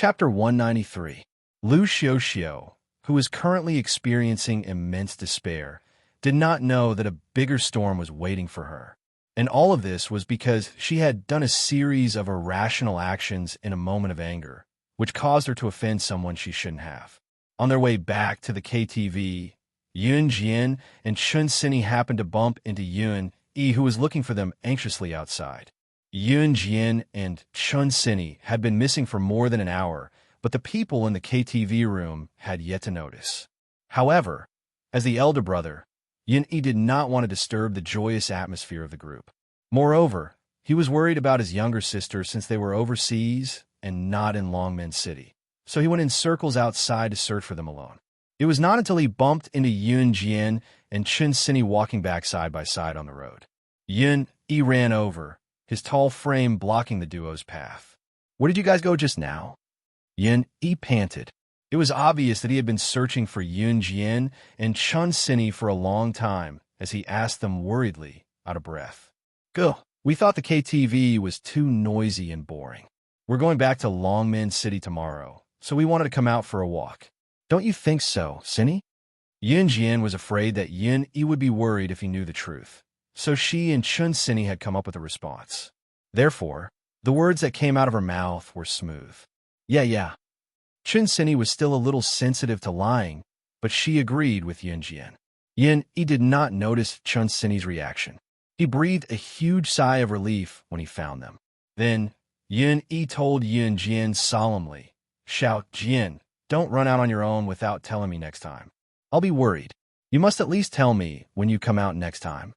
Chapter 193. Lu Xiaoxiao, who was currently experiencing immense despair, did not know that a bigger storm was waiting for her. And all of this was because she had done a series of irrational actions in a moment of anger, which caused her to offend someone she shouldn't have. On their way back to the KTV, Yun Jian and Chun Sini happened to bump into Yun Yi, who was looking for them anxiously outside. Yun Jian and Chun Sini had been missing for more than an hour, but the people in the KTV room had yet to notice. However, as the elder brother, Yun Yi did not want to disturb the joyous atmosphere of the group. Moreover, he was worried about his younger sister since they were overseas and not in Longmen City, so he went in circles outside to search for them alone. It was not until he bumped into Yun Jian and Chun Sini walking back side by side on the road. Yun Yi ran over, his tall frame blocking the duo's path. "Where did you guys go just now?" Yun Yi panted. It was obvious that he had been searching for Yun Jian and Chun Sini for a long time, as he asked them worriedly, out of breath. "Go. We thought the KTV was too noisy and boring. We're going back to Longmen City tomorrow, so we wanted to come out for a walk. Don't you think so, Sini?" Yun Jian was afraid that Yun Yi would be worried if he knew the truth, so she and Chun Sini had come up with a response. Therefore, the words that came out of her mouth were smooth. Yeah. Chun Sini was still a little sensitive to lying, but she agreed with Yun Jian. Yun Yi did not notice Chun Sini's reaction. He breathed a huge sigh of relief when he found them. Then, Yun Yi told Yun Jian solemnly, "Xiao Jian, don't run out on your own without telling me next time. I'll be worried. You must at least tell me when you come out next time."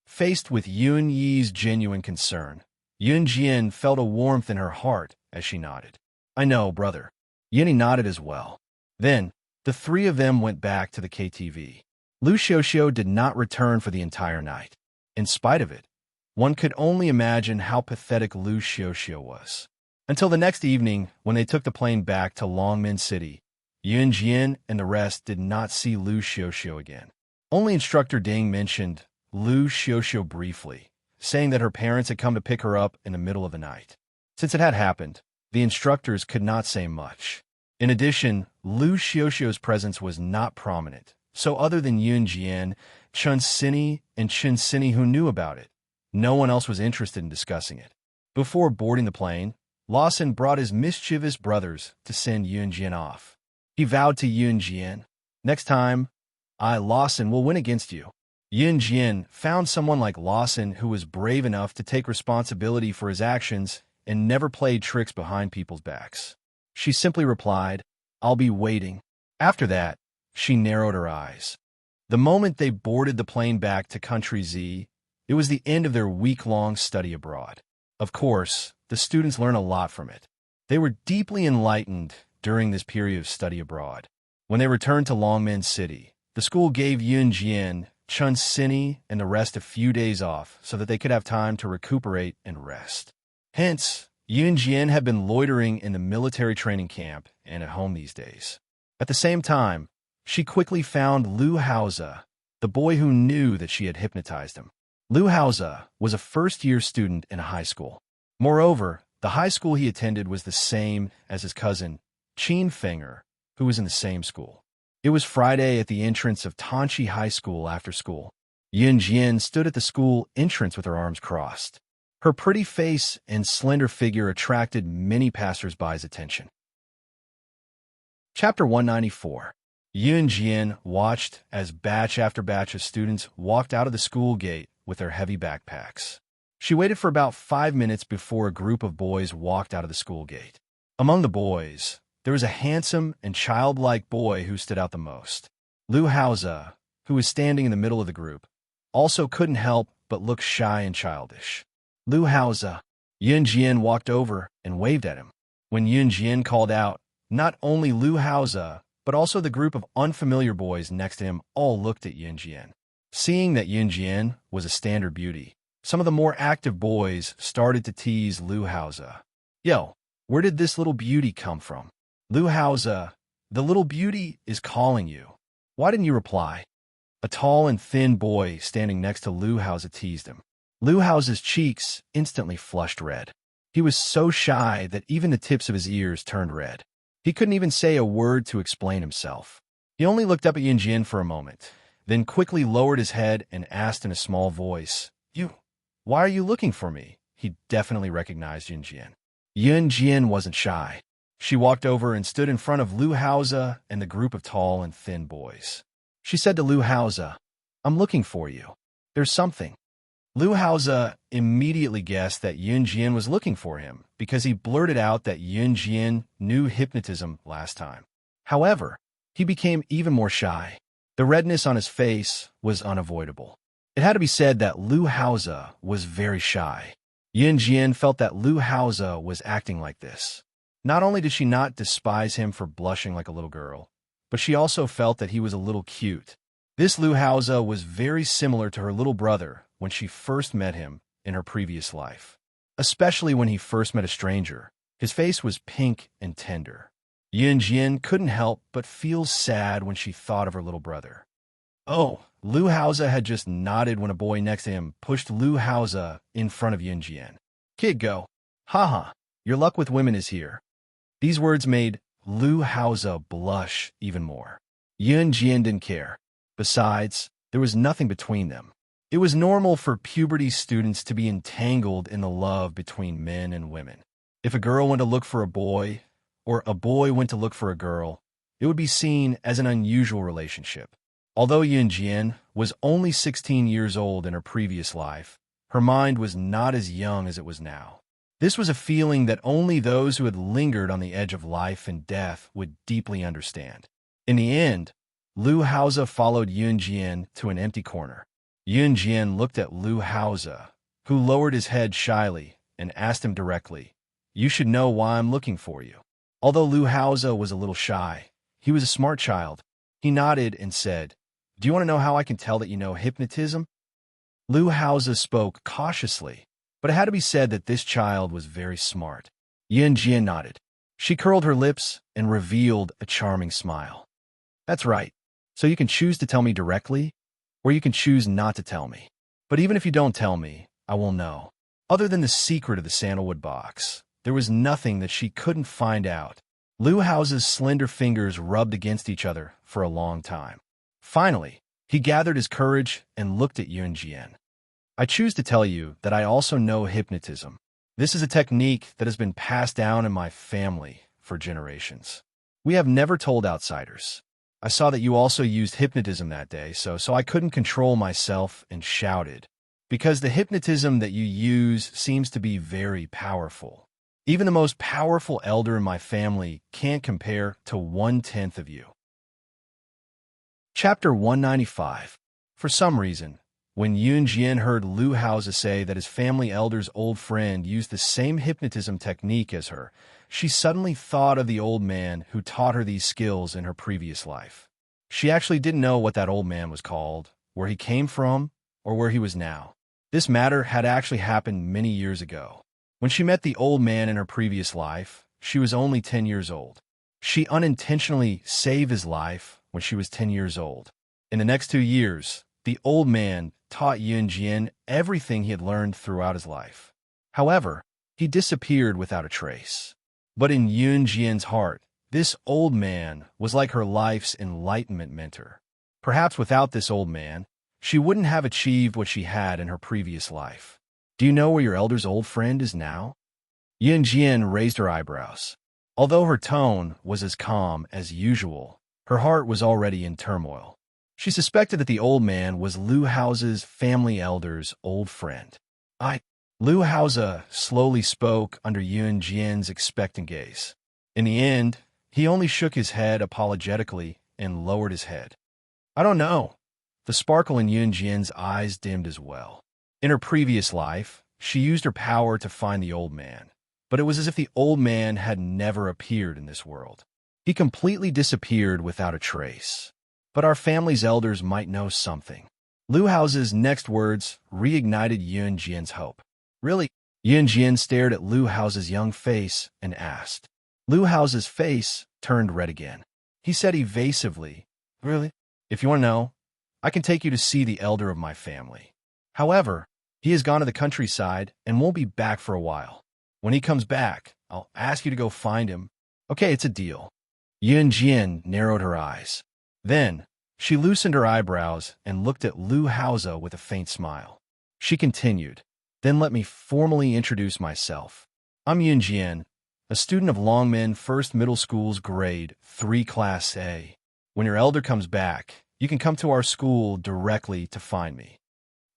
Faced with Yun Yi's genuine concern, Yun Jian felt a warmth in her heart as she nodded. "I know, brother." Yun Yi nodded as well. Then, the three of them went back to the KTV. Lu Xiaoxiao did not return for the entire night. In spite of it, one could only imagine how pathetic Lu Xiaoxiao was. Until the next evening, when they took the plane back to Longmen City, Yun Jian and the rest did not see Lu Xiaoxiao again. Only Instructor Ding mentioned Lu Xiaoxiao briefly, saying that her parents had come to pick her up in the middle of the night. Since it had happened, the instructors could not say much. In addition, Lu Xiaoxiao's presence was not prominent, so other than Yun Jian, Chun Sini, and Chun Sini who knew about it, no one else was interested in discussing it. Before boarding the plane, Lawson brought his mischievous brothers to send Yun Jian off. He vowed to Yun Jian, "Next time, I, Lawson, will win against you." Yun Jian found someone like Lawson who was brave enough to take responsibility for his actions and never played tricks behind people's backs. She simply replied, "I'll be waiting." After that, she narrowed her eyes. The moment they boarded the plane back to Country Z, it was the end of their week-long study abroad. Of course, the students learned a lot from it. They were deeply enlightened during this period of study abroad. When they returned to Longmen City, the school gave Yun Jian, Chun Sini, and the rest a few days off so that they could have time to recuperate and rest. Hence, Yun Jian had been loitering in the military training camp and at home these days. At the same time, she quickly found Lu Haoze, the boy who knew that she had hypnotized him. Lu Haoze was a first-year student in a high school. Moreover, the high school he attended was the same as his cousin, Qin Fenger, who was in the same school. It was Friday at the entrance of Tanchi High School after school. Yun Jian stood at the school entrance with her arms crossed. Her pretty face and slender figure attracted many passers-by's attention. Chapter 194. Yun Jian watched as batch after batch of students walked out of the school gate with their heavy backpacks. She waited for about 5 minutes before a group of boys walked out of the school gate. Among the boys, there was a handsome and childlike boy who stood out the most. Lu Haoze, who was standing in the middle of the group, also couldn't help but look shy and childish. "Lu Haoze." Yun Jian walked over and waved at him. When Yun Jian called out, not only Lu Haoze, but also the group of unfamiliar boys next to him all looked at Yun Jian. Seeing that Yun Jian was a standard beauty, some of the more active boys started to tease Lu Haoze. "Yo, where did this little beauty come from?" "Lu Haoze, the little beauty is calling you. Why didn't you reply?" A tall and thin boy standing next to Lu Haoze teased him. Lu Haoze's cheeks instantly flushed red. He was so shy that even the tips of his ears turned red. He couldn't even say a word to explain himself. He only looked up at Yunjin for a moment, then quickly lowered his head and asked in a small voice, Why are you looking for me?" He definitely recognized Yunjin. Yunjin wasn't shy. She walked over and stood in front of Lu Haoze and the group of tall and thin boys. She said to Lu Haoze, "I'm looking for you. There's something." Lu Haoze immediately guessed that Yunjin was looking for him because he blurted out that Yunjin knew hypnotism last time. However, he became even more shy. The redness on his face was unavoidable. It had to be said that Lu Haoze was very shy. Yunjin felt that Lu Haoze was acting like this. Not only did she not despise him for blushing like a little girl, but she also felt that he was a little cute. This Lu Haoze was very similar to her little brother when she first met him in her previous life. Especially when he first met a stranger, his face was pink and tender. Yunjin couldn't help but feel sad when she thought of her little brother. Oh, Lu Haoze had just nodded when a boy next to him pushed Lu Haoze in front of Yunjin. "Kid, go. Haha, your luck with women is here." These words made Lu Haoze blush even more. Yunjin didn't care. Besides, there was nothing between them. It was normal for puberty students to be entangled in the love between men and women. If a girl went to look for a boy, or a boy went to look for a girl, it would be seen as an unusual relationship. Although Yunjin was only 16 years old in her previous life, her mind was not as young as it was now. This was a feeling that only those who had lingered on the edge of life and death would deeply understand. In the end, Lu Haoze followed Yunjin to an empty corner. Yunjin looked at Lu Haoze, who lowered his head shyly and asked him directly, "You should know why I'm looking for you." Although Lu Haoze was a little shy, he was a smart child. He nodded and said, "Do you want to know how I can tell that you know hypnotism?" Lu Haoze spoke cautiously, but it had to be said that this child was very smart. Yunjin nodded. She curled her lips and revealed a charming smile. "That's right. So you can choose to tell me directly, or you can choose not to tell me. But even if you don't tell me, I will know." Other than the secret of the sandalwood box, there was nothing that she couldn't find out. Lu Haoze's slender fingers rubbed against each other for a long time. Finally, he gathered his courage and looked at Yunjin. "I choose to tell you that I also know hypnotism. This is a technique that has been passed down in my family for generations. We have never told outsiders. I saw that you also used hypnotism that day, so I couldn't control myself and shouted, because the hypnotism that you use seems to be very powerful. Even the most powerful elder in my family can't compare to 1/10 of you." Chapter 195. For some reason, when Yunjin heard Lu Haoze say that his family elder's old friend used the same hypnotism technique as her, she suddenly thought of the old man who taught her these skills in her previous life. She actually didn't know what that old man was called, where he came from, or where he was now. This matter had actually happened many years ago. When she met the old man in her previous life, she was only 10 years old. She unintentionally saved his life when she was 10 years old. In the next 2 years, the old man taught Yunjin everything he had learned throughout his life. However, he disappeared without a trace. But in Yunjin's heart, this old man was like her life's enlightenment mentor. Perhaps without this old man, she wouldn't have achieved what she had in her previous life. "Do you know where your elder's old friend is now?" Yunjin raised her eyebrows. Although her tone was as calm as usual, her heart was already in turmoil. She suspected that the old man was Lu Haoze's family elder's old friend. Lu Haoze slowly spoke under Yunjin's expectant gaze. In the end, he only shook his head apologetically and lowered his head. "I don't know." The sparkle in Yunjin's eyes dimmed as well. In her previous life, she used her power to find the old man, but it was as if the old man had never appeared in this world. He completely disappeared without a trace. But our family's elders might know something. Lu Haoze's next words reignited Yunjin's hope. "Really?" Yunjin stared at Lu Haoze's young face and asked. Lu Haoze's face turned red again. He said evasively, "Really? If you want to know, I can take you to see the elder of my family. However, he has gone to the countryside and won't be back for a while." When he comes back, I'll ask you to go find him. Okay, it's a deal. Yun Jian narrowed her eyes. Then, she loosened her eyebrows and looked at Lu Haoze with a faint smile. She continued, then let me formally introduce myself. I'm Yun Jian, a student of Longmen First Middle School's Grade 3 Class A. When your elder comes back, you can come to our school directly to find me.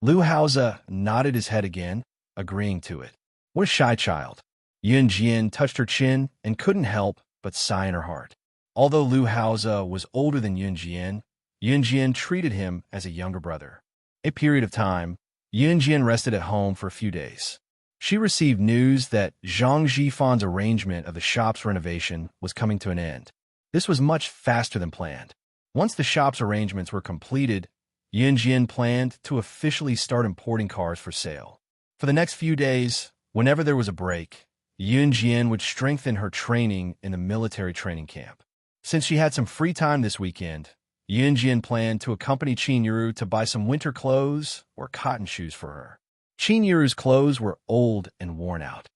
Lu Haoze nodded his head again, agreeing to it. What a shy child. Yun Jian touched her chin and couldn't help but sigh in her heart. Although Lu Haoze was older than Yun Jian treated him as a younger brother. A period of time, Yun Jian rested at home for a few days. She received news that Zhang Jifan's arrangement of the shop's renovation was coming to an end. This was much faster than planned. Once the shop's arrangements were completed, Yun Jian planned to officially start importing cars for sale. For the next few days, whenever there was a break, Yun Jian would strengthen her training in the military training camp. Since she had some free time this weekend, Yun Jian planned to accompany Qin Yuru to buy some winter clothes or cotton shoes for her. Qin Yuru's clothes were old and worn out.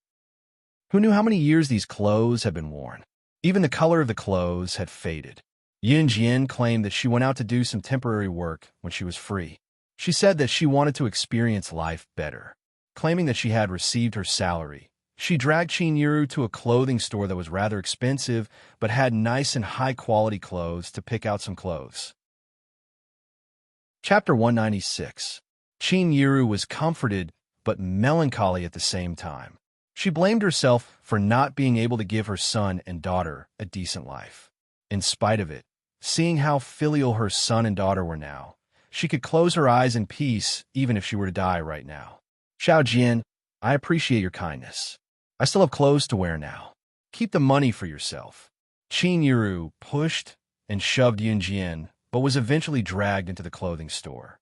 Who knew how many years these clothes had been worn? Even the color of the clothes had faded. Yun Jian claimed that she went out to do some temporary work when she was free. She said that she wanted to experience life better. Claiming that she had received her salary, she dragged Qin Yuru to a clothing store that was rather expensive but had nice and high-quality clothes to pick out some clothes. Chapter 196. Qin Yuru was comforted but melancholy at the same time. She blamed herself for not being able to give her son and daughter a decent life. In spite of it, seeing how filial her son and daughter were now, she could close her eyes in peace even if she were to die right now. Xiao Jian, I appreciate your kindness. I still have clothes to wear now. Keep the money for yourself. Qin Yuru pushed and shoved Yun Jian, but was eventually dragged into the clothing store.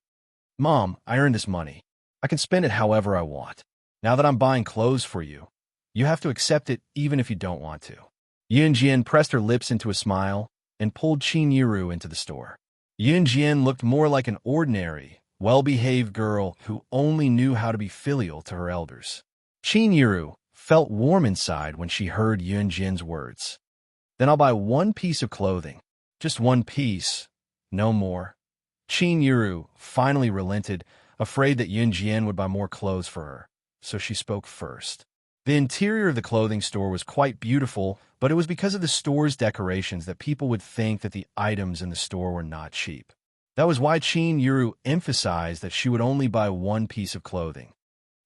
Mom, I earned this money. I can spend it however I want. Now that I'm buying clothes for you, you have to accept it even if you don't want to. Yun Jian pressed her lips into a smile and pulled Qin Yuru into the store. Yun Jian looked more like an ordinary, well-behaved girl who only knew how to be filial to her elders. Qin Yuru felt warm inside when she heard Yun Jian's words. Then I'll buy one piece of clothing. Just one piece, no more. Qin Yuru finally relented, afraid that Yun Jian would buy more clothes for her, so she spoke first. The interior of the clothing store was quite beautiful, but it was because of the store's decorations that people would think that the items in the store were not cheap. That was why Qin Yuru emphasized that she would only buy one piece of clothing.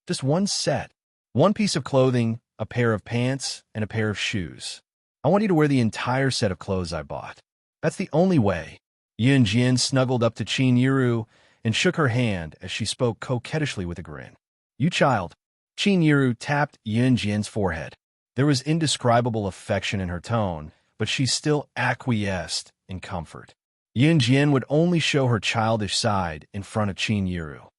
Just one set. One piece of clothing, a pair of pants, and a pair of shoes. I want you to wear the entire set of clothes I bought. That's the only way. Yun Jian snuggled up to Qin Yuru and shook her hand as she spoke coquettishly with a grin. You child. Qin Yuru tapped Yun Jian's forehead. There was indescribable affection in her tone, but she still acquiesced in comfort. Yun Jian would only show her childish side in front of Qin Yuru.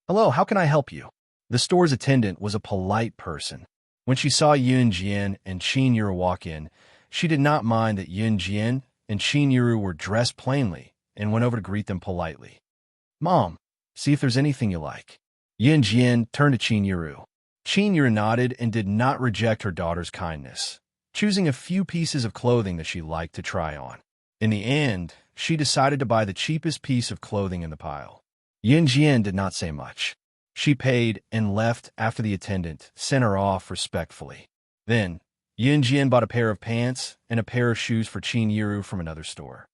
Hello, how can I help you? The store's attendant was a polite person. When she saw Yun Jian and Qin Yuru walk in, she did not mind that Yun Jian and Qin Yuru were dressed plainly and went over to greet them politely. Mom, see if there's anything you like. Yun Jian turned to Qin Yuru. Qin Yuru nodded and did not reject her daughter's kindness, choosing a few pieces of clothing that she liked to try on. In the end, she decided to buy the cheapest piece of clothing in the pile. Yun Jian did not say much. She paid and left after the attendant sent her off respectfully. Then, Yun Jian bought a pair of pants and a pair of shoes for Qin Yuru from another store.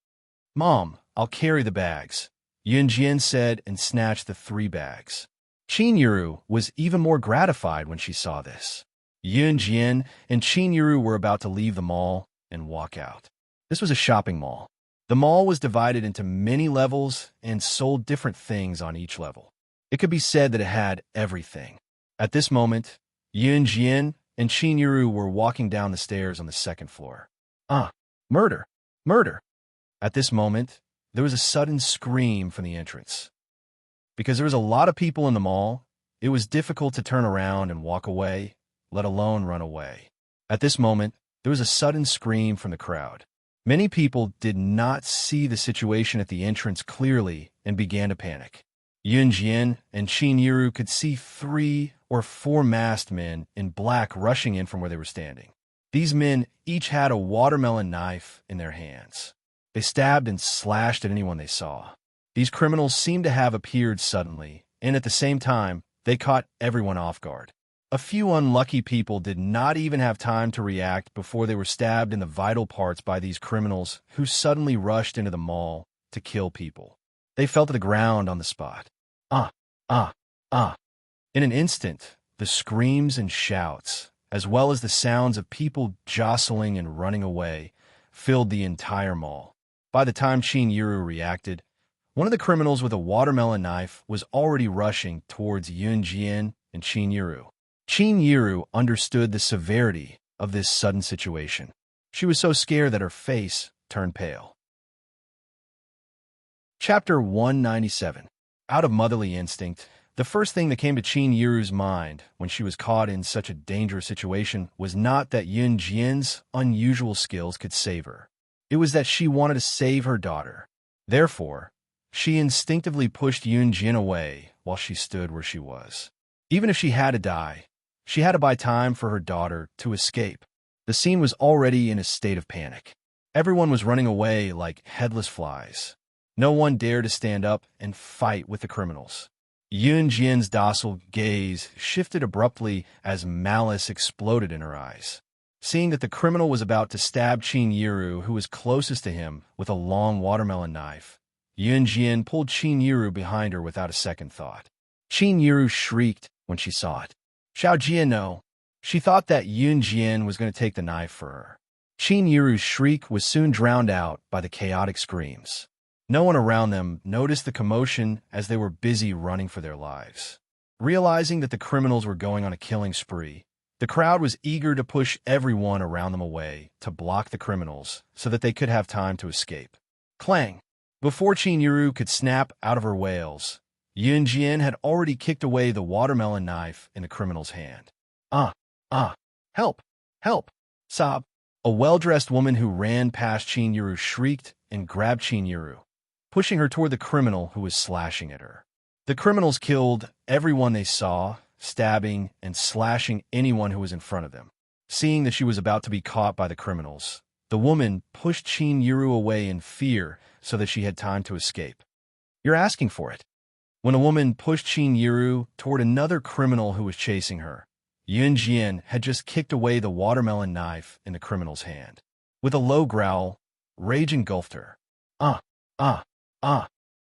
Mom, I'll carry the bags, Yun Jian said and snatched the 3 bags. Qin Yuru was even more gratified when she saw this. Yun Jian and Qin Yuru were about to leave the mall and walk out. This was a shopping mall. The mall was divided into many levels and sold different things on each level. It could be said that it had everything. At this moment, Yun Jian and Qin Yuru were walking down the stairs on the 2nd floor. Murder! Murder! At this moment, there was a sudden scream from the entrance. Because there was a lot of people in the mall, it was difficult to turn around and walk away, let alone run away. At this moment, there was a sudden scream from the crowd. Many people did not see the situation at the entrance clearly and began to panic. Yun Jian and Qin Yuru could see 3 or 4 masked men in black rushing in from where they were standing. These men each had a watermelon knife in their hands. They stabbed and slashed at anyone they saw. These criminals seemed to have appeared suddenly, and at the same time, they caught everyone off guard. A few unlucky people did not even have time to react before they were stabbed in the vital parts by these criminals who suddenly rushed into the mall to kill people. They fell to the ground on the spot. Ah, ah, ah. In an instant, the screams and shouts, as well as the sounds of people jostling and running away, filled the entire mall. By the time Chin-Yiru reacted, one of the criminals with a watermelon knife was already rushing towards Yun-Jian and Chin-Yiru. Chin-Yiru understood the severity of this sudden situation. She was so scared that her face turned pale. Chapter 197. Out of motherly instinct, the first thing that came to Chin-Yiru's mind when she was caught in such a dangerous situation was not that Yun-Jian's unusual skills could save her. It was that she wanted to save her daughter. Therefore, she instinctively pushed Yun-Jian away while she stood where she was. Even if she had to die, she had to buy time for her daughter to escape. The scene was already in a state of panic. Everyone was running away like headless flies. No one dared to stand up and fight with the criminals. Yun-Jian's docile gaze shifted abruptly as malice exploded in her eyes. Seeing that the criminal was about to stab Chin-Yiru, who was closest to him, with a long watermelon knife, Yun-Jian pulled Chin-Yiru behind her without a second thought. Chin-Yiru shrieked when she saw it. Xiaojian, no. She thought that Yun-Jian was going to take the knife for her. Chin-Yiru's shriek was soon drowned out by the chaotic screams. No one around them noticed the commotion as they were busy running for their lives. Realizing that the criminals were going on a killing spree, the crowd was eager to push everyone around them away to block the criminals so that they could have time to escape. Clang! Before Chin-Yiru could snap out of her wails, Yun-Jian had already kicked away the watermelon knife in the criminal's hand. Help! Help! Sob! A well-dressed woman who ran past Chin-Yiru shrieked and grabbed Chin-Yiru, pushing her toward the criminal who was slashing at her. The criminals killed everyone they saw, stabbing and slashing anyone who was in front of them. Seeing that she was about to be caught by the criminals, the woman pushed Chin-Yiru away in fear so that she had time to escape. You're asking for it. When a woman pushed Chin-Yiru toward another criminal who was chasing her, Yun-Jian had just kicked away the watermelon knife in the criminal's hand. With a low growl, rage engulfed her.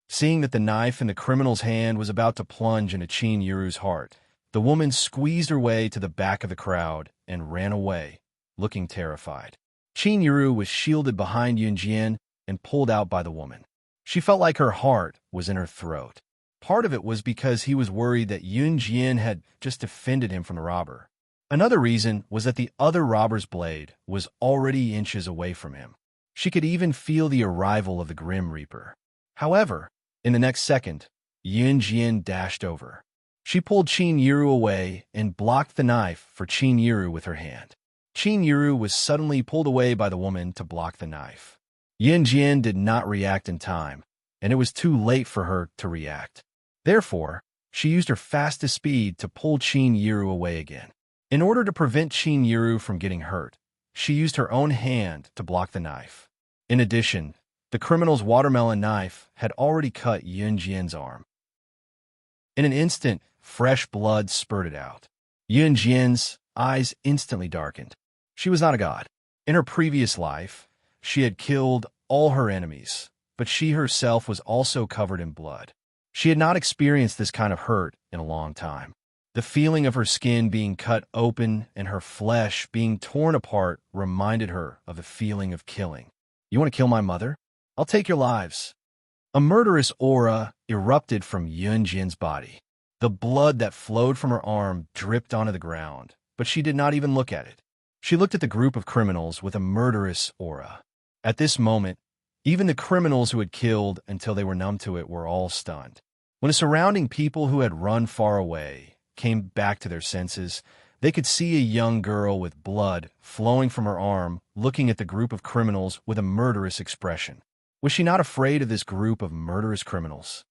Seeing that the knife in the criminal's hand was about to plunge into Chin-Yiru's heart, the woman squeezed her way to the back of the crowd and ran away, looking terrified. Chin-Yiru was shielded behind Yun-Jian and pulled out by the woman. She felt like her heart was in her throat. Part of it was because he was worried that Yun-Jian had just defended him from the robber. Another reason was that the other robber's blade was already inches away from him. She could even feel the arrival of the Grim Reaper. However, in the next second, Yun-Jian dashed over. She pulled Chin-Yiru away and blocked the knife for Chin-Yiru with her hand. Chin-Yiru was suddenly pulled away by the woman to block the knife. Yun-Jian did not react in time, and it was too late for her to react. Therefore, she used her fastest speed to pull Chin-Yiru away again. In order to prevent Chin-Yiru from getting hurt, she used her own hand to block the knife. In addition, the criminal's watermelon knife had already cut Yun-Jian's arm. In an instant, fresh blood spurted out. Yun-Jian's eyes instantly darkened. She was not a god. In her previous life, she had killed all her enemies, but she herself was also covered in blood. She had not experienced this kind of hurt in a long time. The feeling of her skin being cut open and her flesh being torn apart reminded her of the feeling of killing. You want to kill my mother? I'll take your lives. A murderous aura erupted from Yun-Jin's body. The blood that flowed from her arm dripped onto the ground, but she did not even look at it. She looked at the group of criminals with a murderous aura. At this moment, even the criminals who had killed until they were numb to it were all stunned. When the surrounding people who had run far away came back to their senses, they could see a young girl with blood flowing from her arm looking at the group of criminals with a murderous expression. Was she not afraid of this group of murderous criminals?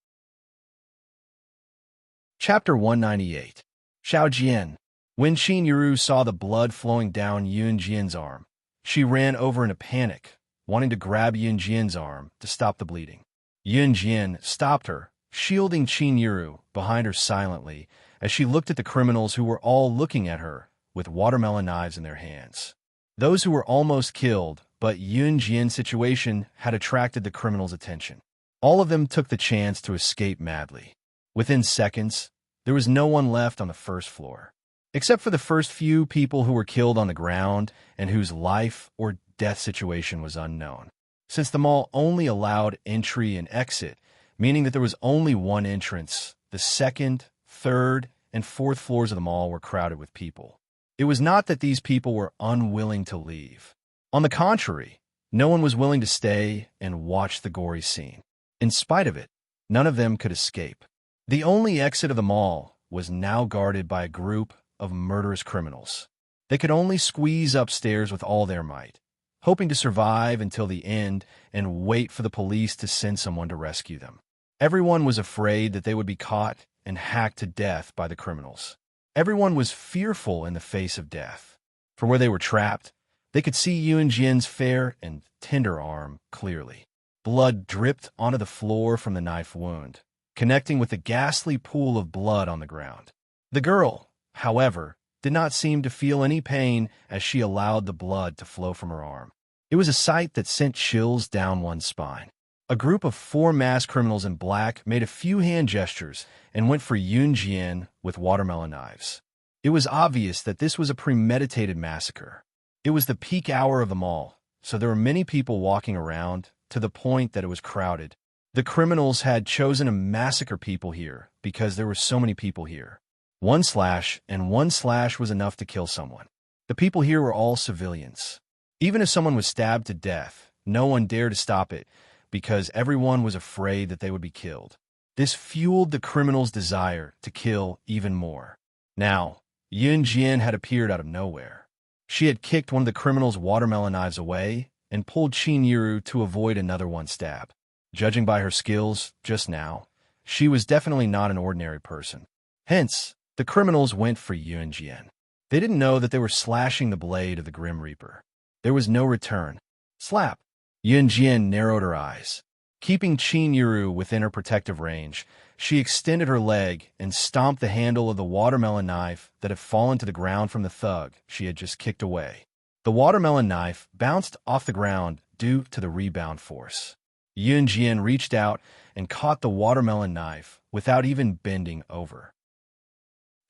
Chapter 198. Xiao Jian. When Qin Yuru saw the blood flowing down Yun Jian's arm, she ran over in a panic, wanting to grab Yun Jian's arm to stop the bleeding. Yun Jian stopped her, shielding Qin Yuru behind her silently as she looked at the criminals who were all looking at her with watermelon knives in their hands. Those who were almost killed, but Yun Jian's situation had attracted the criminals' attention. All of them took the chance to escape madly. Within seconds, there was no one left on the first floor, except for the first few people who were killed on the ground and whose life or death situation was unknown. Since the mall only allowed entry and exit, meaning that there was only one entrance, the second, third, and fourth floors of the mall were crowded with people. It was not that these people were unwilling to leave. On the contrary, no one was willing to stay and watch the gory scene. In spite of it, none of them could escape. The only exit of the mall was now guarded by a group of murderous criminals. They could only squeeze upstairs with all their might, hoping to survive until the end and wait for the police to send someone to rescue them. Everyone was afraid that they would be caught and hacked to death by the criminals. Everyone was fearful in the face of death. From where they were trapped, they could see Yun Jian's fair and tender arm clearly. Blood dripped onto the floor from the knife wound, connecting with the ghastly pool of blood on the ground. The girl, however, did not seem to feel any pain as she allowed the blood to flow from her arm. It was a sight that sent chills down one's spine. A group of 4 masked criminals in black made a few hand gestures and went for Yun Jian with watermelon knives. It was obvious that this was a premeditated massacre. It was the peak hour of the mall, so there were many people walking around, to the point that it was crowded. The criminals had chosen to massacre people here because there were so many people here. One slash was enough to kill someone. The people here were all civilians. Even if someone was stabbed to death, no one dared to stop it because everyone was afraid that they would be killed. This fueled the criminals' desire to kill even more. Now, Yun Jian had appeared out of nowhere. She had kicked one of the criminals' watermelon knives away and pulled Qin Yuru to avoid another one stab. Judging by her skills just now, she was definitely not an ordinary person. Hence, the criminals went for Yun Jian. They didn't know that they were slashing the blade of the Grim Reaper. There was no return. Slap! Yun Jian narrowed her eyes. Keeping Qin Yuru within her protective range, she extended her leg and stomped the handle of the watermelon knife that had fallen to the ground from the thug she had just kicked away. The watermelon knife bounced off the ground due to the rebound force. Yun Jian reached out and caught the watermelon knife without even bending over.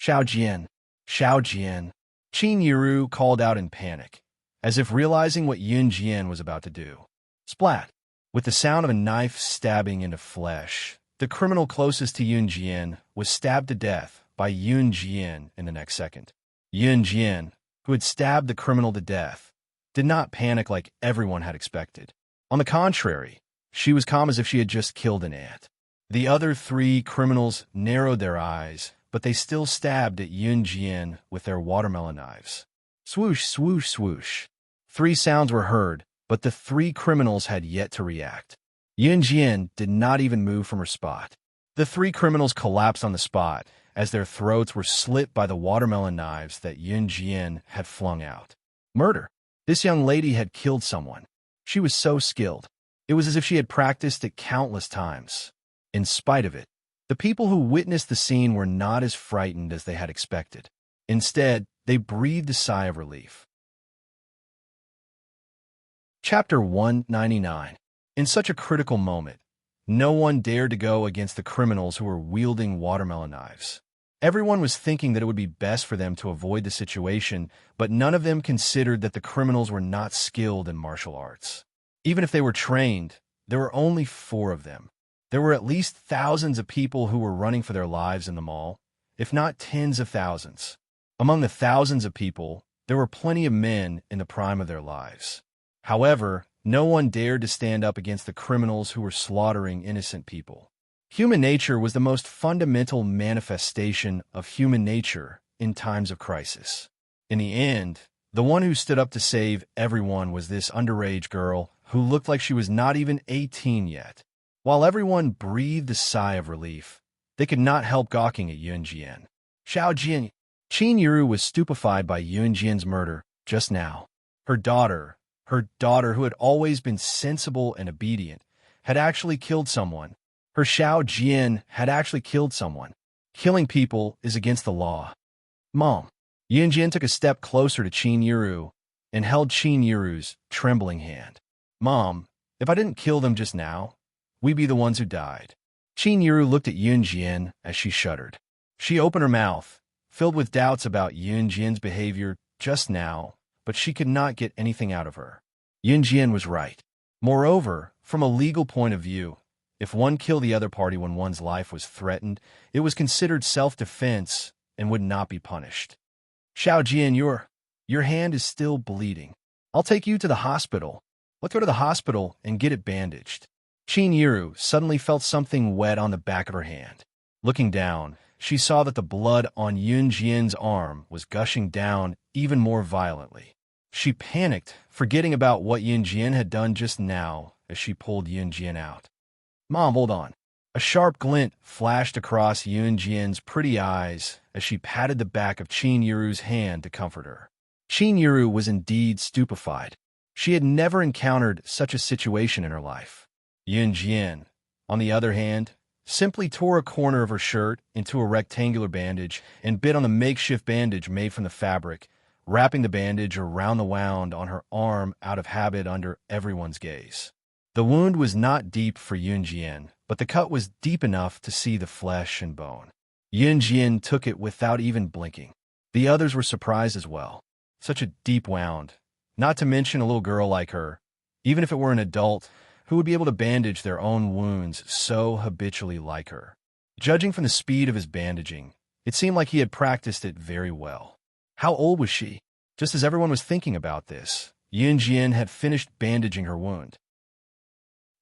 Xiao Jian! Xiao Jian! Qin Yuru called out in panic, as if realizing what Yun Jian was about to do. Splat! With the sound of a knife stabbing into flesh, the criminal closest to Yun Jian was stabbed to death by Yun Jian in the next second. Yun Jian, who had stabbed the criminal to death, did not panic like everyone had expected. On the contrary, she was calm as if she had just killed an ant. The other 3 criminals narrowed their eyes, but they still stabbed at Yun Jian with their watermelon knives. Swoosh, swoosh, swoosh. 3 sounds were heard, but the 3 criminals had yet to react. Yun Jian did not even move from her spot. The 3 criminals collapsed on the spot as their throats were slit by the watermelon knives that Yun Jian had flung out. Murder. This young lady had killed someone. She was so skilled. It was as if she had practiced it countless times. In spite of it, the people who witnessed the scene were not as frightened as they had expected. Instead, they breathed a sigh of relief. Chapter 199. In such a critical moment, no one dared to go against the criminals who were wielding watermelon knives. Everyone was thinking that it would be best for them to avoid the situation, but none of them considered that the criminals were not skilled in martial arts. Even if they were trained, there were only 4 of them. There were at least thousands of people who were running for their lives in the mall, if not tens of thousands. Among the thousands of people, there were plenty of men in the prime of their lives. However, no one dared to stand up against the criminals who were slaughtering innocent people. Human nature was the most fundamental manifestation of human nature in times of crisis. In the end, the one who stood up to save everyone was this underage girl who looked like she was not even 18 yet. While everyone breathed a sigh of relief, they could not help gawking at Yun Jian. Xiao Jian! Qin Yuru was stupefied by Yun Jian's murder just now. Her daughter, who had always been sensible and obedient, had actually killed someone. Her Xiao Jian had actually killed someone. Killing people is against the law. Mom. Yun Jian took a step closer to Qin Yuru and held Qin Yuru's trembling hand. Mom, if I didn't kill them just now, we'd be the ones who died. Qin Yuru looked at Yun Jian as she shuddered. She opened her mouth, filled with doubts about Yun Jian's behavior just now, but she could not get anything out of her. Yun Jian was right. Moreover, from a legal point of view, if one killed the other party when one's life was threatened, it was considered self-defense and would not be punished. Xiao Jian, your hand is still bleeding. I'll take you to the hospital. Let's go to the hospital and get it bandaged. Qin Yuru suddenly felt something wet on the back of her hand. Looking down, she saw that the blood on Yun Jian's arm was gushing down even more violently. She panicked, forgetting about what Yun Jian had done just now as she pulled Yun Jian out. Mom, hold on. A sharp glint flashed across Yun Jian's pretty eyes as she patted the back of Qin Yuru's hand to comfort her. Qin Yuru was indeed stupefied. She had never encountered such a situation in her life. Yun Jian, on the other hand, simply tore a corner of her shirt into a rectangular bandage and bit on the makeshift bandage made from the fabric, wrapping the bandage around the wound on her arm out of habit under everyone's gaze. The wound was not deep for Yun Jian, but the cut was deep enough to see the flesh and bone. Yun Jian took it without even blinking. The others were surprised as well. Such a deep wound, not to mention a little girl like her, even if it were an adult, who would be able to bandage their own wounds so habitually like her. Judging from the speed of his bandaging, it seemed like he had practiced it very well. How old was she? Just as everyone was thinking about this, Yun Jian had finished bandaging her wound.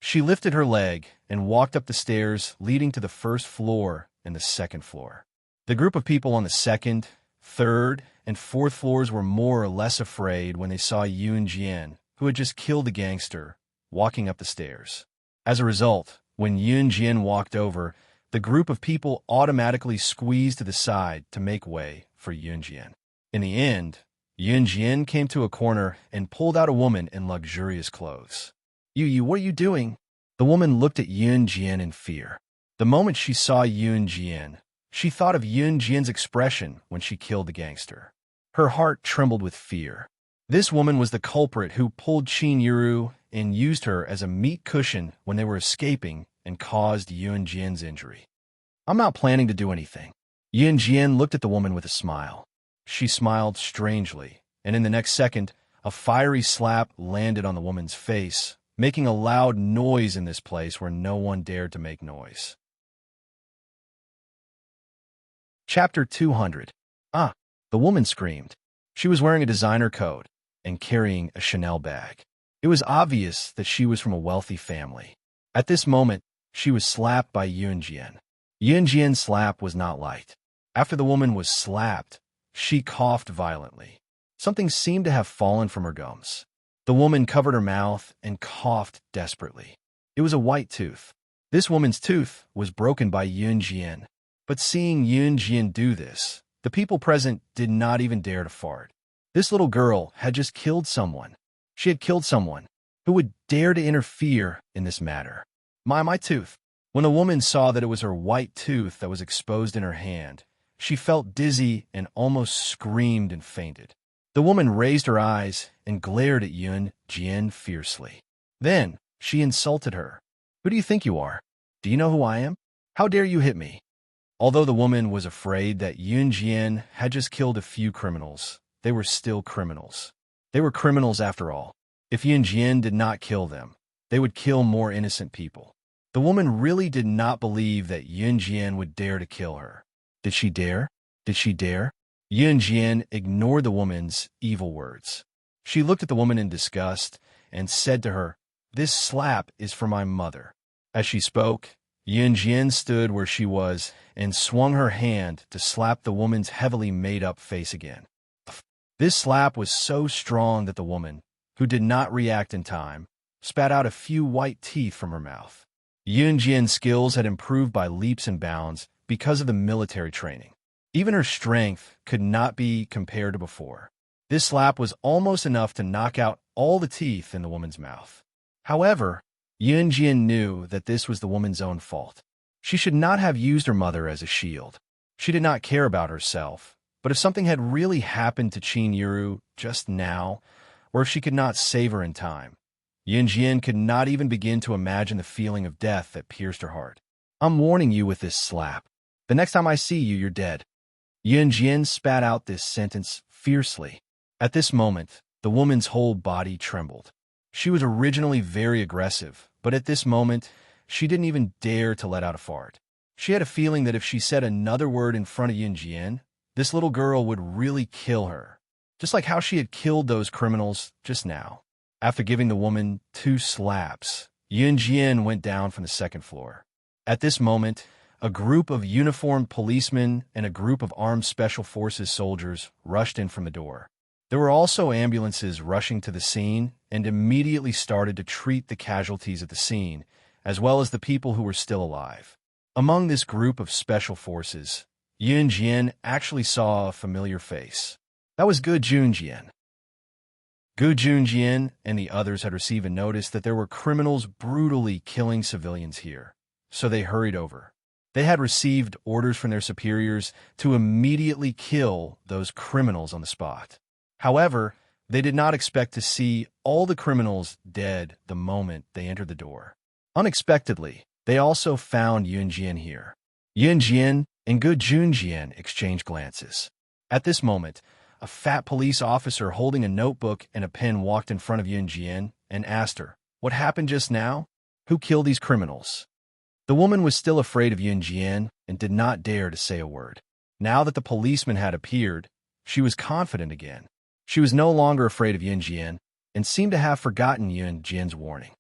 She lifted her leg and walked up the stairs leading to the first floor and the second floor. The group of people on the second, third, and fourth floors were more or less afraid when they saw Yun Jian, who had just killed the gangster, walking up the stairs. As a result, when Yun Jian walked over, the group of people automatically squeezed to the side to make way for Yun Jian. In the end, Yun Jian came to a corner and pulled out a woman in luxurious clothes. You, what are you doing? The woman looked at Yun Jian in fear. The moment she saw Yun Jian, she thought of Yun Jian's expression when she killed the gangster. Her heart trembled with fear. This woman was the culprit who pulled Qin Yuru and used her as a meat cushion when they were escaping and caused Yun Jian's injury. I'm not planning to do anything. Yun Jian looked at the woman with a smile. She smiled strangely, and in the next second, a fiery slap landed on the woman's face, making a loud noise in this place where no one dared to make noise. Chapter 200. Ah, the woman screamed. She was wearing a designer coat and carrying a Chanel bag. It was obvious that she was from a wealthy family. At this moment, she was slapped by Yun Jian. Yun Jian's slap was not light. After the woman was slapped, she coughed violently. Something seemed to have fallen from her gums. The woman covered her mouth and coughed desperately. It was a white tooth. This woman's tooth was broken by Yun Jian. But seeing Yun Jian do this, the people present did not even dare to fart. This little girl had just killed someone. She had killed someone. Who would dare to interfere in this matter? My tooth. When the woman saw that it was her white tooth that was exposed in her hand, she felt dizzy and almost screamed and fainted. The woman raised her eyes and glared at Yun Jian fiercely. Then she insulted her. Who do you think you are? Do you know who I am? How dare you hit me? Although the woman was afraid that Yun Jian had just killed a few criminals, they were still criminals. They were criminals after all. If Yun Jian did not kill them, they would kill more innocent people. The woman really did not believe that Yun Jian would dare to kill her. Did she dare? Did she dare? Yun Jian ignored the woman's evil words. She looked at the woman in disgust and said to her, "This slap is for my mother." As she spoke, Yun Jian stood where she was and swung her hand to slap the woman's heavily made-up face again. This slap was so strong that the woman, who did not react in time, spat out a few white teeth from her mouth. Yun Jian's skills had improved by leaps and bounds because of the military training. Even her strength could not be compared to before. This slap was almost enough to knock out all the teeth in the woman's mouth. However, Yunjian knew that this was the woman's own fault. She should not have used her mother as a shield. She did not care about herself, but if something had really happened to Qin Yuru just now, or if she could not save her in time, Yunjian could not even begin to imagine the feeling of death that pierced her heart. I'm warning you with this slap. The next time I see you, you're dead. Yunjian spat out this sentence fiercely. At this moment, the woman's whole body trembled. She was originally very aggressive, but at this moment, she didn't even dare to let out a fart. She had a feeling that if she said another word in front of Yunjian, this little girl would really kill her, just like how she had killed those criminals just now. After giving the woman 2 slaps, Yunjian went down from the 2nd floor. At this moment, a group of uniformed policemen and a group of armed special forces soldiers rushed in from the door. There were also ambulances rushing to the scene and immediately started to treat the casualties at the scene, as well as the people who were still alive. Among this group of special forces, Yunjian actually saw a familiar face. That was Gu Junjian. Gu Junjian and the others had received a notice that there were criminals brutally killing civilians here, so they hurried over. They had received orders from their superiors to immediately kill those criminals on the spot. However, they did not expect to see all the criminals dead the moment they entered the door. Unexpectedly, they also found Yunjian here. Yunjian and Gu Junjian exchanged glances. At this moment, a fat police officer holding a notebook and a pen walked in front of Yunjian and asked her, "What happened just now? Who killed these criminals?" The woman was still afraid of Yunjian and did not dare to say a word. Now that the policeman had appeared, she was confident again. She was no longer afraid of Yunjian and seemed to have forgotten Yunjian's warning.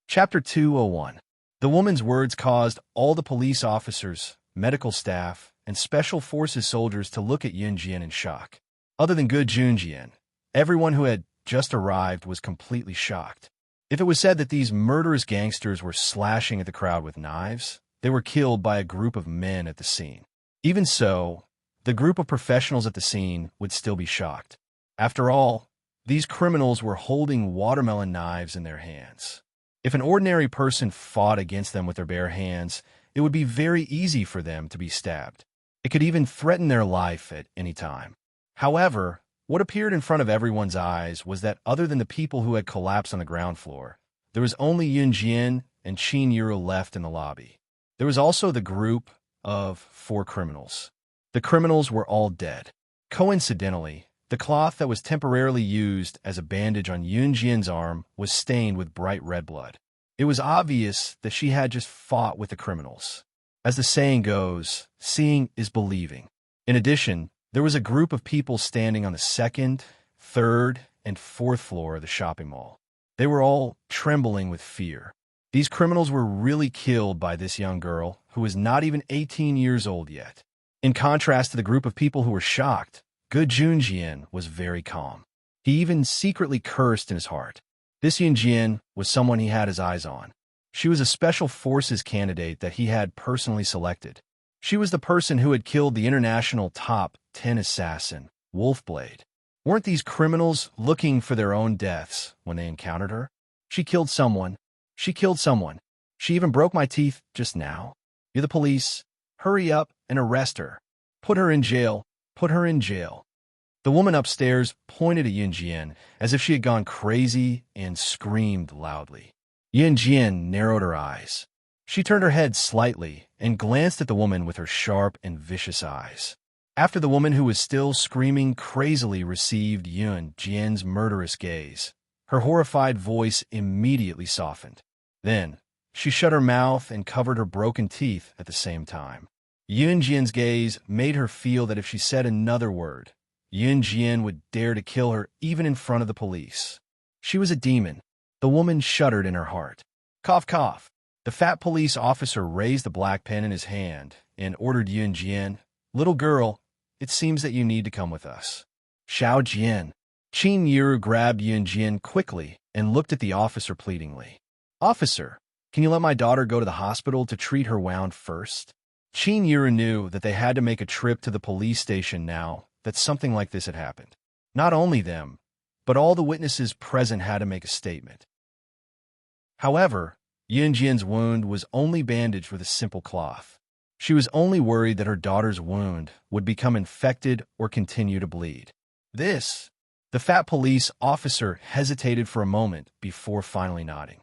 Chapter 201. The woman's words caused all the police officers, medical staff, and special forces soldiers to look at Yunjian in shock. Other than Gu Junjian, everyone who had just arrived was completely shocked. If it was said that these murderous gangsters were slashing at the crowd with knives, they were killed by a group of men at the scene. Even so, the group of professionals at the scene would still be shocked. After all, these criminals were holding watermelon knives in their hands. If an ordinary person fought against them with their bare hands, it would be very easy for them to be stabbed. It could even threaten their life at any time. However, what appeared in front of everyone's eyes was that other than the people who had collapsed on the ground floor, there was only Yunjian and Qin Yuru left in the lobby. There was also the group of 4 criminals. The criminals were all dead. Coincidentally, the cloth that was temporarily used as a bandage on Yunjian's arm was stained with bright red blood. It was obvious that she had just fought with the criminals. As the saying goes, seeing is believing. In addition, there was a group of people standing on the 2nd, 3rd, and 4th floor of the shopping mall. They were all trembling with fear. These criminals were really killed by this young girl who was not even 18 years old yet. In contrast to the group of people who were shocked, Gu Junjian was very calm. He even secretly cursed in his heart. This Yunjian was someone he had his eyes on. She was a special forces candidate that he had personally selected. She was the person who had killed the international top 10 assassin, Wolfblade. Weren't these criminals looking for their own deaths when they encountered her? She killed someone. She killed someone. She even broke my teeth just now. You're the police. Hurry up and arrest her. Put her in jail. Put her in jail. The woman upstairs pointed at Yunjian as if she had gone crazy and screamed loudly. Yunjian narrowed her eyes. She turned her head slightly and glanced at the woman with her sharp and vicious eyes. After the woman who was still screaming crazily received Yunjian's murderous gaze, her horrified voice immediately softened. Then, she shut her mouth and covered her broken teeth at the same time. Yunjian's gaze made her feel that if she said another word, Yunjian would dare to kill her even in front of the police. She was a demon. The woman shuddered in her heart. Cough, cough. The fat police officer raised the black pen in his hand and ordered Yunjian, "Little girl, it seems that you need to come with us." Xiao Jian. Qin Yuru grabbed Yunjian quickly and looked at the officer pleadingly. "Officer, can you let my daughter go to the hospital to treat her wound first?" Qin Yuru knew that they had to make a trip to the police station now that something like this had happened. Not only them, but all the witnesses present had to make a statement. However, Yunjian's wound was only bandaged with a simple cloth. She was only worried that her daughter's wound would become infected or continue to bleed. The fat police officer hesitated for a moment before finally nodding.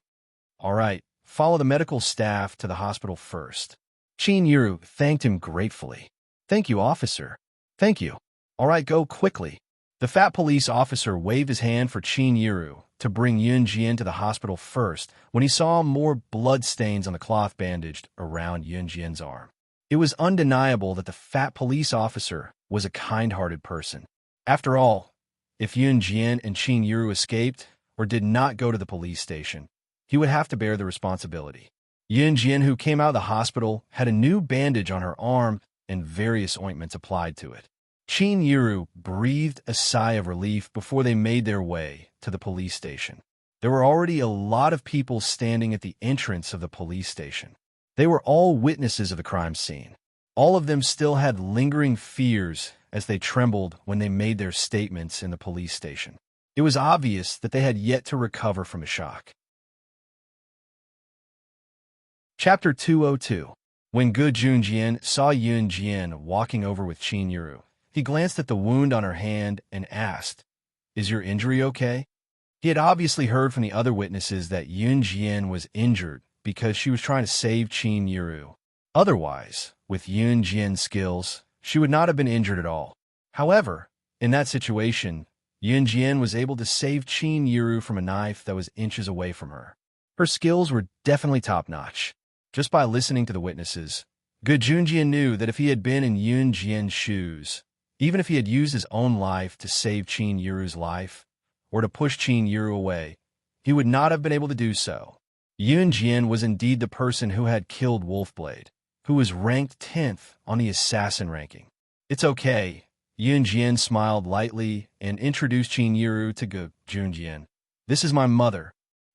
All right, follow the medical staff to the hospital first. Qin Yuru thanked him gratefully. Thank you, officer. Thank you. All right, go quickly. The fat police officer waved his hand for Qin Yuru to bring Yunjian to the hospital first when he saw more blood stains on the cloth bandaged around Yunjian's arm. It was undeniable that the fat police officer was a kind-hearted person. After all, if Yunjian and Qin Yuru escaped or did not go to the police station, he would have to bear the responsibility. Yunjian, who came out of the hospital, had a new bandage on her arm and various ointments applied to it. Qin Yuru breathed a sigh of relief before they made their way to the police station. There were already a lot of people standing at the entrance of the police station. They were all witnesses of the crime scene. All of them still had lingering fears as they trembled when they made their statements in the police station. It was obvious that they had yet to recover from a shock. Chapter 202. When Gu Junjian saw Yunjian walking over with Qin Yuru, he glanced at the wound on her hand and asked, "Is your injury okay?" He had obviously heard from the other witnesses that Yunjian was injured because she was trying to save Qin Yuru. Otherwise, with Yunjian's skills, she would not have been injured at all. However, in that situation, Yunjian was able to save Qin Yuru from a knife that was inches away from her. Her skills were definitely top-notch. Just by listening to the witnesses, Gu Junjian knew that if he had been in Yunjian's shoes, even if he had used his own life to save Qin Yuru's life, or to push Qin Yuru away, he would not have been able to do so. Yunjian was indeed the person who had killed Wolfblade, who was ranked 10th on the assassin ranking. It's okay. Yunjian smiled lightly and introduced Qin Yuru to Gu Junjian. This is my mother.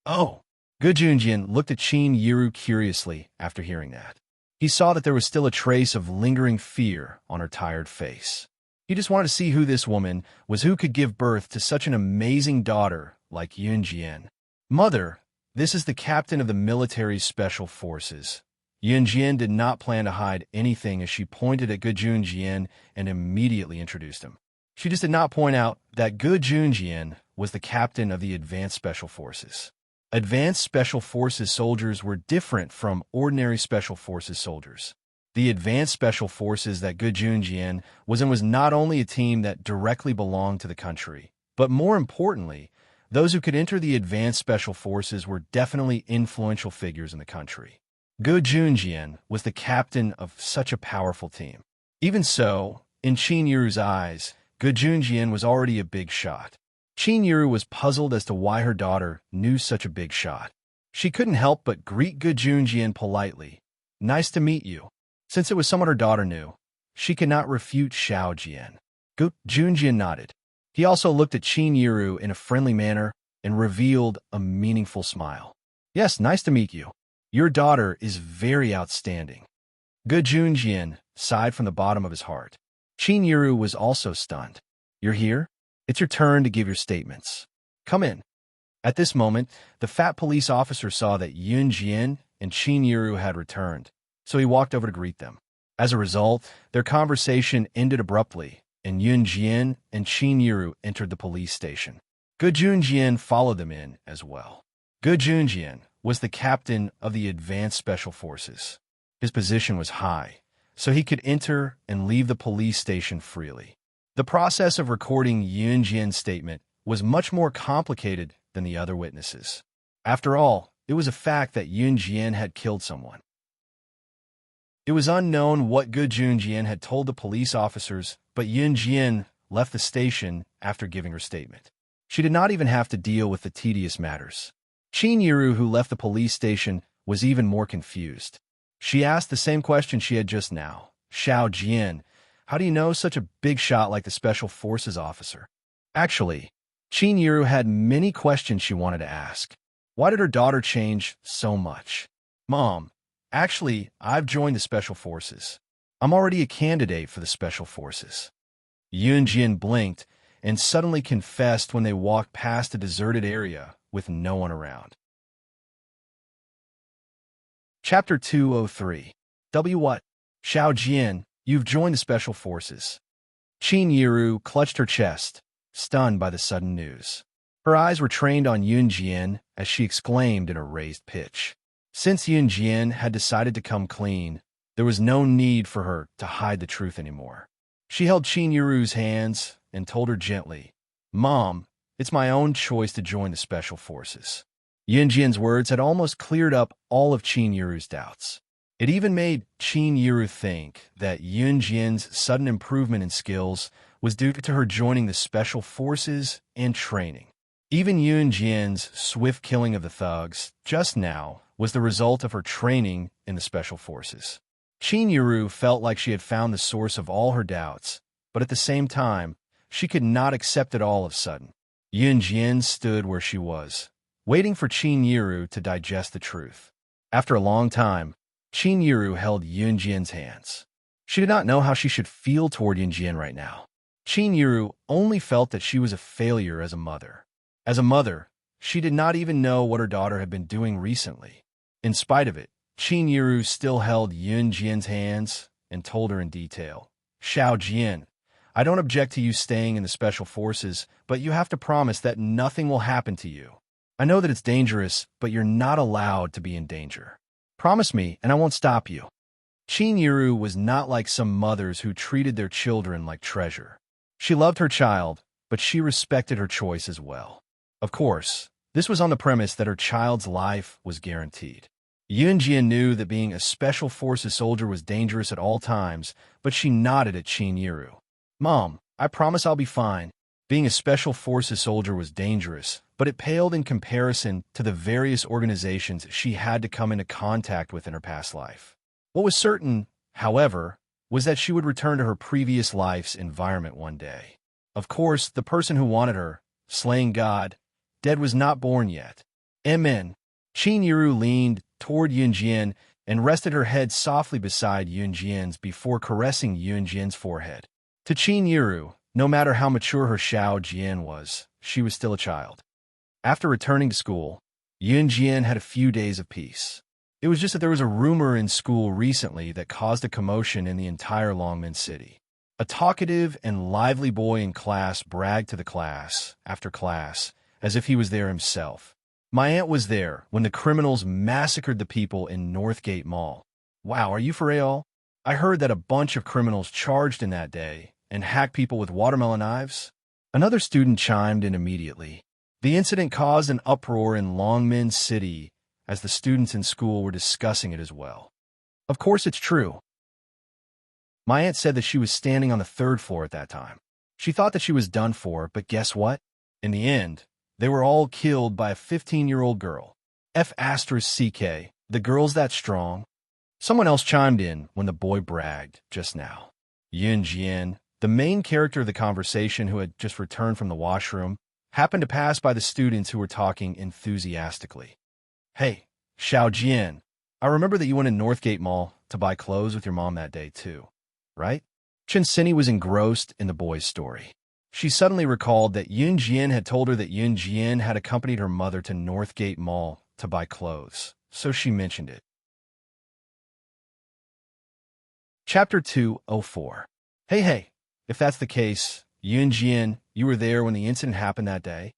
Oh. Gu Junjian looked at Qin Yuru curiously after hearing that. He saw that there was still a trace of lingering fear on her tired face. He just wanted to see who this woman was who could give birth to such an amazing daughter like Yunjian. Mother, this is the captain of the military special forces. Yunjian did not plan to hide anything as she pointed at Gu Junjian and immediately introduced him. She just did not point out that Gu Junjian was the captain of the Advanced Special Forces. Advanced Special Forces soldiers were different from ordinary Special Forces soldiers. The Advanced Special Forces that Gu Junjian was in was not only a team that directly belonged to the country, but more importantly, those who could enter the Advanced Special Forces were definitely influential figures in the country. Gu Junjian was the captain of such a powerful team. Even so, in Qin Yuru's eyes, Gu Junjian was already a big shot. Qin Yuru was puzzled as to why her daughter knew such a big shot. She couldn't help but greet Gu Junjian politely. Nice to meet you. Since it was someone her daughter knew, she could not refute Xiao Jian. Gu Junjian nodded. He also looked at Qin Yuru in a friendly manner and revealed a meaningful smile. Yes, nice to meet you. Your daughter is very outstanding. Gu Junjian sighed from the bottom of his heart. Qin Yuru was also stunned. You're here? It's your turn to give your statements. Come in. At this moment, the fat police officer saw that Yunjian and Qin Yuru had returned, so he walked over to greet them. As a result, their conversation ended abruptly, and Yunjian and Qin Yuru entered the police station. Gu Junjian followed them in as well. Gu Junjian was the captain of the Advanced Special Forces. His position was high, so he could enter and leave the police station freely. The process of recording Yunjian's statement was much more complicated than the other witnesses. After all, it was a fact that Yunjian had killed someone. It was unknown what Gu Junjian had told the police officers, but Yunjian left the station after giving her statement. She did not even have to deal with the tedious matters. Qin Yuru, who left the police station, was even more confused. She asked the same question she had just now. Xiao Jian, how do you know such a big shot like the Special Forces officer? Actually, Qin Yuru had many questions she wanted to ask. Why did her daughter change so much? Mom, actually, I've joined the Special Forces. I'm already a candidate for the Special Forces. Yunjin blinked and suddenly confessed when they walked past a deserted area with no one around. Chapter 203. W what? Xiao Jian, you've joined the Special Forces. Qin Yiru clutched her chest, stunned by the sudden news. Her eyes were trained on Yunjian as she exclaimed in a raised pitch. Since Yunjian had decided to come clean, there was no need for her to hide the truth anymore. She held Qin Yiru's hands and told her gently, "Mom, it's my own choice to join the Special Forces." Yunjian's words had almost cleared up all of Qin Yiru's doubts. It even made Qin Yiru think that Yunjian's sudden improvement in skills was due to her joining the Special Forces and training. Even Yunjian's swift killing of the thugs just now was the result of her training in the Special Forces. Qin Yiru felt like she had found the source of all her doubts, but at the same time, she could not accept it all of a sudden. Yunjian stood where she was, waiting for Qin Yiru to digest the truth. After a long time, Qin Yiru held Yunjian's hands. She did not know how she should feel toward Yunjian right now. Qin Yiru only felt that she was a failure as a mother. As a mother, she did not even know what her daughter had been doing recently. In spite of it, Qin Yiru still held Yunjian's hands and told her in detail, "Xiao Jian, I don't object to you staying in the Special Forces, but you have to promise that nothing will happen to you. I know that it's dangerous, but you're not allowed to be in danger. Promise me, and I won't stop you." Qin Yiru was not like some mothers who treated their children like treasure. She loved her child, but she respected her choice as well. Of course, this was on the premise that her child's life was guaranteed. Yunjian knew that being a Special Forces soldier was dangerous at all times, but she nodded at Qin Yiru. "Mom, I promise I'll be fine." Being a Special Forces soldier was dangerous, but it paled in comparison to the various organizations she had to come into contact with in her past life. What was certain, however, was that she would return to her previous life's environment one day. Of course, the person who wanted her, slaying God, dead, was not born yet. Amen. Qin Yiru leaned toward Yunjian and rested her head softly beside Yunjian's before caressing Yunjian's forehead. To Qin Yiru, no matter how mature her Xiao Jian was, she was still a child. After returning to school, Yunjian had a few days of peace. It was just that there was a rumor in school recently that caused a commotion in the entire Longmen city. A talkative and lively boy in class bragged to the class after class as if he was there himself. "My aunt was there when the criminals massacred the people in Northgate Mall." "Wow, are you for real? I heard that a bunch of criminals charged in that day and hacked people with watermelon knives." Another student chimed in immediately. The incident caused an uproar in Longmen City as the students in school were discussing it as well. "Of course it's true. My aunt said that she was standing on the 3rd floor at that time. She thought that she was done for, but guess what? In the end, they were all killed by a 15-year-old girl. F***CK, the girl's that strong." Someone else chimed in when the boy bragged just now. Yunjian, the main character of the conversation who had just returned from the washroom, happened to pass by the students who were talking enthusiastically. "Hey, Xiao Jian, I remember that you went in Northgate Mall to buy clothes with your mom that day too, right?" Chinsini was engrossed in the boy's story. She suddenly recalled that Yunjian had told her that Yunjian had accompanied her mother to Northgate Mall to buy clothes, so she mentioned it. Chapter 204. Hey, if that's the case, Yunjian, you were there when the incident happened that day?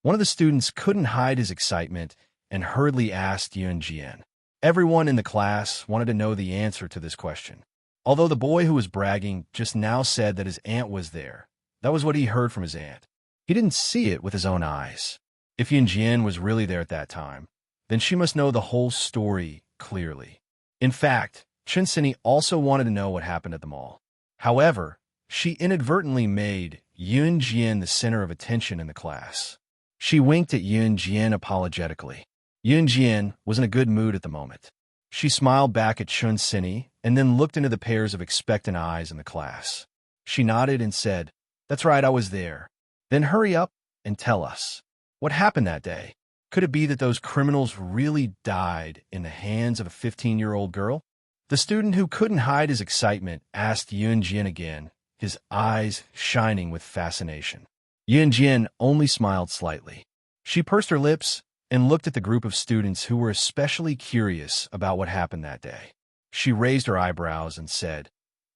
One of the students couldn't hide his excitement and hurriedly asked Yunjian. Everyone in the class wanted to know the answer to this question. Although the boy who was bragging just now said that his aunt was there, that was what he heard from his aunt. He didn't see it with his own eyes. If Yunjian was really there at that time, then she must know the whole story clearly. In fact, Chinsini also wanted to know what happened at the mall. However, she inadvertently made Yunjian the center of attention in the class. She winked at Yunjian apologetically. Yunjian was in a good mood at the moment. She smiled back at Chinsini and then looked into the pairs of expectant eyes in the class. She nodded and said, "That's right, I was there." "Then hurry up and tell us. What happened that day? Could it be that those criminals really died in the hands of a 15-year-old girl?" The student who couldn't hide his excitement asked Yunjian again, his eyes shining with fascination. Yunjian only smiled slightly. She pursed her lips and looked at the group of students who were especially curious about what happened that day. She raised her eyebrows and said,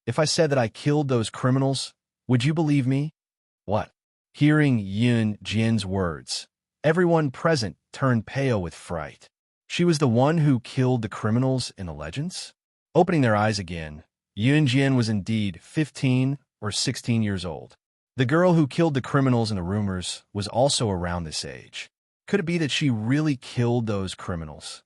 "If I said that I killed those criminals, would you believe me?" What? Hearing Yunjian's words, everyone present turned pale with fright. She was the one who killed the criminals in the legends? Opening their eyes again, Yunjian was indeed 15 or 16 years old. The girl who killed the criminals in the rumors was also around this age. Could it be that she really killed those criminals?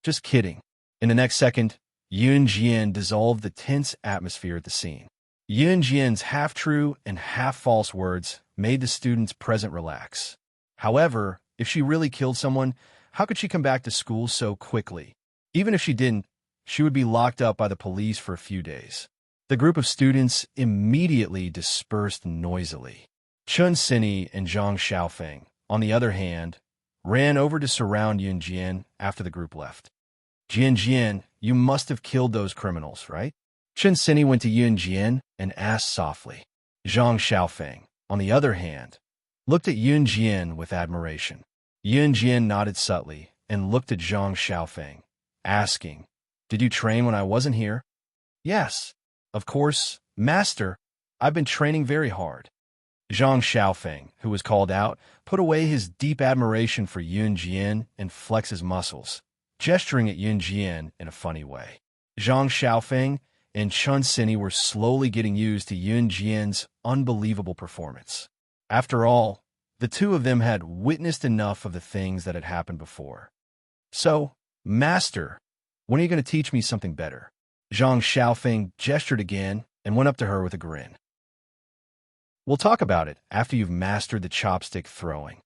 Just kidding. In the next second, Yunjian dissolved the tense atmosphere at the scene. Yunjian's half-true and half-false words made the students present relax. However, if she really killed someone, how could she come back to school so quickly? Even if she didn't, she would be locked up by the police for a few days. The group of students immediately dispersed noisily. Chun Sini and Zhang Xiaofeng, on the other hand, ran over to surround Yunjian after the group left. "Jian, you must have killed those criminals, right?" Chun Sini went to Yunjian and asked softly. Zhang Xiaofeng, on the other hand, looked at Yunjian with admiration. Yunjian nodded subtly and looked at Zhang Xiaofeng, asking, "Did you train when I wasn't here?" "Yes, of course, master. I've been training very hard." Zhang Xiaofeng, who was called out, put away his deep admiration for Yunjian and flexed his muscles, gesturing at Yunjian in a funny way. Zhang Xiaofeng and Chun Sini were slowly getting used to Yunjian's unbelievable performance. After all, the two of them had witnessed enough of the things that had happened before. "So, master, when are you going to teach me something better?" Zhang Xiaofeng gestured again and went up to her with a grin. "We'll talk about it after you've mastered the chopstick throwing."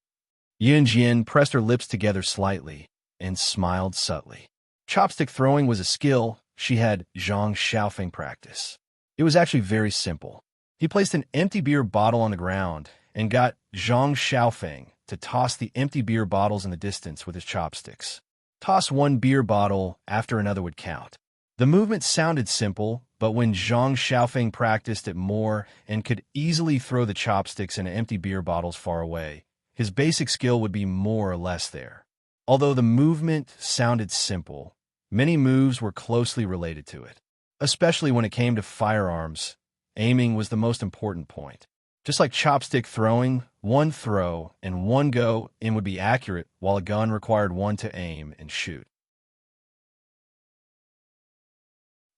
Yunjian pressed her lips together slightly and smiled subtly. Chopstick throwing was a skill she had Zhang Xiaofeng practice. It was actually very simple. He placed an empty beer bottle on the ground and got Zhang Xiaofeng to toss the empty beer bottles in the distance with his chopsticks. Toss one beer bottle after another would count. The movement sounded simple, but when Zhang Xiaofeng practiced it more and could easily throw the chopsticks and empty beer bottles far away, his basic skill would be more or less there. Although the movement sounded simple, many moves were closely related to it. Especially when it came to firearms, aiming was the most important point. Just like chopstick throwing, one throw and one go in would be accurate, while a gun required one to aim and shoot.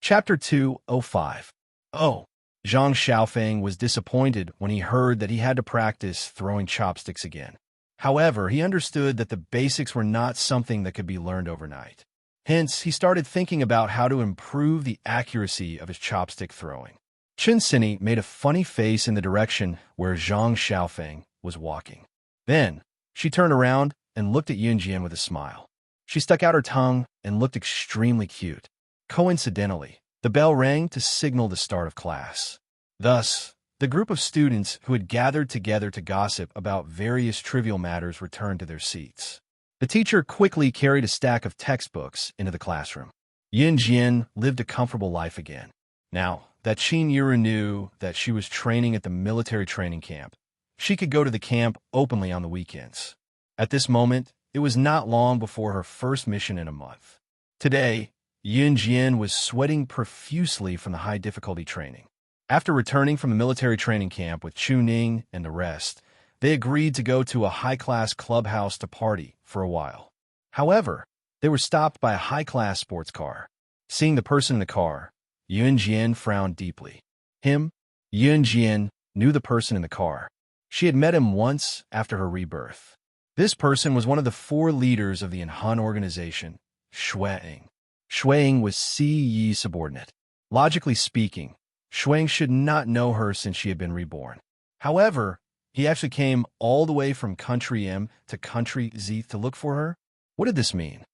Chapter 205. Oh, Zhang Xiaofeng was disappointed when he heard that he had to practice throwing chopsticks again. However, he understood that the basics were not something that could be learned overnight. Hence, he started thinking about how to improve the accuracy of his chopstick throwing. Chun Sini made a funny face in the direction where Zhang Xiaofeng was walking. Then, she turned around and looked at Yunjian with a smile. She stuck out her tongue and looked extremely cute. Coincidentally, the bell rang to signal the start of class. Thus, the group of students who had gathered together to gossip about various trivial matters returned to their seats. The teacher quickly carried a stack of textbooks into the classroom. Yunjian lived a comfortable life again. Now that Qin Yuru knew that she was training at the military training camp, she could go to the camp openly on the weekends. At this moment, it was not long before her first mission in a month. Today, Yunjian was sweating profusely from the high-difficulty training. After returning from the military training camp with Chu Ning and the rest, they agreed to go to a high-class clubhouse to party for a while. However, they were stopped by a high-class sports car. Seeing the person in the car, Yunjian frowned deeply. Yunjian knew the person in the car. She had met him once after her rebirth. This person was one of the 4 leaders of the Enhan organization, Shueing. Shueing was Si Yi's subordinate. Logically speaking, Shueing should not know her since she had been reborn. However, he actually came all the way from Country M to Country Z to look for her? What did this mean?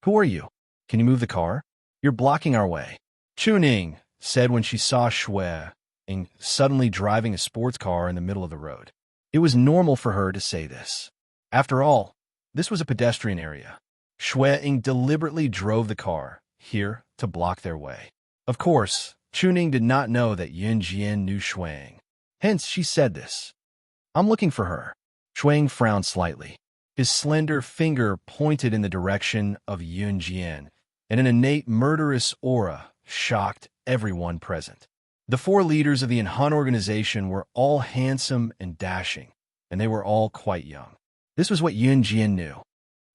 "Who are you? Can you move the car? You're blocking our way," Chu Ning said when she saw Shueing suddenly driving a sports car in the middle of the road. It was normal for her to say this. After all, this was a pedestrian area. Shueing deliberately drove the car, here, to block their way. Of course, Chuning did not know that Yunjian knew Shuang. Hence, she said this. I'm looking for her. Shuang frowned slightly. His slender finger pointed in the direction of Yunjian, and an innate murderous aura shocked everyone present. The 4 leaders of the Enhan organization were all handsome and dashing, and they were all quite young. This was what Yunjian knew.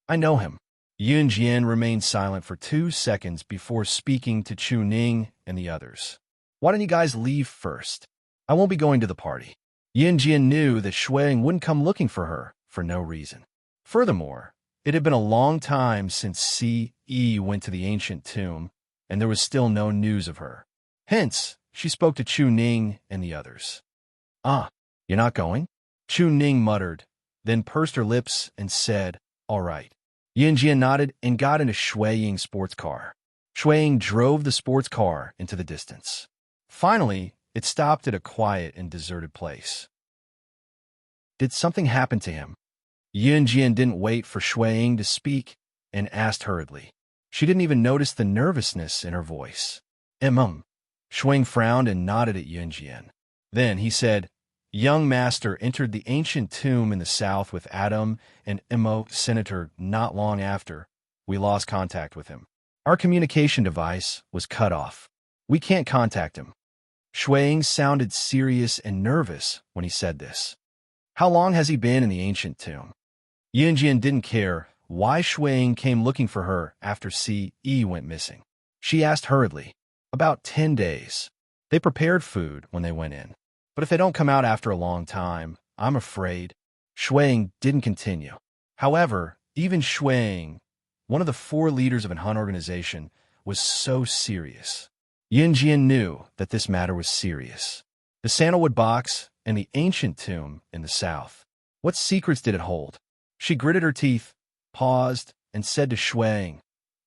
I know him. Yunjian remained silent for 2 seconds before speaking to Chuning and the others. Why don't you guys leave first? I won't be going to the party. Yunjian knew that Shuang wouldn't come looking for her for no reason. Furthermore, it had been a long time since C.E. went to the ancient tomb, and there was still no news of her. Hence, she spoke to Chuning and the others. Ah, you're not going? Chuning muttered, then pursed her lips and said, all right. Yunjian nodded and got into Shuang's sports car. Shuang drove the sports car into the distance. Finally, it stopped at a quiet and deserted place. Did something happen to him? Yunjian didn't wait for Shuang to speak and asked hurriedly. She didn't even notice the nervousness in her voice. Shuang frowned and nodded at Yunjian. Then he said, Young Master entered the ancient tomb in the south with Adam and Immo Senator not long after. We lost contact with him. Our communication device was cut off. We can't contact him. Shuang sounded serious and nervous when he said this. How long has he been in the ancient tomb? Yunjian didn't care why Shuang came looking for her after C.E. went missing. She asked hurriedly. About 10 days. They prepared food when they went in. But if they don't come out after a long time, I'm afraid. Shuang didn't continue. However, even Shuang, one of the 4 leaders of an Hun organization, was so serious. Yunjian knew that this matter was serious. The sandalwood box and the ancient tomb in the south. What secrets did it hold? She gritted her teeth, paused, and said to Shuang,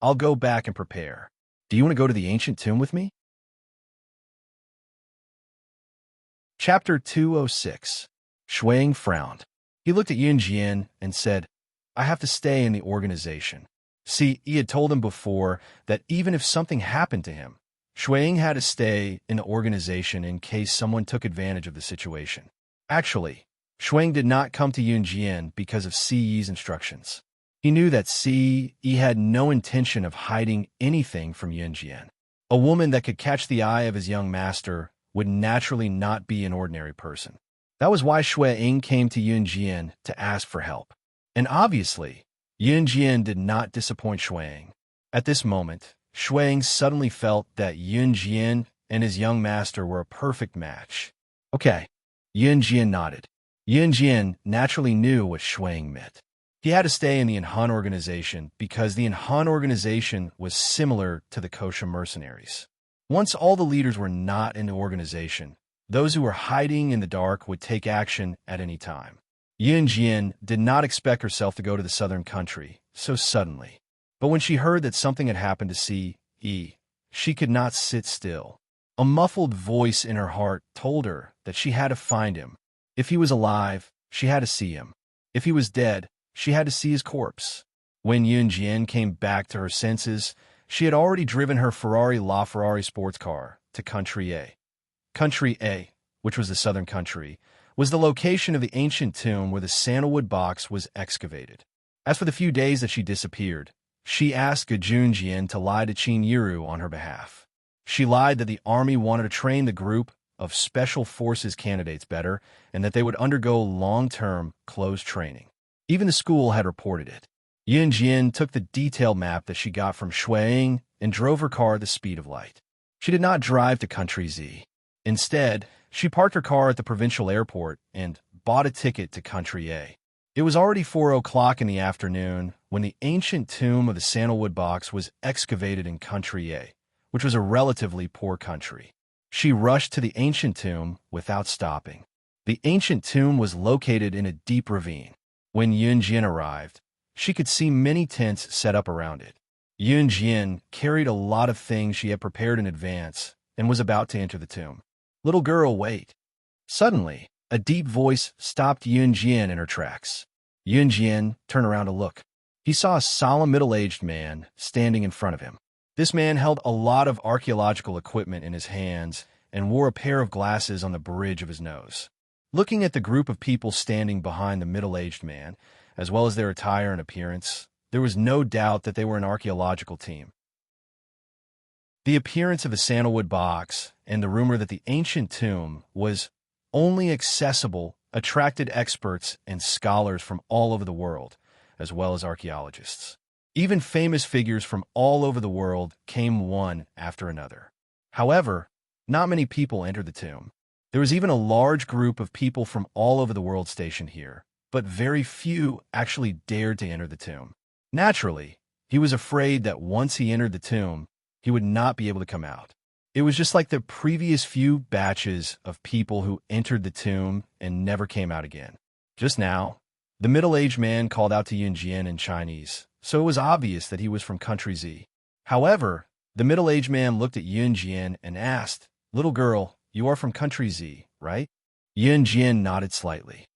I'll go back and prepare. Do you want to go to the ancient tomb with me? Chapter 206. Shuang frowned. He looked at Yunjian and said, I have to stay in the organization. See, he had told him before that even if something happened to him, Shuang had to stay in the organization in case someone took advantage of the situation. Actually, Shuang did not come to Yunjian because of C.E.'s instructions. He knew that C.E. had no intention of hiding anything from Yunjian. A woman that could catch the eye of his young master would naturally not be an ordinary person. That was why Shuang came to Yunjian to ask for help. And obviously, Yunjian did not disappoint Shuang. At this moment, Shuang suddenly felt that Yunjian and his young master were a perfect match. Okay, Yunjian nodded. Yunjian naturally knew what Shuang meant. He had to stay in the Enhan organization because the Enhan organization was similar to the Kosha mercenaries. Once all the leaders were not in the organization, those who were hiding in the dark would take action at any time. Yunjian did not expect herself to go to the southern country so suddenly. But when she heard that something had happened to C.E., she could not sit still. A muffled voice in her heart told her that she had to find him. If he was alive, she had to see him. If he was dead, she had to see his corpse. When Yunjian came back to her senses, she had already driven her LaFerrari sports car to Country A. Country A, which was the southern country, was the location of the ancient tomb where the sandalwood box was excavated. As for the few days that she disappeared, she asked Gajunjian to lie to Qin Yiru on her behalf. She lied that the army wanted to train the group of special forces candidates better and that they would undergo long-term closed training. Even the school had reported it. Yunjian took the detail map that she got from Shuang and drove her car at the speed of light. She did not drive to Country Z. Instead, she parked her car at the provincial airport and bought a ticket to Country A. It was already 4 o'clock in the afternoon when the ancient tomb of the sandalwood box was excavated in Country A, which was a relatively poor country. She rushed to the ancient tomb without stopping. The ancient tomb was located in a deep ravine. When Yunjian arrived, she could see many tents set up around it. Yunjian carried a lot of things she had prepared in advance and was about to enter the tomb. Little girl, wait. Suddenly, a deep voice stopped Yunjian in her tracks. Yunjian turned around to look. He saw a solemn middle-aged man standing in front of him. This man held a lot of archaeological equipment in his hands and wore a pair of glasses on the bridge of his nose. Looking at the group of people standing behind the middle-aged man, as well as their attire and appearance, there was no doubt that they were an archaeological team. The appearance of the sandalwood box and the rumor that the ancient tomb was only accessible attracted experts and scholars from all over the world, as well as archaeologists. Even famous figures from all over the world came one after another. However, not many people entered the tomb. There was even a large group of people from all over the world stationed here, but very few actually dared to enter the tomb. Naturally, he was afraid that once he entered the tomb, he would not be able to come out. It was just like the previous few batches of people who entered the tomb and never came out again. Just now, the middle-aged man called out to Yunjian in Chinese, so it was obvious that he was from Country Z. However, the middle-aged man looked at Yunjian and asked, "Little girl, you are from Country Z, right?" Yunjian nodded slightly.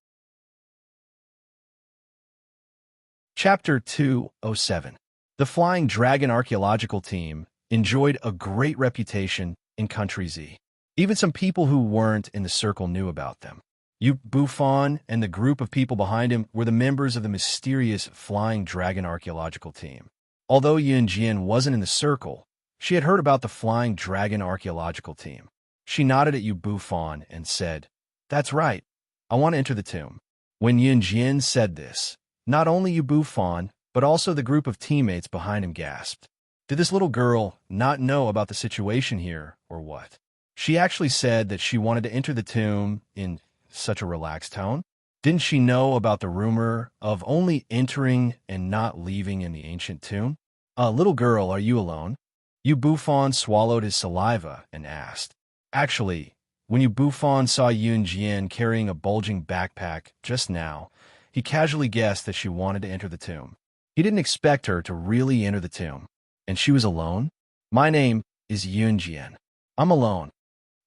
Chapter 207. The Flying Dragon Archaeological Team enjoyed a great reputation in Country Z. Even some people who weren't in the circle knew about them. Yu Bufan and the group of people behind him were the members of the mysterious Flying Dragon Archaeological Team. Although Yunjian wasn't in the circle, she had heard about the Flying Dragon Archaeological Team. She nodded at Yu Bufan and said, "That's right. I want to enter the tomb." When Yunjian said this, not only Yu Bufan, but also the group of teammates behind him gasped. Did this little girl not know about the situation here, or what? She actually said that she wanted to enter the tomb in such a relaxed tone. Didn't she know about the rumor of only entering and not leaving in the ancient tomb? Little girl, are you alone?" Yu Bufan swallowed his saliva and asked. Actually, when Yu Bufan saw Yunjian carrying a bulging backpack just now, he casually guessed that she wanted to enter the tomb. He didn't expect her to really enter the tomb. And she was alone? "My name is Yunjian. I'm alone."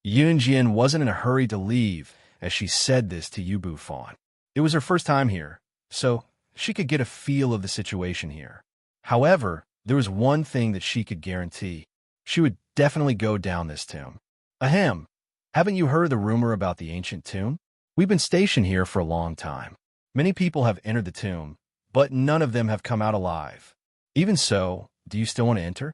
Yunjian wasn't in a hurry to leave as she said this to Yu Bufan. It was her first time here, so she could get a feel of the situation here. However, there was one thing that she could guarantee. She would definitely go down this tomb. Ahem, haven't you heard the rumor about the ancient tomb? We've been stationed here for a long time. Many people have entered the tomb, but none of them have come out alive. Even so, do you still want to enter?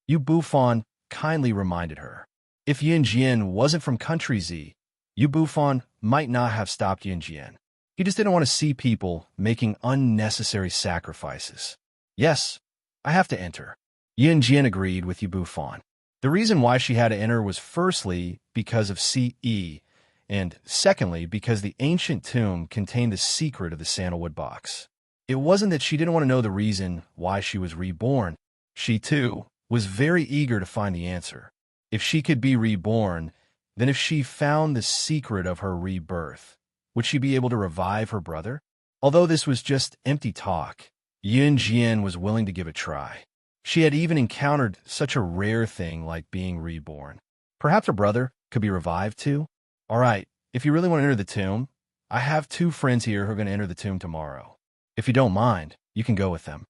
Yu Bufan kindly reminded her. If Yunjian wasn't from Country Z, Yu Bufan might not have stopped Yunjian. He just didn't want to see people making unnecessary sacrifices. Yes, I have to enter. Yunjian agreed with Yu Bufan. The reason why she had to enter was firstly because of CE, and secondly because the ancient tomb contained the secret of the sandalwood box. It wasn't that she didn't want to know the reason why she was reborn. She, too, was very eager to find the answer. If she could be reborn, then if she found the secret of her rebirth, would she be able to revive her brother? Although this was just empty talk, Yunjian was willing to give it a try. She had even encountered such a rare thing like being reborn. Perhaps her brother could be revived too? All right, if you really want to enter the tomb, I have 2 friends here who are going to enter the tomb tomorrow. If you don't mind, you can go with them.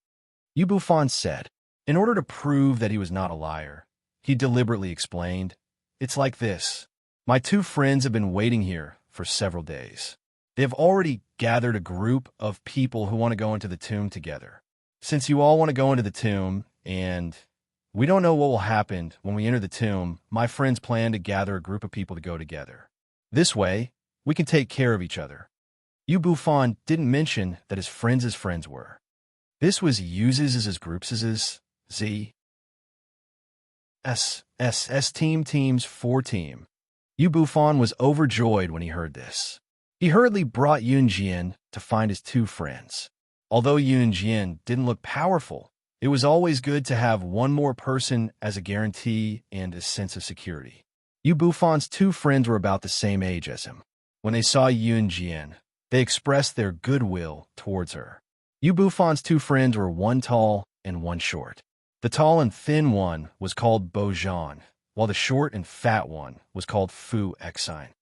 Yu Bufan said. In order to prove that he was not a liar, he deliberately explained, "It's like this. My 2 friends have been waiting here for several days. They have already gathered a group of people who want to go into the tomb together. Since you all want to go into the tomb, and we don't know what will happen when we enter the tomb, my friends plan to gather a group of people to go together. This way, we can take care of each other." Yu Bufan didn't mention that his friends' were. This was uses as groups as Z. S teams 4 team. Yu Bufan was overjoyed when he heard this. He hurriedly brought Yunjian to find his 2 friends. Although Yunjian didn't look powerful, it was always good to have one more person as a guarantee and a sense of security. Yu Bufan's 2 friends were about the same age as him. When they saw Yunjian, they expressed their goodwill towards her. Yu Bufan's 2 friends were one tall and one short. The tall and thin one was called Bojan, while the short and fat one was called Fu Exine.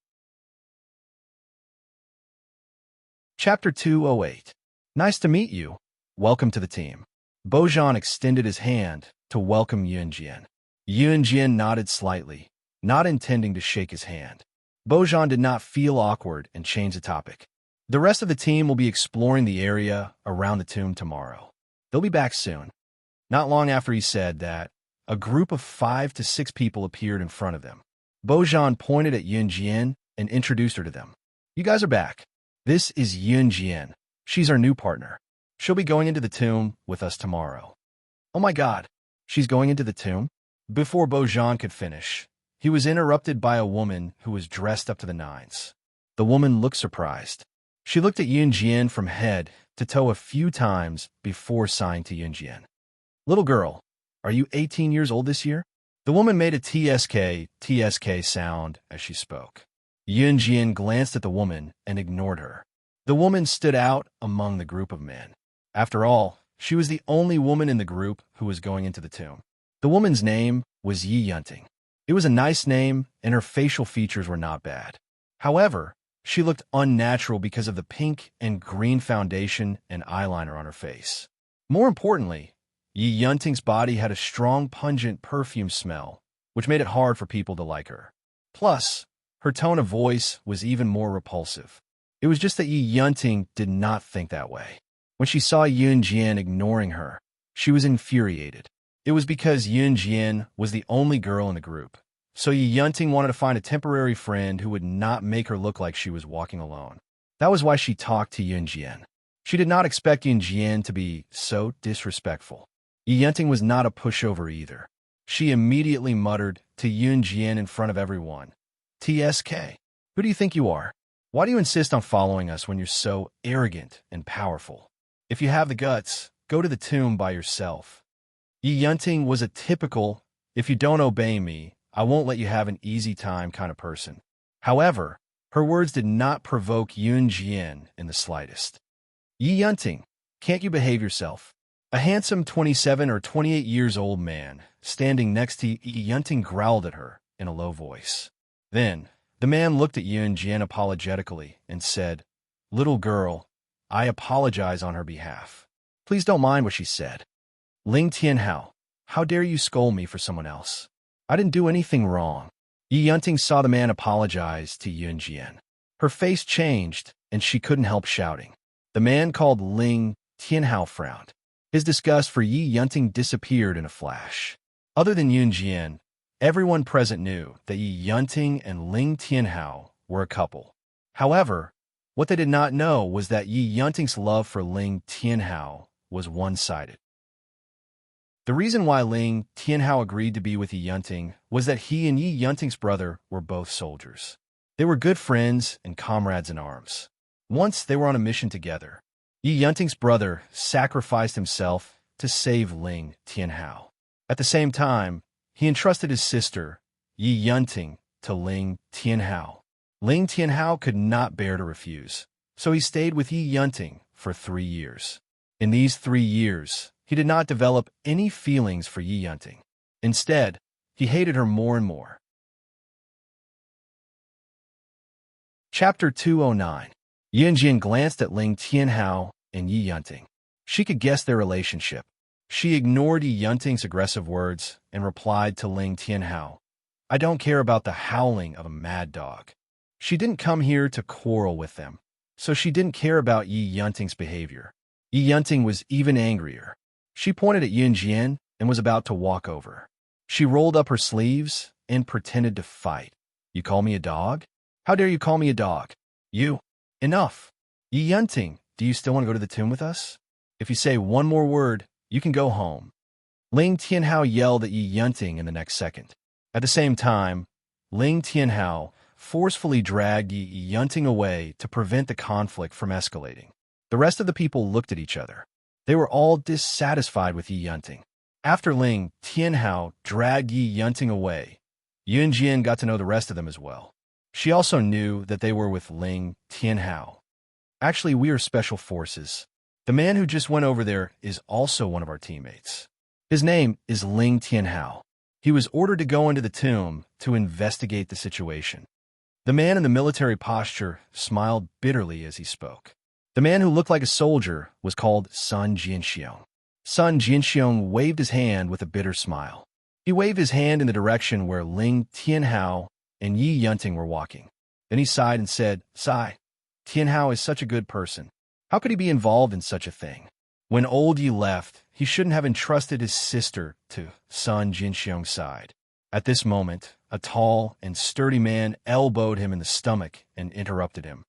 Chapter 208. Nice to meet you. Welcome to the team. Bojan extended his hand, to welcome Yunjian. Yunjian nodded slightly, not intending to shake his hand. Bojan did not feel awkward and changed the topic. The rest of the team will be exploring the area around the tomb tomorrow. They'll be back soon. Not long after he said that, a group of 5 to 6 people appeared in front of them. Bojan pointed at Yunjian and introduced her to them. You guys are back. This is Yunjian. She's our new partner. She'll be going into the tomb with us tomorrow. Oh my God, she's going into the tomb? Before Bojan could finish, he was interrupted by a woman who was dressed up to the nines. The woman looked surprised. She looked at Yunjian from head to toe a few times before sighing to Yunjian. Little girl, are you 18 years old this year? The woman made a TSK sound as she spoke. Yunjian glanced at the woman and ignored her. The woman stood out among the group of men. After all, she was the only woman in the group who was going into the tomb. The woman's name was Yunjian. It was a nice name, and her facial features were not bad. However, she looked unnatural because of the pink and green foundation and eyeliner on her face. More importantly, Yunting's body had a strong, pungent perfume smell, which made it hard for people to like her. Plus, her tone of voice was even more repulsive. It was just that Yunting did not think that way. When she saw Yunjian ignoring her, she was infuriated. It was because Yunjian was the only girl in the group, so Yunting wanted to find a temporary friend who would not make her look like she was walking alone. That was why she talked to Yunjian. She did not expect Yunjian to be so disrespectful. Yunting was not a pushover either. She immediately muttered to Yunjian in front of everyone. TSK, who do you think you are? Why do you insist on following us when you're so arrogant and powerful? If you have the guts, go to the tomb by yourself. Yunting was a typical, if you don't obey me, I won't let you have an easy time kind of person. However, her words did not provoke Yunjian in the slightest. Yunting, can't you behave yourself? A handsome 27 or 28 years old man standing next to Yunting growled at her in a low voice. Then, the man looked at Yunjian apologetically and said, Little girl, I apologize on her behalf. Please don't mind what she said. Ling Tianhao, how dare you scold me for someone else? I didn't do anything wrong. Yunting saw the man apologize to Yunjian. Her face changed, and she couldn't help shouting. The man called Ling Tianhao frowned. His disgust for Yunting disappeared in a flash. Other than Yunjian, everyone present knew that Yunting and Ling Tianhao were a couple. However, what they did not know was that Yunting's love for Ling Tianhao was one-sided. The reason why Ling Tianhao agreed to be with Yunting was that he and Yunting's brother were both soldiers. They were good friends and comrades in arms. Once they were on a mission together. Yunting's brother sacrificed himself to save Ling Tianhao. At the same time, he entrusted his sister, Yunting, to Ling Tianhao. Ling Tianhao could not bear to refuse, so he stayed with Yunting for 3 years. In these 3 years, he did not develop any feelings for Yunting. Instead, he hated her more and more. Chapter 209. Yunjian glanced at Ling Tianhao and Yunting. She could guess their relationship. She ignored Yunting's aggressive words and replied to Ling Tianhao, I don't care about the howling of a mad dog. She didn't come here to quarrel with them, so she didn't care about Yunting's behavior. Yunting was even angrier. She pointed at Yunjian and was about to walk over. She rolled up her sleeves and pretended to fight. You call me a dog? How dare you call me a dog? You. Enough. Yunting, do you still want to go to the tomb with us? If you say one more word, you can go home. Ling Tianhao yelled at Yunting in the next second. At the same time, Ling Tianhao forcefully dragged Yunting away to prevent the conflict from escalating. The rest of the people looked at each other. They were all dissatisfied with Yunting. After Ling Tianhao dragged Yunting away, Yunjian got to know the rest of them as well. She also knew that they were with Ling Tianhao. Actually, we are special forces. The man who just went over there is also one of our teammates. His name is Ling Tianhao. He was ordered to go into the tomb to investigate the situation. The man in the military posture smiled bitterly as he spoke. The man who looked like a soldier was called Sun Jianxiong. Sun Jinxiong waved his hand with a bitter smile. He waved his hand in the direction where Ling Tianhao and Yi Yunting were walking. Then he sighed and said, "Sigh. Tianhao is such a good person. How could he be involved in such a thing?" When old Yi left, he shouldn't have entrusted his sister to Sun Jinxiong's side. At this moment, a tall and sturdy man elbowed him in the stomach and interrupted him.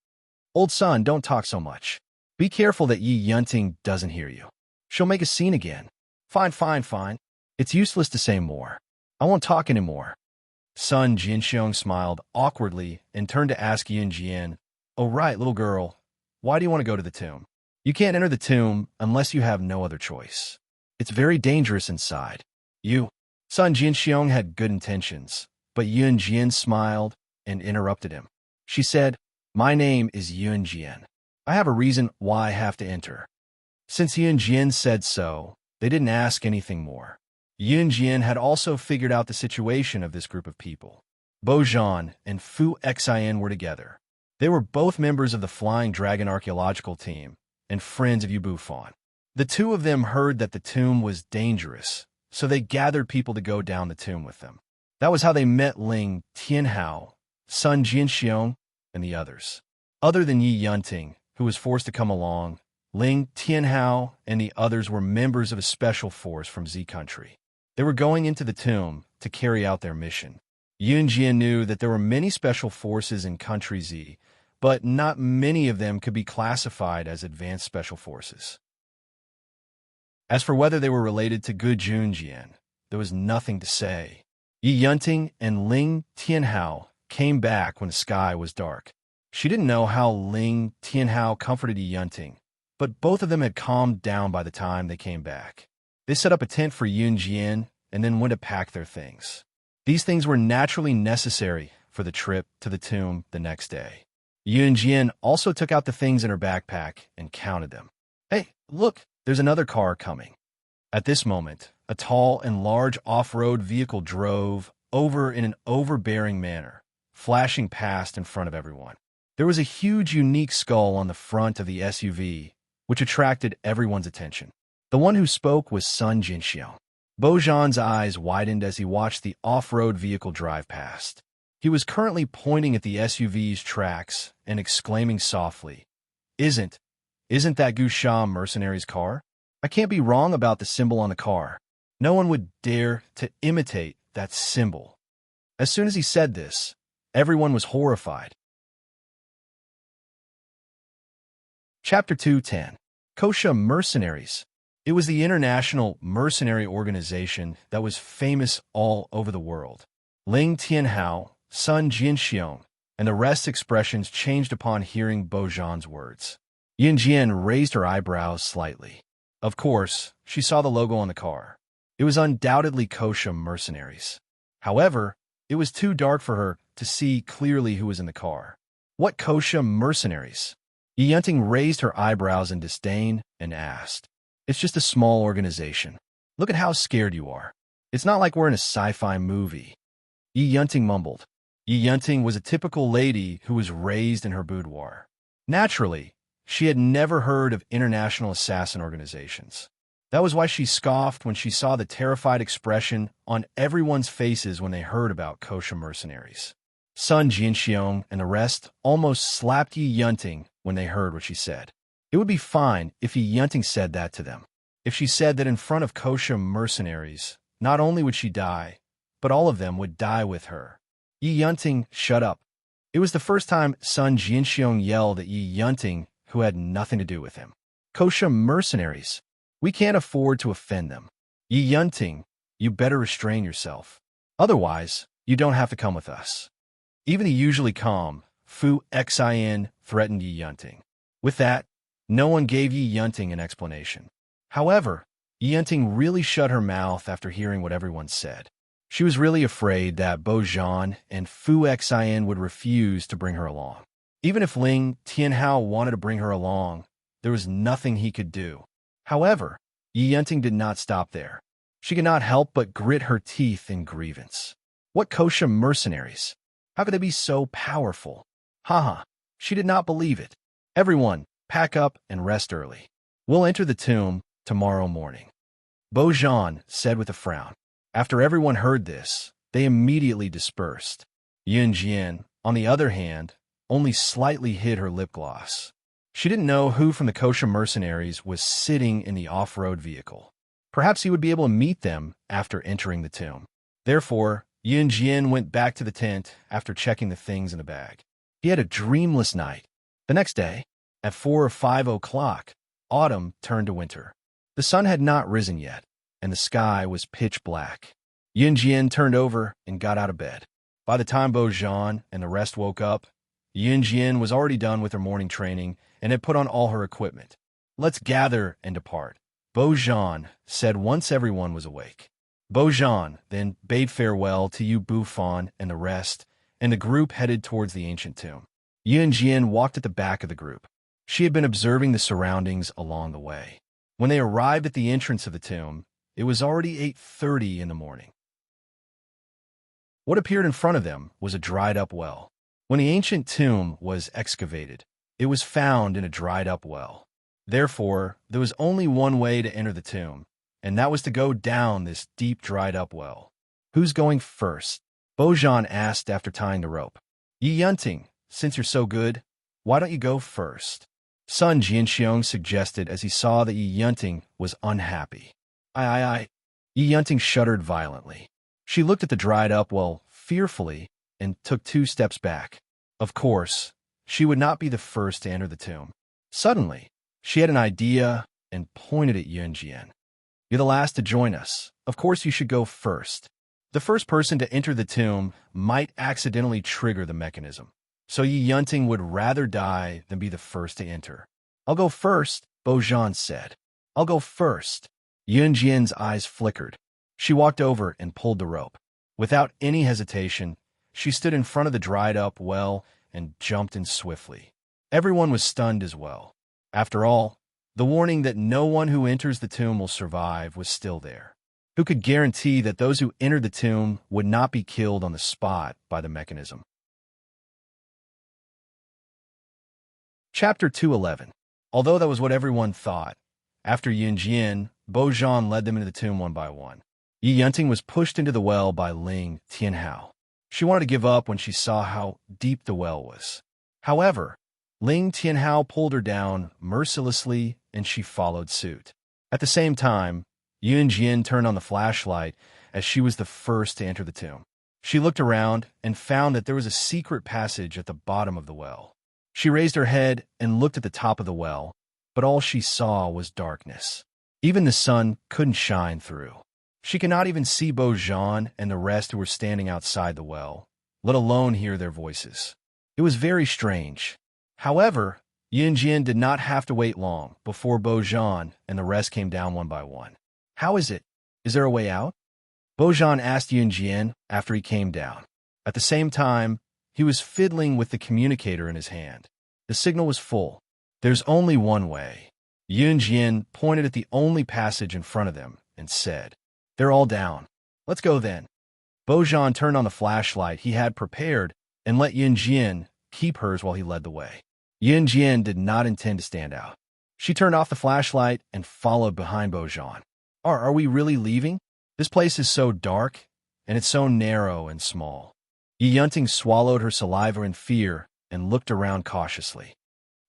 "Old Sun, don't talk so much. Be careful that Yi Yunting doesn't hear you. She'll make a scene again." Fine. It's useless to say more. I won't talk anymore." Sun Jinxiong smiled awkwardly and turned to ask Yun Jian, "Oh right, little girl, why do you want to go to the tomb? You can't enter the tomb unless you have no other choice. It's very dangerous inside." Sun Jinxiong had good intentions, but Yun Jian smiled and interrupted him. She said, "My name is Yun Jian. I have a reason why I have to enter." Since Yun Jian said so, they didn't ask anything more. Yun Jian had also figured out the situation of this group of people. Bo Zhan and Fu Xian were together. They were both members of the Flying Dragon archaeological team and friends of Yu Bufan. The two of them heard that the tomb was dangerous, so they gathered people to go down the tomb with them. That was how they met Ling Tianhao, Sun Jinxiong, and the others. Other than Yi Yunting, who was forced to come along, Ling Tianhao and the others were members of a special force from Z Country. They were going into the tomb to carry out their mission. Yun Jian knew that there were many special forces in Country Z, but not many of them could be classified as advanced special forces. As for whether they were related to Gu Junjian, there was nothing to say. Yi Yunting and Ling Tianhao came back when the sky was dark. She didn't know how Ling Tianhao comforted Yi Yunting, but both of them had calmed down by the time they came back. They set up a tent for Yun Jian and then went to pack their things. These things were naturally necessary for the trip to the tomb the next day. Yun Jian also took out the things in her backpack and counted them. "Hey, look, there's another car coming." At this moment, a tall and large off-road vehicle drove over in an overbearing manner, flashing past in front of everyone. There was a huge, unique skull on the front of the SUV, which attracted everyone's attention. The one who spoke was Sun Jinxiong. Bo Zhan's eyes widened as he watched the off-road vehicle drive past. He was currently pointing at the SUV's tracks and exclaiming softly, Isn't that Gu Sha mercenary's car? I can't be wrong about the symbol on the car. No one would dare to imitate that symbol." As soon as he said this, everyone was horrified. Chapter 210. Kosha Mercenaries. It was the international mercenary organization that was famous all over the world. Ling Tianhao, Sun Jinxiong, and the rest's expressions changed upon hearing Bo Zhan's words. Yun Jian raised her eyebrows slightly. Of course, she saw the logo on the car. It was undoubtedly Kosha Mercenaries. However, it was too dark for her to see clearly who was in the car. What Kosha Mercenaries? Yi Yunting raised her eyebrows in disdain and asked, "It's just a small organization. Look at how scared you are. It's not like we're in a sci-fi movie." Yi Yunting mumbled. Yi Yunting was a typical lady who was raised in her boudoir. Naturally, she had never heard of international assassin organizations. That was why she scoffed when she saw the terrified expression on everyone's faces when they heard about Kosha Mercenaries. Sun Jinxiong and the rest almost slapped Yi Yunting when they heard what she said. It would be fine if Yi Yunting said that to them. If she said that in front of Kosha Mercenaries, not only would she die, but all of them would die with her. Yi Yunting, shut up. It was the first time Sun Jinxiong yelled at Yi Yunting, who had nothing to do with him. Kosha Mercenaries. We can't afford to offend them. Yi Yunting, you better restrain yourself. Otherwise, you don't have to come with us. Even the usually calm Fu Xian threatened Yi Yunting. With that, no one gave Yi Yunting an explanation. However, Yi Yunting really shut her mouth after hearing what everyone said. She was really afraid that Bo Zhan and Fu Xian would refuse to bring her along. Even if Ling Tianhao wanted to bring her along, there was nothing he could do. However, Yi Yunting did not stop there. She could not help but grit her teeth in grievance. What Kosha Mercenaries? How could they be so powerful? Haha, she did not believe it. Everyone, pack up and rest early. We'll enter the tomb tomorrow morning. Bojan said with a frown. After everyone heard this, they immediately dispersed. Yunjian, on the other hand, only slightly hid her lip gloss. She didn't know who from the kosher mercenaries was sitting in the off-road vehicle. Perhaps he would be able to meet them after entering the tomb. Therefore, Yunjian went back to the tent after checking the things in the bag. He had a dreamless night. The next day, at 4 or 5 o'clock, autumn turned to winter. The sun had not risen yet, and the sky was pitch black. Yunjian turned over and got out of bed. By the time Bojan and the rest woke up, Yunjian was already done with her morning training and had put on all her equipment. "Let's gather and depart," Bojan said once everyone was awake. Bojan then bade farewell to Yu Bufan and the rest, and the group headed towards the ancient tomb. Yunjian walked at the back of the group. She had been observing the surroundings along the way. When they arrived at the entrance of the tomb, it was already 8:30 in the morning. What appeared in front of them was a dried-up well. When the ancient tomb was excavated, it was found in a dried-up well. Therefore, there was only one way to enter the tomb, and that was to go down this deep dried-up well. "Who's going first?" Bojan asked after tying the rope. "Enchanting, since you're so good, why don't you go first?" Sun Jianxiong suggested as he saw that Enchanting was unhappy. I. Enchanting shuddered violently. She looked at the dried-up well fearfully and took 2 steps back. Of course, she would not be the first to enter the tomb. Suddenly, she had an idea and pointed at Yunjian. "You're the last to join us. Of course you should go first." The first person to enter the tomb might accidentally trigger the mechanism, so Yunting would rather die than be the first to enter. "I'll go first," Bojan said. "I'll go first." Yunjian's eyes flickered. She walked over and pulled the rope. Without any hesitation, she stood in front of the dried-up well and jumped in swiftly. Everyone was stunned as well. After all, the warning that no one who enters the tomb will survive was still there. Who could guarantee that those who entered the tomb would not be killed on the spot by the mechanism? Chapter 211. Although that was what everyone thought, after Yunjian, Bojan led them into the tomb one by one. Yunting was pushed into the well by Ling Tianhao. She wanted to give up when she saw how deep the well was. However, Ling Tianhao pulled her down mercilessly, and she followed suit. At the same time, Yunjian turned on the flashlight as she was the first to enter the tomb. She looked around and found that there was a secret passage at the bottom of the well. She raised her head and looked at the top of the well, but all she saw was darkness. Even the sun couldn't shine through. She could not even see Bojan and the rest who were standing outside the well, let alone hear their voices. It was very strange. However, Yunjian did not have to wait long before Bojan and the rest came down one by one. "How is it? Is there a way out?" Bojan asked Yunjian after he came down. At the same time, he was fiddling with the communicator in his hand. The signal was full. "There's only one way." Yunjian pointed at the only passage in front of them and said, "They're all down. Let's go then." Bojan turned on the flashlight he had prepared and let Yunjian keep hers while he led the way. Yunjian did not intend to stand out. She turned off the flashlight and followed behind Bojan. Are we really leaving? This place is so dark, and it's so narrow and small." Yunting swallowed her saliva in fear and looked around cautiously.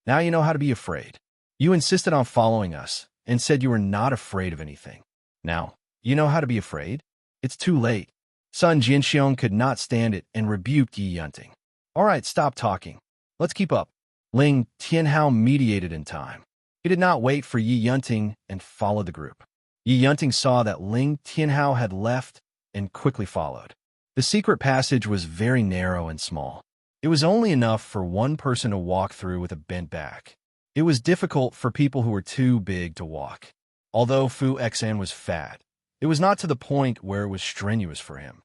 "Now you know how to be afraid. You insisted on following us and said you were not afraid of anything. Now, you know how to be afraid? It's too late." Sun Jianxiong could not stand it and rebuked Yunting. "All right, stop talking. Let's keep up." Ling Tianhao mediated in time. He did not wait for Yunting and followed the group. Yunting saw that Ling Tianhao had left and quickly followed. The secret passage was very narrow and small. It was only enough for one person to walk through with a bent back. It was difficult for people who were too big to walk. Although Fu Xan was fat, it was not to the point where it was strenuous for him.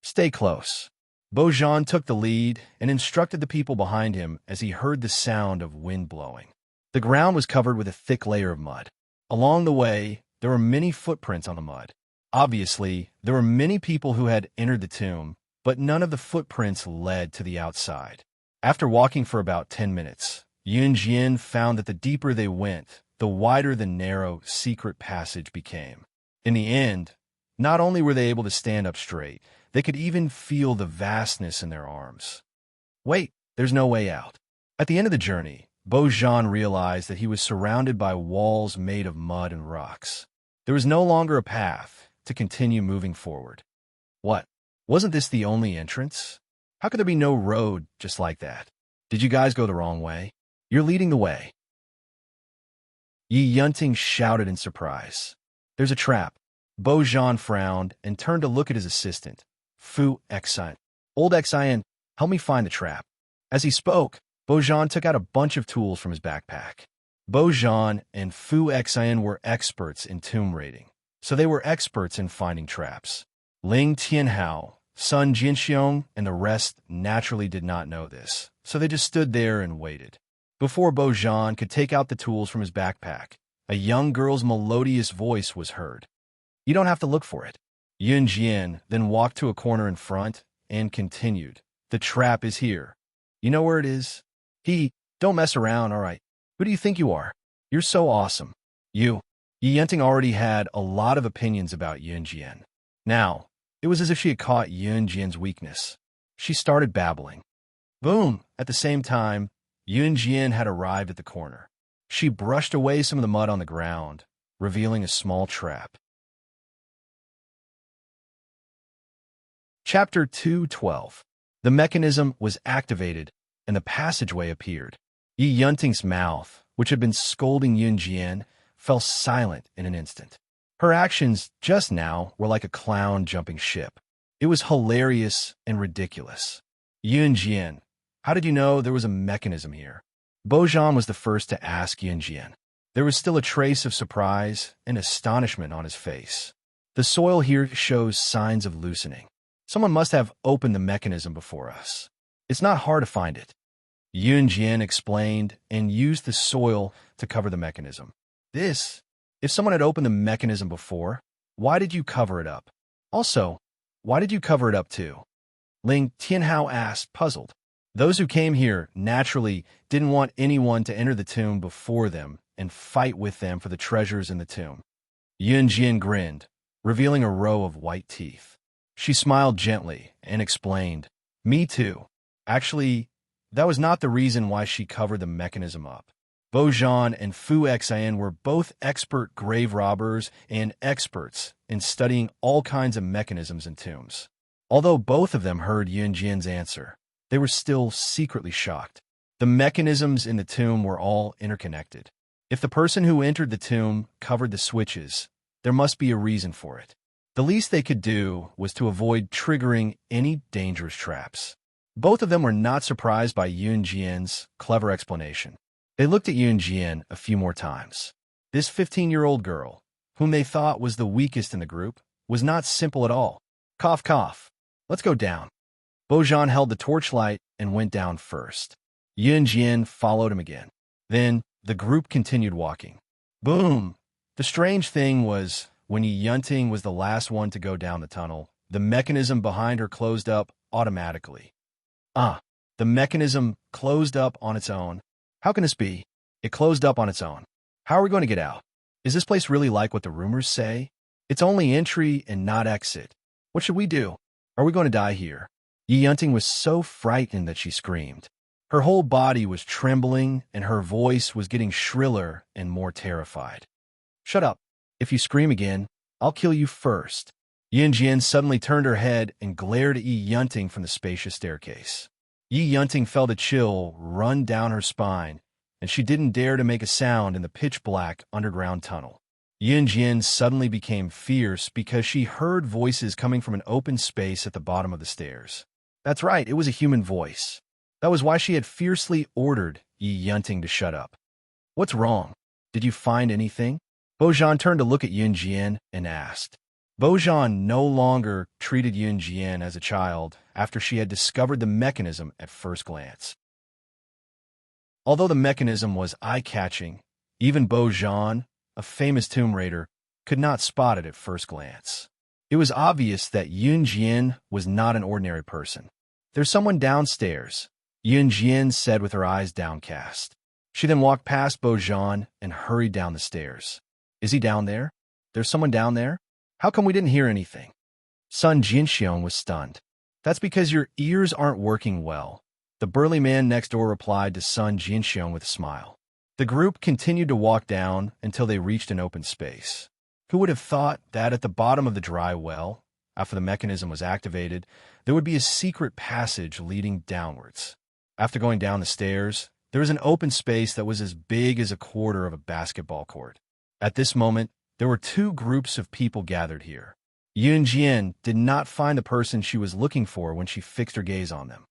"Stay close." Bojan took the lead and instructed the people behind him as he heard the sound of wind blowing. The ground was covered with a thick layer of mud. Along the way, there were many footprints on the mud. Obviously, there were many people who had entered the tomb, but none of the footprints led to the outside. After walking for about 10 minutes, Yunjian found that the deeper they went, the wider the narrow, secret passage became. In the end, not only were they able to stand up straight, they could even feel the vastness in their arms. Wait, there's no way out. At the end of the journey, Beaujean realized that he was surrounded by walls made of mud and rocks. There was no longer a path to continue moving forward. What? Wasn't this the only entrance? How could there be no road just like that? Did you guys go the wrong way? You're leading the way. Enchanting shouted in surprise. There's a trap. Beaujean frowned and turned to look at his assistant, Fu Xian. Old Xian, help me find the trap. As he spoke, Beaujean took out a bunch of tools from his backpack. Beaujean and Fu Xian were experts in tomb raiding, so they were experts in finding traps. Ling Tianhao, Sun Jinxiong, and the rest naturally did not know this, so they just stood there and waited. Before Beaujean could take out the tools from his backpack, a young girl's melodious voice was heard. You don't have to look for it. Yun Jian then walked to a corner in front and continued. The trap is here. You know where it is? Don't mess around, all right. Who do you think you are? You're so awesome. You. Enchanting already had a lot of opinions about Yun Jian. Now, it was as if she had caught Yun Jian's weakness. She started babbling. Boom! At the same time, Yun Jian had arrived at the corner. She brushed away some of the mud on the ground, revealing a small trap. Chapter 2:12. The mechanism was activated, and the passageway appeared. Enchanting's mouth, which had been scolding Yun Jian, fell silent in an instant. Her actions just now were like a clown jumping ship. It was hilarious and ridiculous. Yun Jian, how did you know there was a mechanism here? Beaujean was the first to ask Yun Jian. There was still a trace of surprise and astonishment on his face. The soil here shows signs of loosening. Someone must have opened the mechanism before us. It's not hard to find it. Yun Jian explained and used the soil to cover the mechanism. If someone had opened the mechanism before, why did you cover it up? Also, why did you cover it up too? Ling Tianhao asked, puzzled. Those who came here naturally didn't want anyone to enter the tomb before them and fight with them for the treasures in the tomb. Yun Jian grinned, revealing a row of white teeth. She smiled gently and explained, me too. Actually, that was not the reason why she covered the mechanism up. Beaujean and Fu Xian were both expert grave robbers and experts in studying all kinds of mechanisms in tombs. Although both of them heard Yun Jian's answer, they were still secretly shocked. The mechanisms in the tomb were all interconnected. If the person who entered the tomb covered the switches, there must be a reason for it. The least they could do was to avoid triggering any dangerous traps. Both of them were not surprised by Yun Jian's clever explanation. They looked at Yun Jian a few more times. This 15-year-old girl, whom they thought was the weakest in the group, was not simple at all. Cough, cough. Let's go down. Beaujean held the torchlight and went down first. Yun Jian followed him again. Then the group continued walking. Boom! The strange thing was, when Enchanting was the last one to go down the tunnel, the mechanism behind her closed up automatically. The mechanism closed up on its own. How can this be? It closed up on its own. How are we going to get out? Is this place really like what the rumors say? It's only entry and not exit. What should we do? Are we going to die here? Enchanting was so frightened that she screamed. Her whole body was trembling, and her voice was getting shriller and more terrified. Shut up. If you scream again, I'll kill you first. Yun Jian suddenly turned her head and glared at Enchanting from the spacious staircase. Enchanting felt a chill run down her spine, and she didn't dare to make a sound in the pitch-black underground tunnel. Yun Jian suddenly became fierce because she heard voices coming from an open space at the bottom of the stairs. That's right, it was a human voice. That was why she had fiercely ordered Enchanting to shut up. What's wrong? Did you find anything? Beaujean turned to look at Yun Jian and asked. Beaujean no longer treated Yun Jian as a child after she had discovered the mechanism at first glance. Although the mechanism was eye-catching, even Beaujean, a famous tomb raider, could not spot it at first glance. It was obvious that Yun Jian was not an ordinary person. There's someone downstairs, Yun Jian said with her eyes downcast. She then walked past Beaujean and hurried down the stairs. Is he down there? There's someone down there? How come we didn't hear anything? Sun Jinxiong was stunned. That's because your ears aren't working well, the burly man next door replied to Sun Jinxiong with a smile. The group continued to walk down until they reached an open space. Who would have thought that at the bottom of the dry well, after the mechanism was activated, there would be a secret passage leading downwards? After going down the stairs, there was an open space that was as big as a quarter of a basketball court. At this moment, there were two groups of people gathered here. Yun Jian did not find the person she was looking for when she fixed her gaze on them.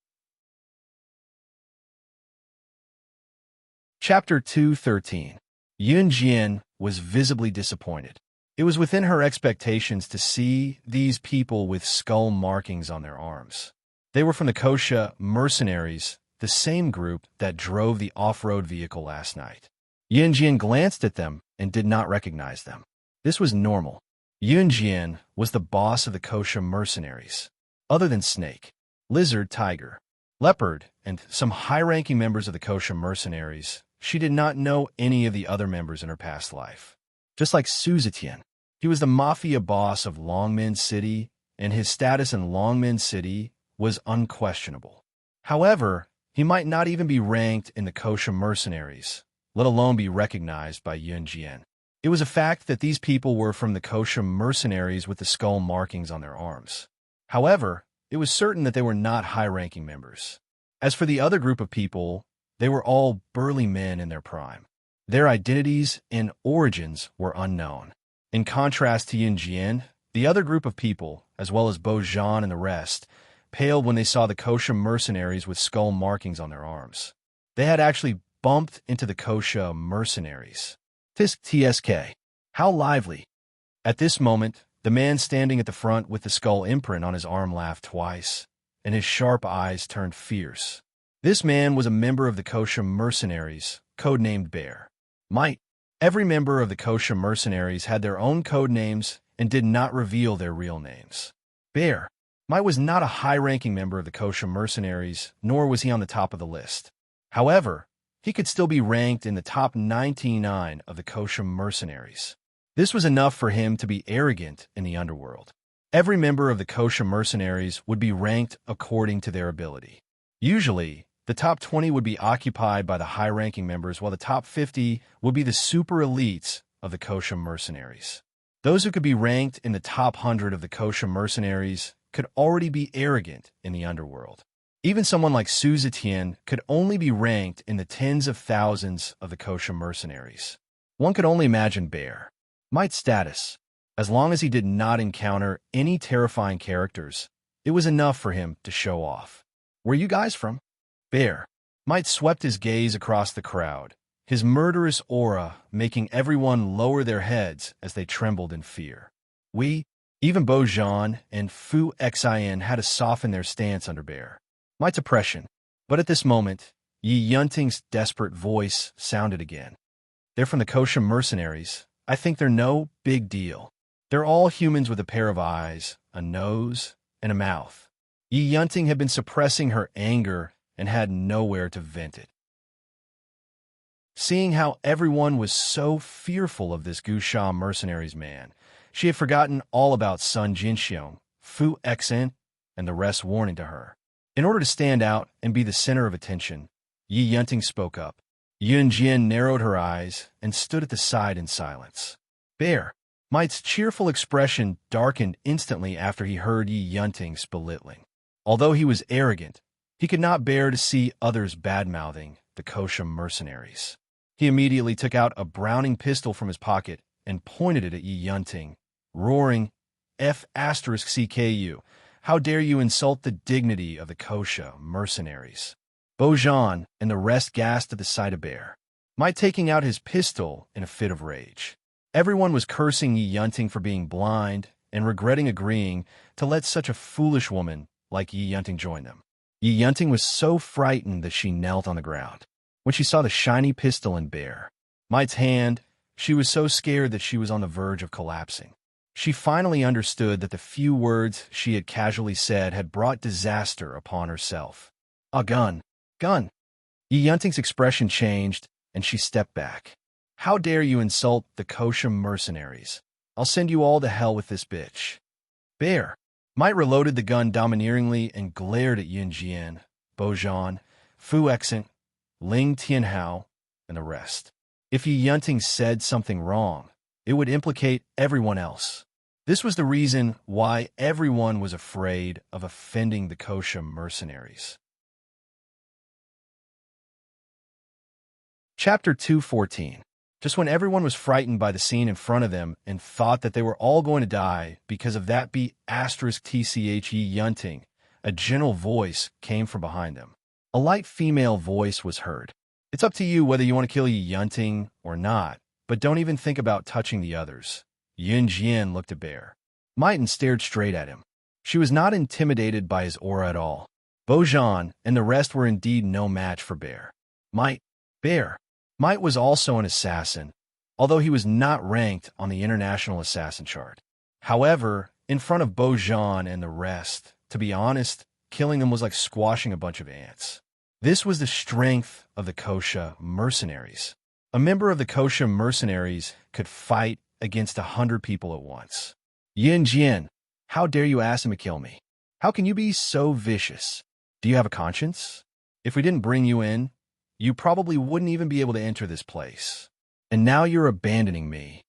Chapter 2:13. Yun Jian was visibly disappointed. It was within her expectations to see these people with skull markings on their arms. They were from the Kosha mercenaries, the same group that drove the off-road vehicle last night. Yun Jian glanced at them and did not recognize them. This was normal. Yun Jian was the boss of the Kosha mercenaries. Other than Snake, Lizard, Tiger, Leopard, and some high-ranking members of the Kosha mercenaries, she did not know any of the other members in her past life. Just like Su Zetian, he was the mafia boss of Longmen City, and his status in Longmen City was unquestionable. However, he might not even be ranked in the Kosha mercenaries, let alone be recognized by Yun Jian. It was a fact that these people were from the Kosha mercenaries with the skull markings on their arms. However, it was certain that they were not high-ranking members. As for the other group of people, they were all burly men in their prime. Their identities and origins were unknown. In contrast to Yun Jian, the other group of people, as well as Bo Zhan and the rest, paled when they saw the Kosha mercenaries with skull markings on their arms. They had actually bumped into the Kosha mercenaries. Tisk TSK. How lively. At this moment, the man standing at the front with the skull imprint on his arm laughed twice, and his sharp eyes turned fierce. This man was a member of the Kosha mercenaries, codenamed Bear. Might. Every member of the Kosha mercenaries had their own code names and did not reveal their real names. Bear. Might was not a high-ranking member of the Kosha mercenaries, nor was he on the top of the list. However, he could still be ranked in the top 99 of the Kosha mercenaries. This was enough for him to be arrogant in the underworld. Every member of the Kosha mercenaries would be ranked according to their ability. Usually, the top 20 would be occupied by the high-ranking members, while the top 50 would be the super elites of the Kosha mercenaries. Those who could be ranked in the top 100 of the Kosha mercenaries could already be arrogant in the underworld. Even someone like Su Zetian could only be ranked in the tens of thousands of the Kosha mercenaries. One could only imagine Bear. Might's status. As long as he did not encounter any terrifying characters, it was enough for him to show off. Where you guys from? Bear. Might swept his gaze across the crowd, his murderous aura making everyone lower their heads as they trembled in fear. Even Bo Zhan and Fu Xin had to soften their stance under Bear. Might's oppression. But at this moment, Yi Yunting's desperate voice sounded again. They're from the Kosha mercenaries. I think they're no big deal. They're all humans with a pair of eyes, a nose, and a mouth. Yi Yunting had been suppressing her anger and had nowhere to vent it. Seeing how everyone was so fearful of this Gusha mercenaries man, she had forgotten all about Sun Jinxiong, Fu Xin, and the rest warning to her. In order to stand out and be the center of attention, Yi Yunting spoke up. Yun Jian narrowed her eyes and stood at the side in silence. Bear. Might's cheerful expression darkened instantly after he heard Yi Yunting's belittling. Although he was arrogant, he could not bear to see others bad-mouthing the Kosha mercenaries. He immediately took out a Browning pistol from his pocket and pointed it at Yi Yunting, roaring, F***CKU, how dare you insult the dignity of the Kosha mercenaries? Bo Zhan and the rest gasped at the sight of Bear, Might taking out his pistol in a fit of rage. Everyone was cursing Yi Yunting for being blind and regretting agreeing to let such a foolish woman like Yi Yunting join them. Yi Yunting was so frightened that she knelt on the ground. When she saw the shiny pistol in Bear Might's hand, she was so scared that she was on the verge of collapsing. She finally understood that the few words she had casually said had brought disaster upon herself. A gun. Gun. Yi Yunting's expression changed, and she stepped back. How dare you insult the Kosha mercenaries? I'll send you all to hell with this bitch. Bear. Might reloaded the gun domineeringly and glared at Yun Jian, Bo Zhan, Fu Exant, Ling Tianhao, and the rest. If Yi Yunting said something wrong, it would implicate everyone else. This was the reason why everyone was afraid of offending the Kosha mercenaries. Chapter 214. Just when everyone was frightened by the scene in front of them and thought that they were all going to die because of that B***TCH Yi Yunting, a gentle voice came from behind them. A light female voice was heard. It's up to you whether you want to kill Yi Yunting or not, but don't even think about touching the others. Yun Jian looked at Bear. Might and stared straight at him. She was not intimidated by his aura at all. Bo Zhan and the rest were indeed no match for Bear. Bear. Might was also an assassin, although he was not ranked on the international assassin chart. However, in front of Bo Zhan and the rest, to be honest, killing them was like squashing a bunch of ants. This was the strength of the Kosha mercenaries. A member of the Kosha mercenaries could fight against 100 people at once. Yun Jian, how dare you ask him to kill me? How can you be so vicious? Do you have a conscience? If we didn't bring you in, you probably wouldn't even be able to enter this place. And now you're abandoning me.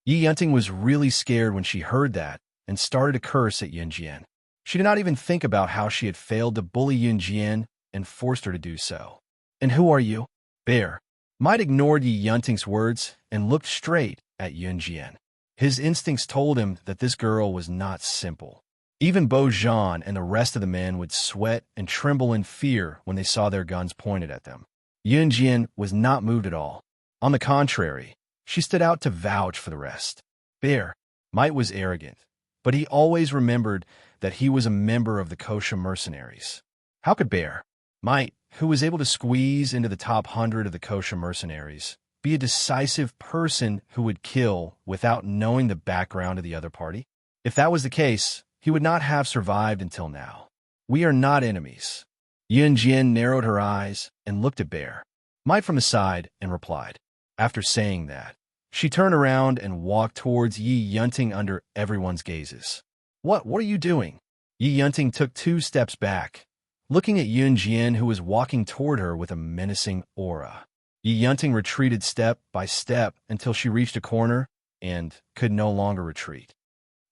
Yi Yunting was really scared when she heard that and started to curse at Yun Jian. She did not even think about how she had failed to bully Yun Jian and forced her to do so. And who are you? Bear. Might ignored Yi Yunting's words and looked straight at Yun Jian. His instincts told him that this girl was not simple. Even Bo Zhan and the rest of the men would sweat and tremble in fear when they saw their guns pointed at them. Yun Jian was not moved at all. On the contrary, she stood out to vouch for the rest. Bear. Might was arrogant, but he always remembered that he was a member of the Kosha mercenaries. How could Bear, Might, who was able to squeeze into the top 100 of the Kosha mercenaries, be a decisive person who would kill without knowing the background of the other party? If that was the case, he would not have survived until now. We are not enemies. Yun Jian narrowed her eyes and looked at Bear. Might from the side and replied. After saying that, she turned around and walked towards Yi Yunting under everyone's gazes. What are you doing? Yi Yunting took 2 steps back, looking at Yun Jian, who was walking toward her with a menacing aura. Yi Yunting retreated step by step until she reached a corner and could no longer retreat.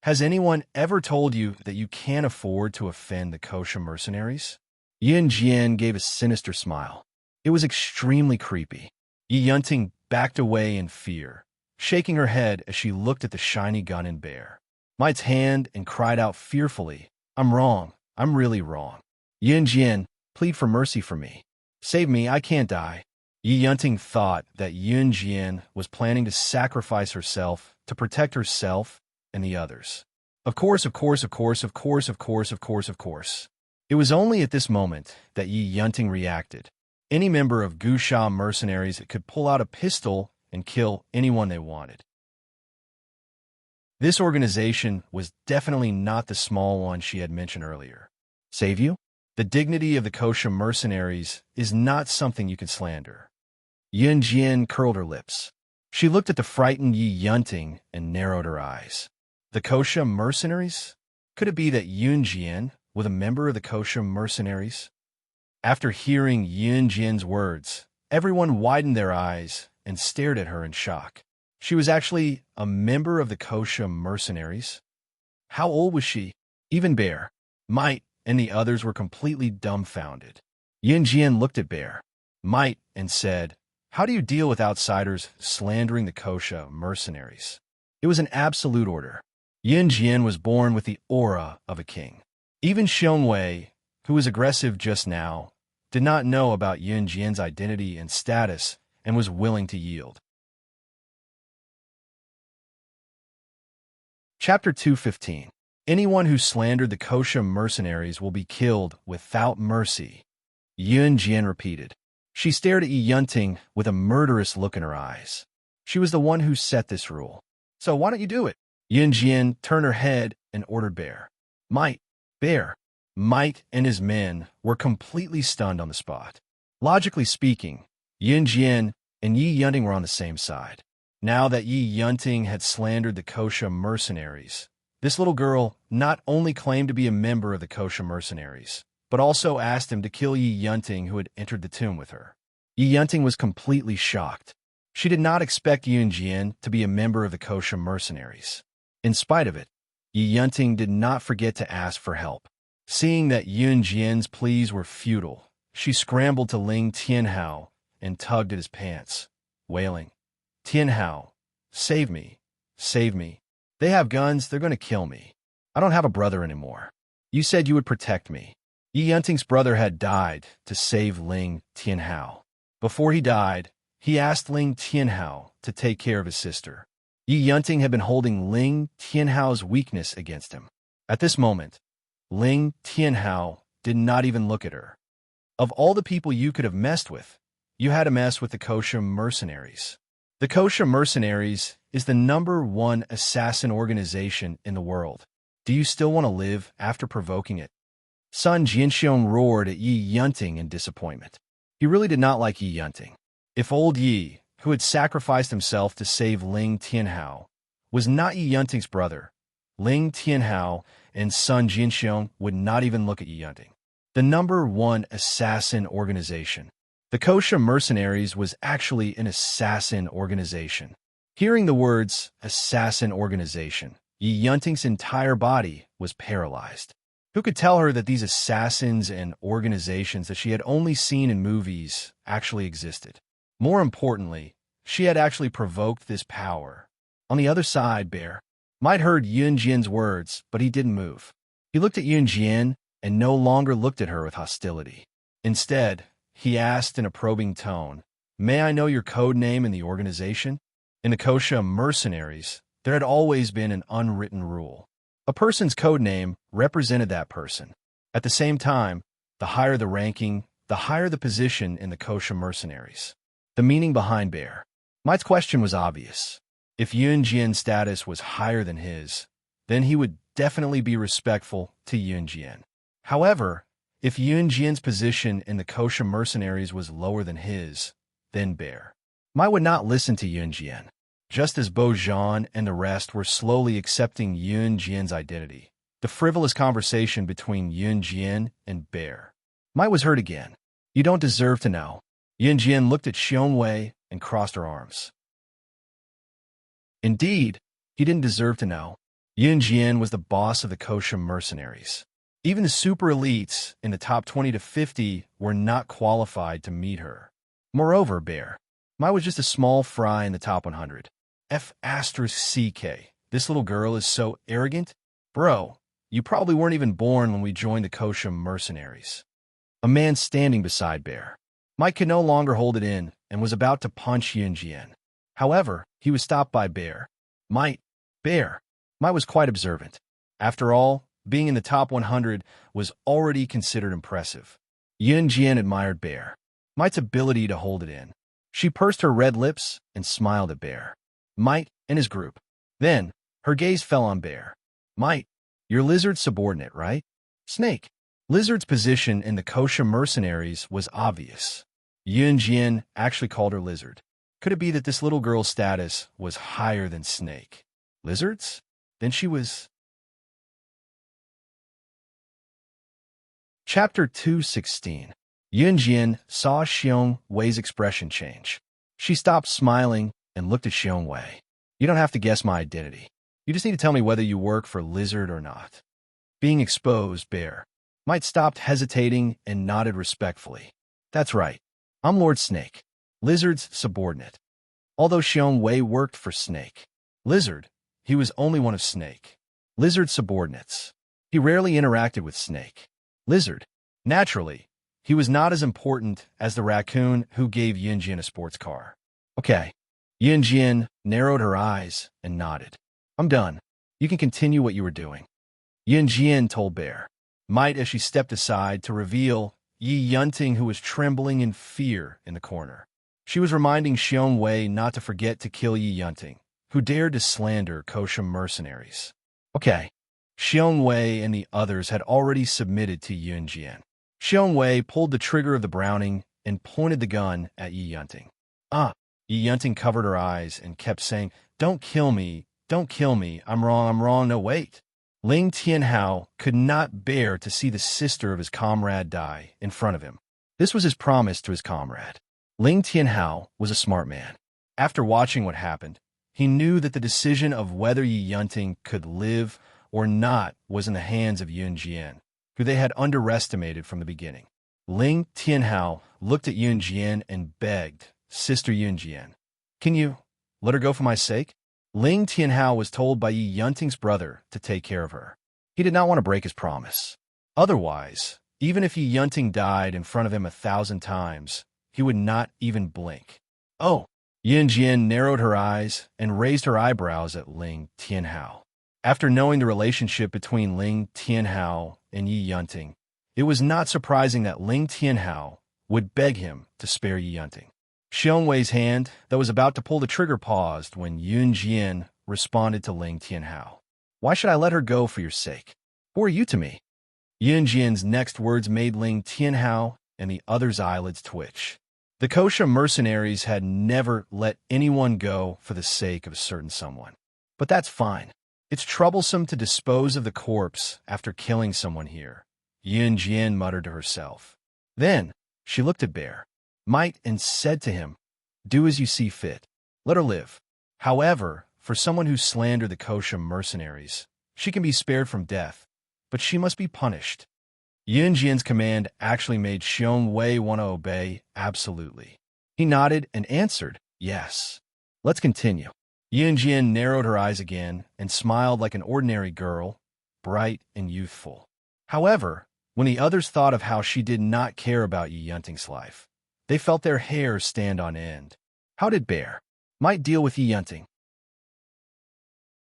Has anyone ever told you that you can't afford to offend the Kosha mercenaries? Yun Jian gave a sinister smile. It was extremely creepy. Yi Yunting backed away in fear, shaking her head as she looked at the shiny gun in Bear. Might's hand and cried out fearfully, I'm wrong. I'm really wrong. Yun Jian, plead for mercy for me. Save me, I can't die. Yi Yunting thought that Yun Jian was planning to sacrifice herself to protect herself and the others. Of course. It was only at this moment that Yi Yunting reacted. Any member of Gusha mercenaries could pull out a pistol and kill anyone they wanted. This organization was definitely not the small one she had mentioned earlier. Save you? The dignity of the Kosha mercenaries is not something you can slander. Yun Jian curled her lips. She looked at the frightened Yi Yunting and narrowed her eyes. The Kosha mercenaries? Could it be that Yun Jian was a member of the Kosha mercenaries? After hearing Yun Jian's words, everyone widened their eyes and stared at her in shock. She was actually a member of the Kosha mercenaries. How old was she? Even Bear, Might, and the others were completely dumbfounded. Yun Jian looked at Bear, Might, and said, How do you deal with outsiders slandering the Kosha mercenaries? It was an absolute order. Yun Jian was born with the aura of a king. Even Xiongwei, who was aggressive just now, did not know about Yun Jian's identity and status and was willing to yield. Chapter 215. Anyone who slandered the Kosha mercenaries will be killed without mercy, Yun Jian repeated. She stared at Yi Yunting with a murderous look in her eyes. She was the one who set this rule. So why don't you do it? Yun Jian turned her head and ordered Bear. Bear. Might and his men were completely stunned on the spot. Logically speaking, Yun Jian and Yi Yunting were on the same side. Now that Yi Yunting had slandered the Kosha mercenaries, this little girl not only claimed to be a member of the Kosha mercenaries, but also asked him to kill Yi Yunting, who had entered the tomb with her. Yi Yunting was completely shocked. She did not expect Yun Jian to be a member of the Kosha mercenaries. In spite of it, Yi Yunting did not forget to ask for help. Seeing that Yun Jian's pleas were futile, she scrambled to Ling Tianhao and tugged at his pants, wailing, "Tianhao, save me, save me. They have guns, they're going to kill me. I don't have a brother anymore. You said you would protect me." Yi Yunting's brother had died to save Ling Tianhao. Before he died, he asked Ling Tianhao to take care of his sister. Yi Yunting had been holding Ling Tianhao's weakness against him. At this moment, Ling Tianhao did not even look at her. Of all the people you could have messed with, you had to mess with the Kosha mercenaries. The Kosha mercenaries is the #1 assassin organization in the world. Do you still want to live after provoking it? Sun Jianxiong roared at Yi Yunting in disappointment. He really did not like Yi Yunting. If old Yi, who had sacrificed himself to save Ling Tianhao, was not Yi Yunting's brother, Ling Tianhao and Sun Jianxiong would not even look at Yi Yunting. The #1 assassin organization. The Kosha mercenaries was actually an assassin organization. Hearing the words assassin organization, Yi Yunting's entire body was paralyzed. Who could tell her that these assassins and organizations that she had only seen in movies actually existed? More importantly, she had actually provoked this power. On the other side, Bear might heard Yun Jian's words, but he didn't move. He looked at Yun Jian and no longer looked at her with hostility. Instead, he asked in a probing tone, "May I know your code name in the organization?" In the Kosha mercenaries, there had always been an unwritten rule. A person's code name represented that person. At the same time, the higher the ranking, the higher the position in the Kosha mercenaries. The meaning behind Bear Might's question was obvious. If Yun Jian's status was higher than his, then he would definitely be respectful to Yun Jian. However, if Yun Jian's position in the Kosha mercenaries was lower than his, then Bear Might would not listen to Yun Jian. Just as Bo Zhan and the rest were slowly accepting Yun Jian's identity, the frivolous conversation between Yun Jian and Bear Might was heard again. "You don't deserve to know." Yun Jian looked at Xiong Wei and crossed her arms. Indeed, he didn't deserve to know. Yun Jian was the boss of the Kosha mercenaries. Even the super elites in the top 20 to 50 were not qualified to meet her. Moreover, Bear Might was just a small fry in the top 100. F***CK. This little girl is so arrogant? Bro, you probably weren't even born when we joined the Kosha mercenaries. A man standing beside Bear Might could no longer hold it in and was about to punch Yun Jian. However, he was stopped by Bear Might was quite observant. After all, being in the top 100 was already considered impressive. Yun Jian admired Bear Might's ability to hold it in. She pursed her red lips and smiled at Bear Might and his group. Then, her gaze fell on Bear Might. "You're Lizard's subordinate, right?" Snake. Lizard's position in the Kosha mercenaries was obvious. Yun Jian actually called her Lizard. Could it be that this little girl's status was higher than Snake? Lizard's? Then she was... Chapter 216. Yun Jian saw Xiong Wei's expression change. She stopped smiling and looked at Xiong Wei. "You don't have to guess my identity. You just need to tell me whether you work for Lizard or not." Being exposed, Bear Might stopped hesitating and nodded respectfully. "That's right. I'm Lord Snake, Lizard's subordinate." Although Xiong Wei worked for Snake, Lizard, he was only one of Snake, Lizard's subordinates. He rarely interacted with Snake, Lizard. Naturally, he was not as important as the raccoon who gave Yun Jian a sports car. "Okay." Yun Jian narrowed her eyes and nodded. "I'm done. You can continue what you were doing." Yun Jian told Bear Might as she stepped aside to reveal Yi Yunting, who was trembling in fear in the corner. She was reminding Xiong Wei not to forget to kill Yi Yunting, who dared to slander Kosha mercenaries. Okay. Xiong Wei and the others had already submitted to Yun Jian. Xiong Wei pulled the trigger of the Browning and pointed the gun at Yi Yunting. Yunting covered her eyes and kept saying, "Don't kill me, don't kill me, I'm wrong, no wait." Ling Tianhao could not bear to see the sister of his comrade die in front of him. This was his promise to his comrade. Ling Tianhao was a smart man. After watching what happened, he knew that the decision of whether Yunting could live or not was in the hands of Yun Jian, who they had underestimated from the beginning. Ling Tianhao looked at Yun Jian and begged, "Sister Yun Jian, can you let her go for my sake?" Ling Tianhao was told by Yi Yunting's brother to take care of her. He did not want to break his promise. Otherwise, even if Yi Yunting died in front of him 1,000 times, he would not even blink. "Oh!" Yun Jian narrowed her eyes and raised her eyebrows at Ling Tianhao. After knowing the relationship between Ling Tianhao and Yi Yunting, it was not surprising that Ling Tianhao would beg him to spare Yi Yunting. Xiong Wei's hand that was about to pull the trigger paused when Yun Jian responded to Ling Tianhao. "Why should I let her go for your sake? Who are you to me?" Yun Jian's next words made Ling Tianhao and the other's eyelids twitch. The Kosha mercenaries had never let anyone go for the sake of a certain someone. But that's fine. It's troublesome to dispose of the corpse after killing someone here, Yun Jian muttered to herself. Then she looked at Bear Might and said to him, "Do as you see fit. Let her live." However, for someone who slandered the Kosha mercenaries, she can be spared from death, but she must be punished. Yun Jian's command actually made Xiong Wei want to obey absolutely. He nodded and answered, "Yes. Let's continue." Yun Jian narrowed her eyes again and smiled like an ordinary girl, bright and youthful. However, when the others thought of how she did not care about Yi Yunting's life, they felt their hair stand on end. How did Bear Might deal with Yi Yunting?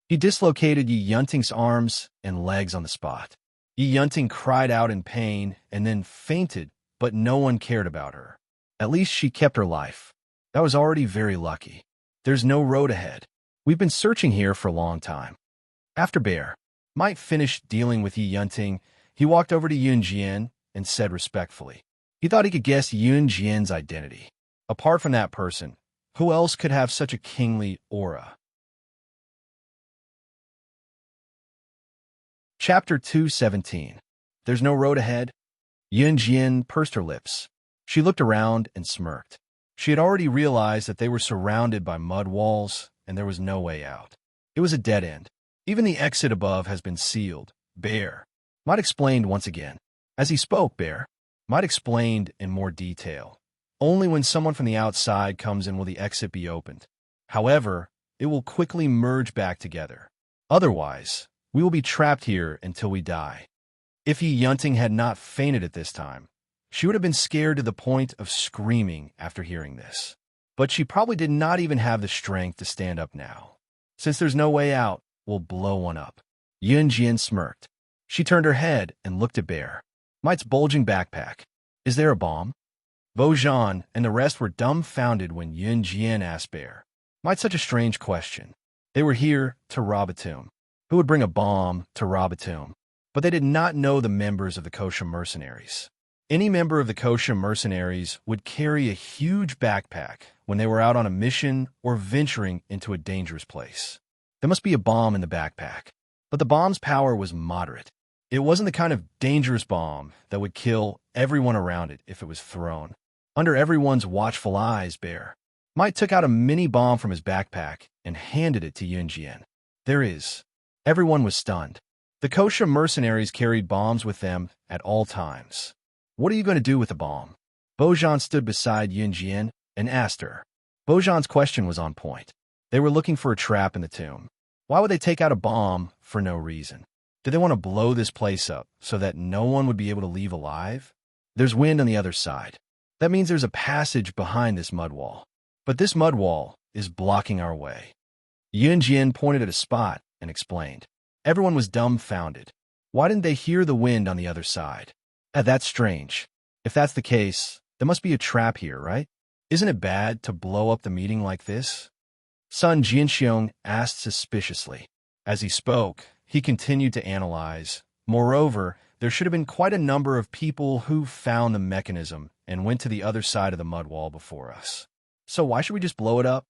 He dislocated Yi Yunting's arms and legs on the spot. Yi Yunting cried out in pain and then fainted, but no one cared about her. At least she kept her life. That was already very lucky. There's no road ahead. We've been searching here for a long time. After Bear Might finished dealing with Yi Yunting, he walked over to Yun Jian and said respectfully. He thought he could guess Yun Jian's identity. Apart from that person, who else could have such a kingly aura? Chapter 217. There's no road ahead? Yun Jian pursed her lips. She looked around and smirked. She had already realized that they were surrounded by mud walls and there was no way out. It was a dead end. Even the exit above has been sealed. Bear Might explained once again. As he spoke, Bear Might explained in more detail. Only when someone from the outside comes in will the exit be opened. However, it will quickly merge back together. Otherwise, we will be trapped here until we die. If Yi Yunting had not fainted at this time, she would have been scared to the point of screaming after hearing this. But she probably did not even have the strength to stand up now. Since there's no way out, we'll blow one up. Yun Jian smirked. She turned her head and looked at Bear Might's bulging backpack. "Is there a bomb?" Bo Zhan and the rest were dumbfounded when Yun Jian asked Bear Might such a strange question. They were here to rob a tomb. Who would bring a bomb to rob a tomb? But they did not know the members of the Kosha mercenaries. Any member of the Kosha mercenaries would carry a huge backpack when they were out on a mission or venturing into a dangerous place. There must be a bomb in the backpack. But the bomb's power was moderate. It wasn't the kind of dangerous bomb that would kill everyone around it if it was thrown. Under everyone's watchful eyes, Bear Might took out a mini bomb from his backpack and handed it to Yun Jian. "There is." Everyone was stunned. The Kosha mercenaries carried bombs with them at all times. "What are you going to do with the bomb?" Bo Zhan stood beside Yun Jian and asked her. Bo Zhan's question was on point. They were looking for a trap in the tomb. Why would they take out a bomb for no reason? Did they want to blow this place up so that no one would be able to leave alive? There's wind on the other side. That means there's a passage behind this mud wall. But this mud wall is blocking our way. Yun Jian pointed at a spot and explained. Everyone was dumbfounded. Why didn't they hear the wind on the other side? That's strange. If that's the case, there must be a trap here, right? Isn't it bad to blow up the meeting like this? Sun Jianxiong asked suspiciously. As he spoke, he continued to analyze. Moreover, there should have been quite a number of people who found the mechanism and went to the other side of the mud wall before us. So why should we just blow it up?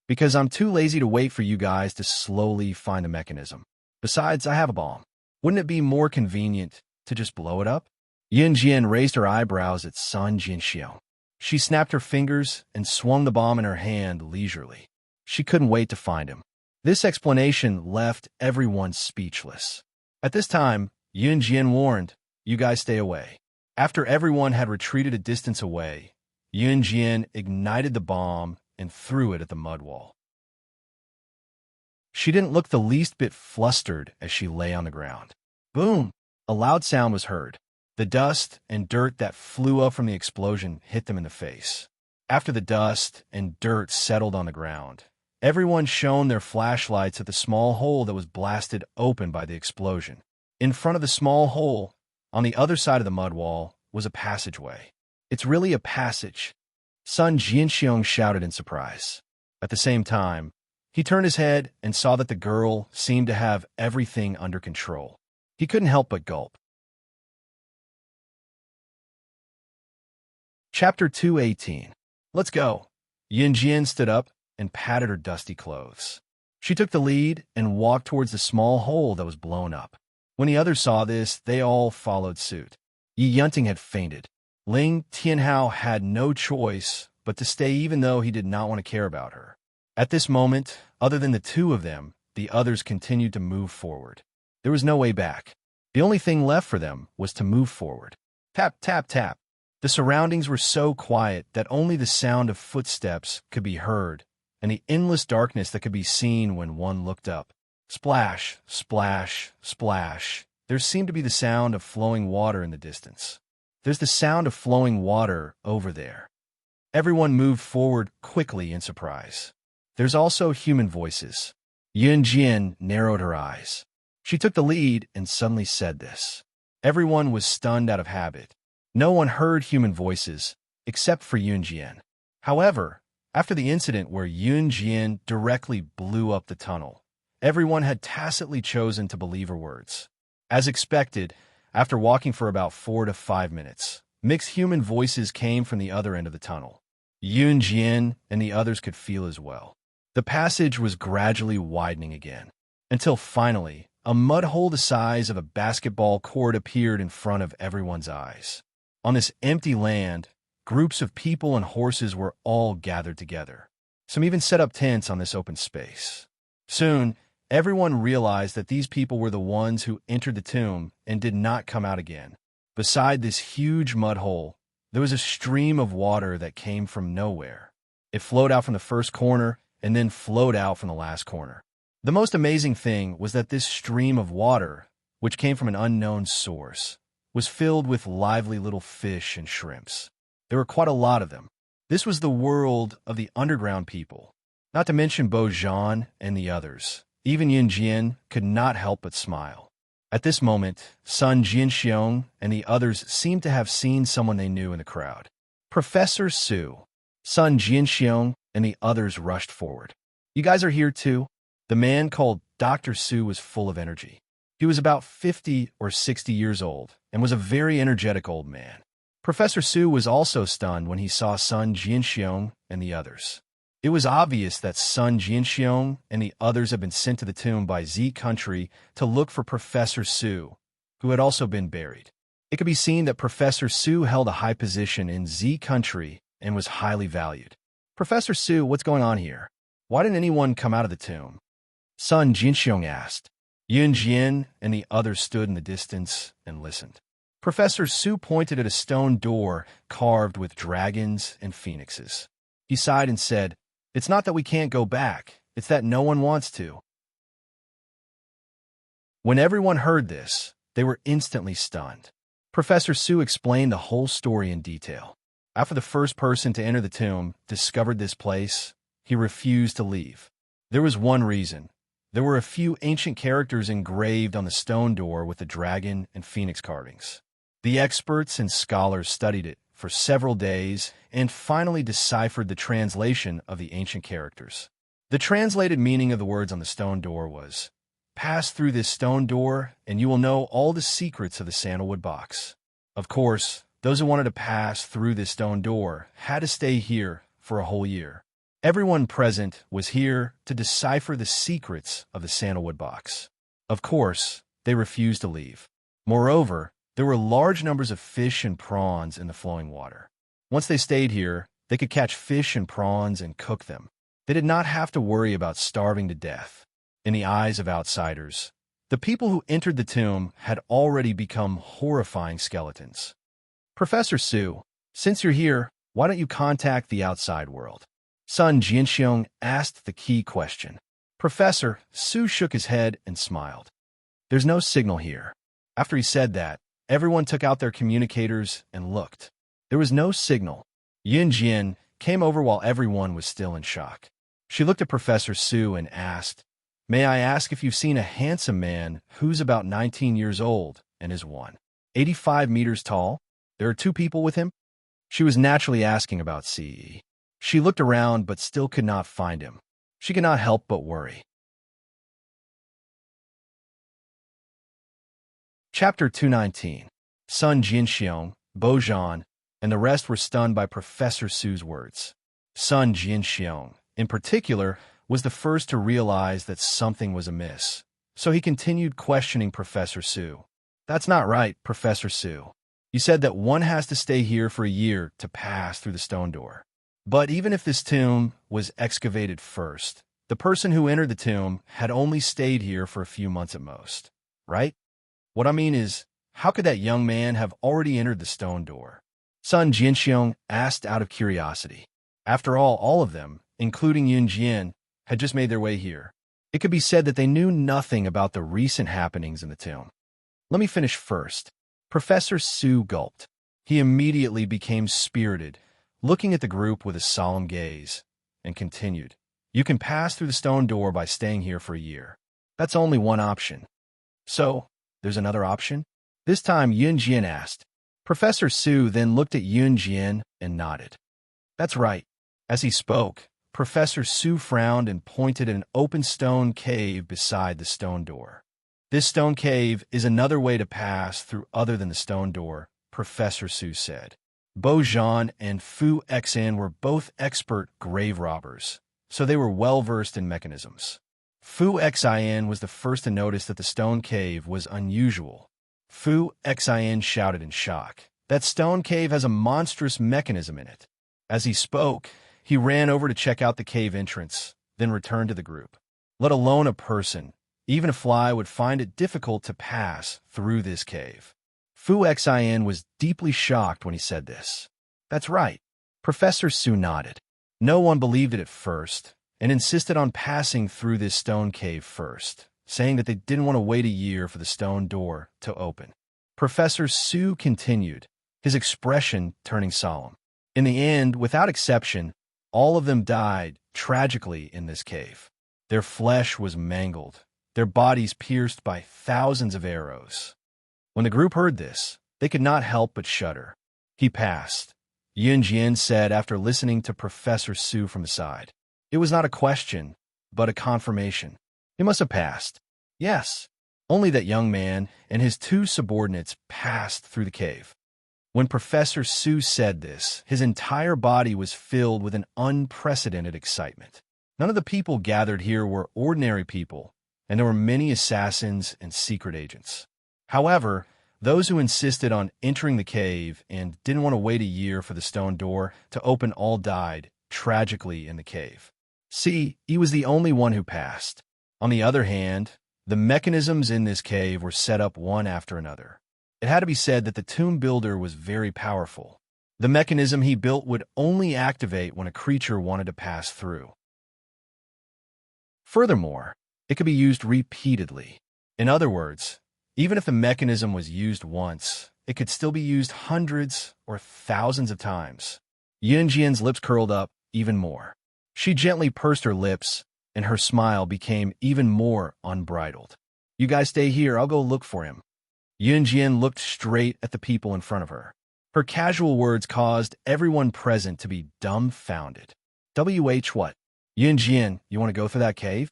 Because I'm too lazy to wait for you guys to slowly find the mechanism. Besides, I have a bomb. Wouldn't it be more convenient to just blow it up? Yin Jian raised her eyebrows at Sun Jinxiang. She snapped her fingers and swung the bomb in her hand leisurely. She couldn't wait to find him. This explanation left everyone speechless. At this time, Yin Jian warned, "You guys stay away." After everyone had retreated a distance away, Yin Jian ignited the bomb and threw it at the mud wall. She didn't look the least bit flustered as she lay on the ground. Boom! A loud sound was heard. The dust and dirt that flew up from the explosion hit them in the face. After the dust and dirt settled on the ground, everyone shone their flashlights at the small hole that was blasted open by the explosion. In front of the small hole, on the other side of the mud wall, was a passageway. "It's really a passage," Sun Jianxiong shouted in surprise. At the same time, he turned his head and saw that the girl seemed to have everything under control. He couldn't help but gulp. Chapter 218. Let's go. Yin Jian stood up and patted her dusty clothes. She took the lead and walked towards the small hole that was blown up. When the others saw this, they all followed suit. Enchanting had fainted. Ling Tianhao had no choice but to stay even though he did not want to care about her. At this moment, other than the two of them, the others continued to move forward. There was no way back. The only thing left for them was to move forward. Tap, tap, tap. The surroundings were so quiet that only the sound of footsteps could be heard, and the endless darkness that could be seen when one looked up. Splash, splash, splash. There seemed to be the sound of flowing water in the distance. There's the sound of flowing water over there. Everyone moved forward quickly in surprise. There's also human voices. Yin Jian narrowed her eyes. She took the lead and suddenly said this. Everyone was stunned out of habit. No one heard human voices, except for Yin Jian. However, after the incident where Yin Jian directly blew up the tunnel, everyone had tacitly chosen to believe her words. As expected, after walking for about 4 to 5 minutes, mixed human voices came from the other end of the tunnel. Yin Jian and the others could feel as well. The passage was gradually widening again, until finally, a mud hole the size of a basketball court appeared in front of everyone's eyes. On this empty land, groups of people and horses were all gathered together. Some even set up tents on this open space. Soon, everyone realized that these people were the ones who entered the tomb and did not come out again. Beside this huge mud hole, there was a stream of water that came from nowhere. It flowed out from the first corner and then flowed out from the last corner. The most amazing thing was that this stream of water, which came from an unknown source, was filled with lively little fish and shrimps. There were quite a lot of them. This was the world of the underground people, not to mention Bo Zhan and the others. Even Yin Jian could not help but smile. At this moment, Sun Jinxiang and the others seemed to have seen someone they knew in the crowd. Professor Su. Sun Jinxiang and the others rushed forward. "You guys are here too?" The man called Dr. Su was full of energy. He was about 50 or 60 years old and was a very energetic old man. Professor Su was also stunned when he saw Sun Jinxiang and the others. It was obvious that Sun Jinxiang and the others had been sent to the tomb by Z Country to look for Professor Su, who had also been buried. It could be seen that Professor Su held a high position in Z Country and was highly valued. "Professor Su, what's going on here? Why didn't anyone come out of the tomb?" Sun Jinxiang asked. Yin Jian and the others stood in the distance and listened. Professor Su pointed at a stone door carved with dragons and phoenixes. He sighed and said, "It's not that we can't go back, it's that no one wants to." When everyone heard this, they were instantly stunned. Professor Su explained the whole story in detail. After the first person to enter the tomb discovered this place, he refused to leave. There was one reason. There were a few ancient characters engraved on the stone door with the dragon and phoenix carvings. The experts and scholars studied it for several days and finally deciphered the translation of the ancient characters. The translated meaning of the words on the stone door was, "Pass through this stone door and you will know all the secrets of the sandalwood box." Of course, those who wanted to pass through this stone door had to stay here for a whole year. Everyone present was here to decipher the secrets of the sandalwood box. Of course, they refused to leave. Moreover, there were large numbers of fish and prawns in the flowing water. Once they stayed here, they could catch fish and prawns and cook them. They did not have to worry about starving to death. In the eyes of outsiders, the people who entered the tomb had already become horrifying skeletons. Professor Su, since you're here, why don't you contact the outside world? Sun Jianxiong asked the key question. Professor Su shook his head and smiled. There's no signal here. After he said that, everyone took out their communicators and looked. There was no signal. Yun Jian came over while everyone was still in shock. She looked at Professor Su and asked, May I ask if you've seen a handsome man who's about 19 years old and is 185 meters tall? There are 2 people with him? She was naturally asking about CE. She looked around but still could not find him. She could not help but worry. Chapter 219. Sun Jianxiong, Bojan, and the rest were stunned by Professor Su's words. Sun Jianxiong, in particular, was the first to realize that something was amiss, so he continued questioning Professor Su. That's not right, Professor Su. You said that one has to stay here for a year to pass through the stone door. But even if this tomb was excavated first, the person who entered the tomb had only stayed here for a few months at most, right? What I mean is, how could that young man have already entered the stone door? Sun Jianxiong asked out of curiosity. After all of them, including Yun Jian, had just made their way here. It could be said that they knew nothing about the recent happenings in the tomb. Let me finish first. Professor Su gulped. He immediately became spirited, looking at the group with a solemn gaze, and continued. You can pass through the stone door by staying here for a year. That's only one option. So, there's another option? This time Yun Jian asked. Professor Su then looked at Yun Jian and nodded. That's right. As he spoke, Professor Su frowned and pointed at an open stone cave beside the stone door. This stone cave is another way to pass through other than the stone door, Professor Su said. Bojan and Fu Xan were both expert grave robbers, so they were well-versed in mechanisms. Fu Xian was the first to notice that the stone cave was unusual. Fu Xian shouted in shock. That stone cave has a monstrous mechanism in it. As he spoke, he ran over to check out the cave entrance, then returned to the group. Let alone a person, even a fly would find it difficult to pass through this cave. Fu Xian was deeply shocked when he said this. That's right. Professor Su nodded. No one believed it at first, and insisted on passing through this stone cave first, saying that they didn't want to wait a year for the stone door to open. Professor Su continued, his expression turning solemn. In the end, without exception, all of them died tragically in this cave. Their flesh was mangled, their bodies pierced by thousands of arrows. When the group heard this, they could not help but shudder. He passed, Yun Jian said after listening to Professor Su from the side. It was not a question, but a confirmation. He must have passed. Yes, only that young man and his 2 subordinates passed through the cave. When Professor Su said this, his entire body was filled with an unprecedented excitement. None of the people gathered here were ordinary people, and there were many assassins and secret agents. However, those who insisted on entering the cave and didn't want to wait a year for the stone door to open all died tragically in the cave. See, he was the only one who passed. On the other hand, the mechanisms in this cave were set up one after another. It had to be said that the tomb builder was very powerful. The mechanism he built would only activate when a creature wanted to pass through. Furthermore, it could be used repeatedly. In other words, even if the mechanism was used once, it could still be used hundreds or thousands of times. Yun Jian's lips curled up even more. She gently pursed her lips, and her smile became even more unbridled. You guys stay here, I'll go look for him. Yun Jian looked straight at the people in front of her. Her casual words caused everyone present to be dumbfounded. What? Yun Jian, you want to go through that cave?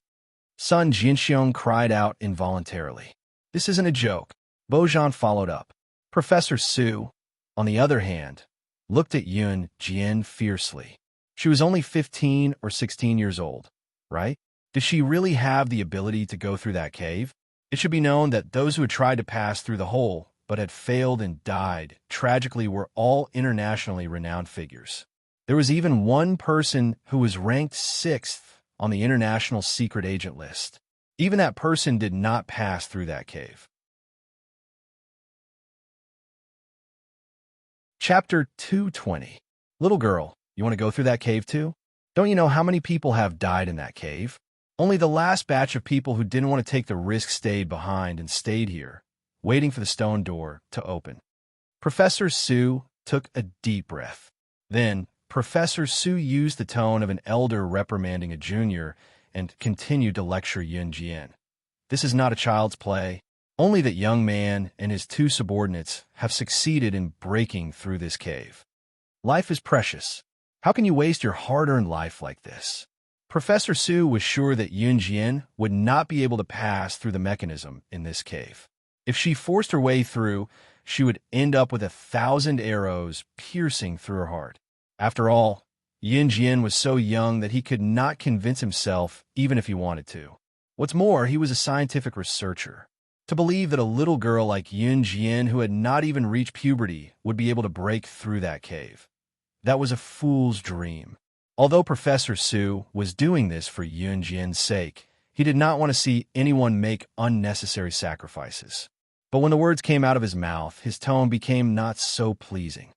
Sun Jianxiong cried out involuntarily. This isn't a joke. Bojan followed up. Professor Su, on the other hand, looked at Yun Jian fiercely. She was only 15 or 16 years old, right? Did she really have the ability to go through that cave? It should be known that those who had tried to pass through the hole but had failed and died tragically were all internationally renowned figures. There was even one person who was ranked 6th on the international secret agent list. Even that person did not pass through that cave. Chapter 220. Little girl, you want to go through that cave too? Don't you know how many people have died in that cave? Only the last batch of people who didn't want to take the risk stayed behind and stayed here, waiting for the stone door to open. Professor Sue took a deep breath. Then, Professor Sue used the tone of an elder reprimanding a junior and continued to lecture Yun Jian. This is not a child's play. Only that young man and his 2 subordinates have succeeded in breaking through this cave. Life is precious. How can you waste your hard-earned life like this? Professor Sue was sure that Yun Jian would not be able to pass through the mechanism in this cave. If she forced her way through, she would end up with 1,000 arrows piercing through her heart. After all, Yun Jian was so young that he could not convince himself even if he wanted to. What's more, he was a scientific researcher. To believe that a little girl like Yun Jian, who had not even reached puberty, would be able to break through that cave. That was a fool's dream. Although Professor Sue was doing this for Yun Jian's sake, he did not want to see anyone make unnecessary sacrifices. But when the words came out of his mouth, his tone became not so pleasing.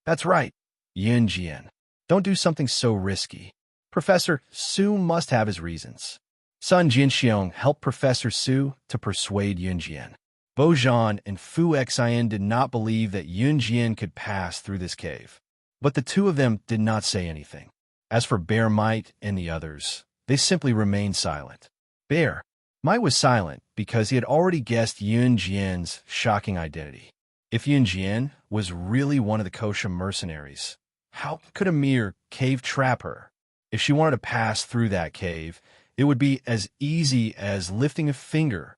That's right, Yun Jian. Don't do something so risky. Professor Sue must have his reasons. Sun Jinxiong helped Professor Sue to persuade Yun Jian. Bo Zhan and Fu Xian did not believe that Yun Jian could pass through this cave. But the 2 of them did not say anything. As for Bear Might and the others, they simply remained silent. Bear Might was silent because he had already guessed Yun Jian's shocking identity. If Yun Jian was really one of the Kosha mercenaries, how could a mere cave trap her? If she wanted to pass through that cave, it would be as easy as lifting a finger.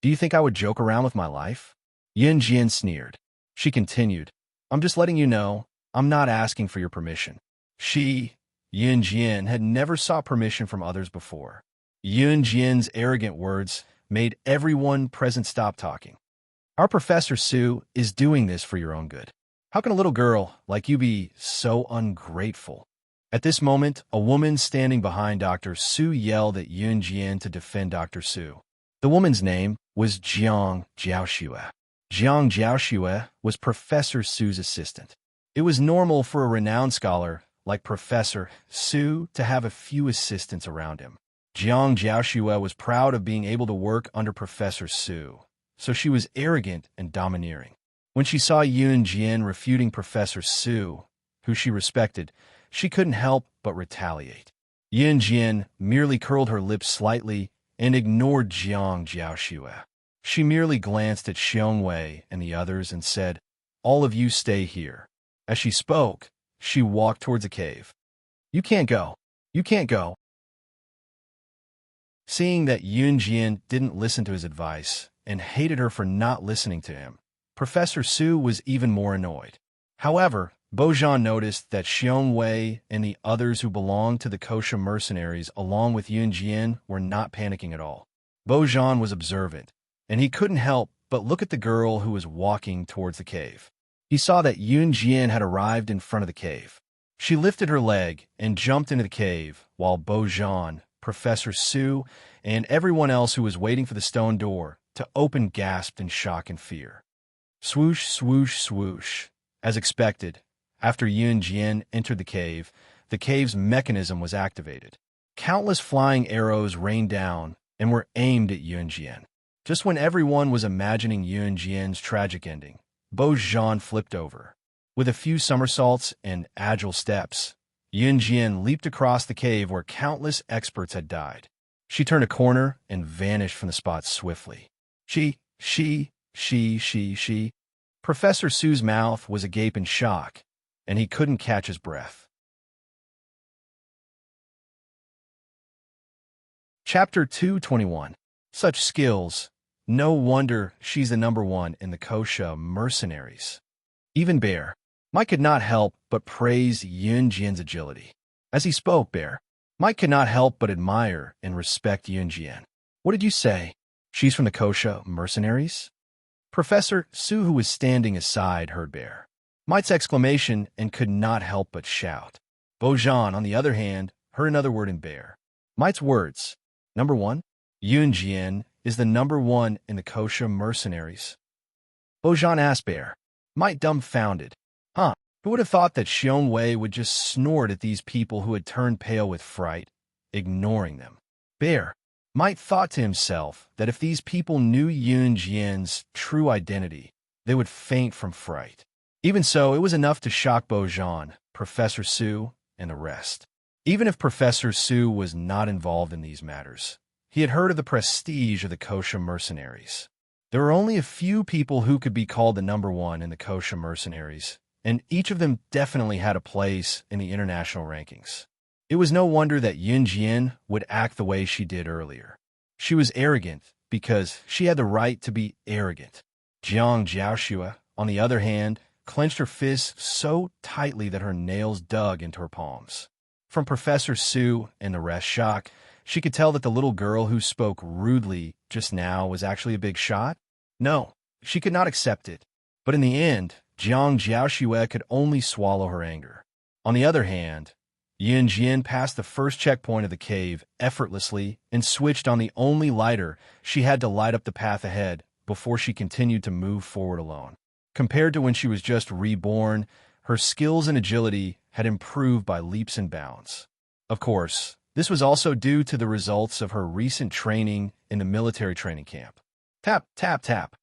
Do you think I would joke around with my life? Yun Jian sneered. She continued, I'm just letting you know, I'm not asking for your permission. Yun Jian, had never sought permission from others before. Yun Jian's arrogant words made everyone present stop talking. Our Professor Sue is doing this for your own good. How can a little girl like you be so ungrateful? At this moment, a woman standing behind Dr. Sue yelled at Yun Jian to defend Dr. Sue. The woman's name was Jiang Jiaoxue. Jiang Jiaoxue was Professor Sue's assistant. It was normal for a renowned scholar like Professor Sue to have a few assistants around him. Jiang Jiaoxue was proud of being able to work under Professor Sue, so she was arrogant and domineering. When she saw Yun Jian refuting Professor Sue, who she respected, she couldn't help but retaliate. Yun Jian merely curled her lips slightly and ignored Jiang Jiaoxue. She merely glanced at Xiong Wei and the others and said, All of you stay here. As she spoke, she walked towards a cave. You can't go. You can't go. Seeing that Yun Jian didn't listen to his advice and hated her for not listening to him, Professor Sue was even more annoyed. However, Bo Zhan noticed that Xiong Wei and the others who belonged to the Kosha mercenaries along with Yun Jian were not panicking at all. Bo Zhan was observant, and he couldn't help but look at the girl who was walking towards the cave. He saw that Yun Jian had arrived in front of the cave. She lifted her leg and jumped into the cave, while Bo Zhan, Professor Sue, and everyone else who was waiting for the stone door to open gasped in shock and fear. Swoosh, swoosh, swoosh. As expected, after Yun Jian entered the cave's mechanism was activated. Countless flying arrows rained down and were aimed at Yun Jian. Just when everyone was imagining Yun Jian's tragic ending, Bo Zhan flipped over. With a few somersaults and agile steps, Yun Jian leaped across the cave where countless experts had died. She turned a corner and vanished from the spot swiftly. She. Professor Sue's mouth was agape in shock, and he couldn't catch his breath. Chapter 221. Such skills. No wonder she's the #1 in the Kosha mercenaries. Even Bear Might could not help but praise Yun Jian's agility. As he spoke, Bear, Mike could not help but admire and respect Yunjian. What did you say? She's from the Kosha mercenaries? Professor Su, who was standing aside, heard Bear Mike's exclamation and could not help but shout. Bojan, on the other hand, heard another word in Bear Mike's words. Number one, Yunjian is the number one in the Kosha mercenaries. Bojan asked Bear Mike, dumbfounded. Huh? Who would have thought that Xiong Wei would just snort at these people who had turned pale with fright, ignoring them? Bear Mike thought to himself that if these people knew Yunjian's true identity, they would faint from fright. Even so, it was enough to shock Bojan, Professor Su, and the rest. Even if Professor Su was not involved in these matters, he had heard of the prestige of the Kosha mercenaries. There were only a few people who could be called the number one in the Kosha mercenaries, and each of them definitely had a place in the international rankings. It was no wonder that Yunjian would act the way she did earlier. She was arrogant because she had the right to be arrogant. Jiang Jiaoxue, on the other hand, clenched her fists so tightly that her nails dug into her palms. From Professor Su and the rest's shock, she could tell that the little girl who spoke rudely just now was actually a big shot. No, she could not accept it. But in the end, Jiang Jiaoxue could only swallow her anger. On the other hand, Yunjian passed the first checkpoint of the cave effortlessly and switched on the only lighter she had to light up the path ahead before she continued to move forward alone. Compared to when she was just reborn, her skills and agility had improved by leaps and bounds. Of course, this was also due to the results of her recent training in the military training camp. Tap, tap, tap.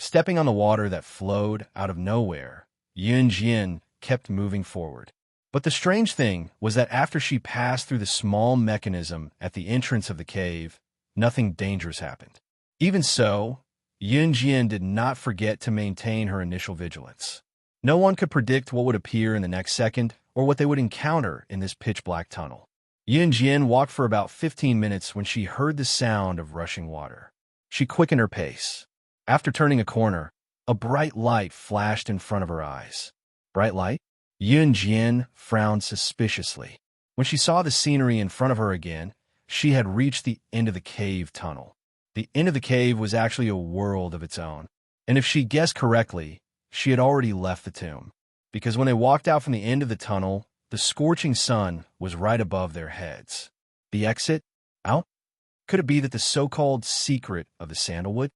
Stepping on the water that flowed out of nowhere, Yunjian kept moving forward. But the strange thing was that after she passed through the small mechanism at the entrance of the cave, nothing dangerous happened. Even so, Yunjian did not forget to maintain her initial vigilance. No one could predict what would appear in the next second or what they would encounter in this pitch-black tunnel. Yunjian walked for about 15 minutes when she heard the sound of rushing water. She quickened her pace. After turning a corner, a bright light flashed in front of her eyes. Bright light? Yunjian frowned suspiciously. When she saw the scenery in front of her again, she had reached the end of the cave tunnel. The end of the cave was actually a world of its own. And if she guessed correctly, she had already left the tomb. Because when they walked out from the end of the tunnel, the scorching sun was right above their heads. The exit? Out? Could it be that the so-called secret of the sandalwood?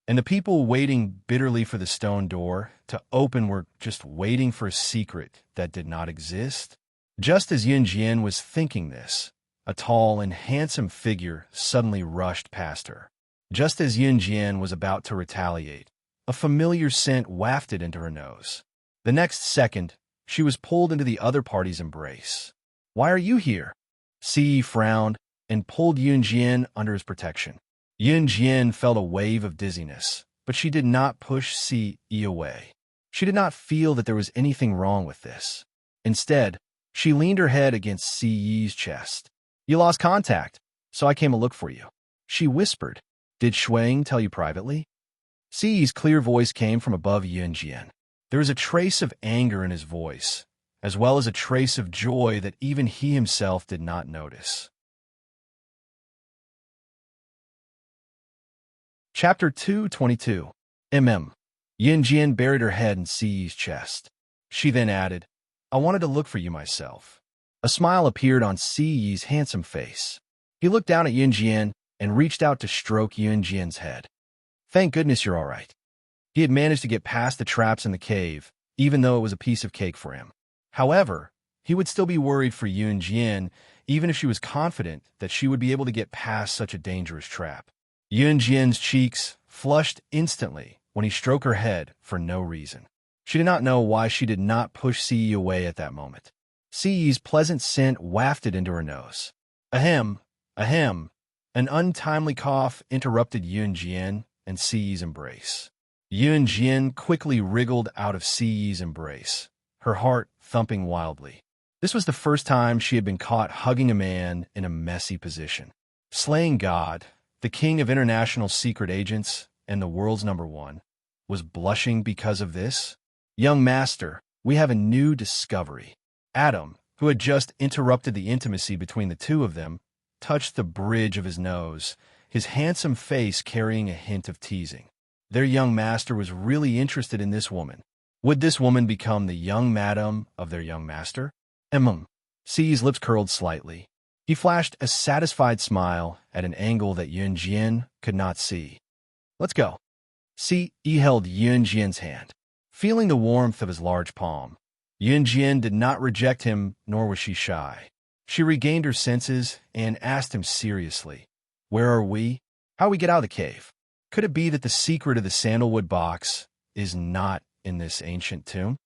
And the people waiting bitterly for the stone door to open were just waiting for a secret that did not exist? Just as Yunjian was thinking this, a tall and handsome figure suddenly rushed past her. Just as Yunjian was about to retaliate, a familiar scent wafted into her nose. The next second, she was pulled into the other party's embrace. Why are you here? Si frowned and pulled Yunjian under his protection. Yunjian felt a wave of dizziness, but she did not push Si away. She did not feel that there was anything wrong with this. Instead, she leaned her head against Si Yi's chest. You lost contact, so I came to look for you. She whispered. Did Shuang tell you privately? Si Yi's clear voice came from above Yunjian. There was a trace of anger in his voice, as well as a trace of joy that even he himself did not notice. Chapter 222. Yunjian buried her head in Si Yi's chest. She then added, I wanted to look for you myself. A smile appeared on Si Yi's handsome face. He looked down at Yunjian and reached out to stroke Yunjian's head. Thank goodness you're all right. He had managed to get past the traps in the cave, even though it was a piece of cake for him. However, he would still be worried for Yunjian, even if she was confident that she would be able to get past such a dangerous trap. Yunjian's cheeks flushed instantly when he stroked her head for no reason. She did not know why she did not push Si Yi away at that moment. Si Yi's pleasant scent wafted into her nose. Ahem, ahem. An untimely cough interrupted Yunjian and Si Yi's embrace. Yunjian quickly wriggled out of Si Yi's embrace, her heart thumping wildly. This was the first time she had been caught hugging a man in a messy position. Slaying God, the king of international secret agents and the world's number one, was blushing because of this? Young master, we have a new discovery. Adam, who had just interrupted the intimacy between the two of them, touched the bridge of his nose, his handsome face carrying a hint of teasing. Their young master was really interested in this woman. Would this woman become the young madam of their young master? C's lips curled slightly. He flashed a satisfied smile at an angle that Yunjian could not see. Let's go. C held Yunjian's hand, feeling the warmth of his large palm. Yunjian did not reject him, nor was she shy. She regained her senses and asked him seriously, "Where are we? How we get out of the cave? Could it be that the secret of the sandalwood box is not in this ancient tomb?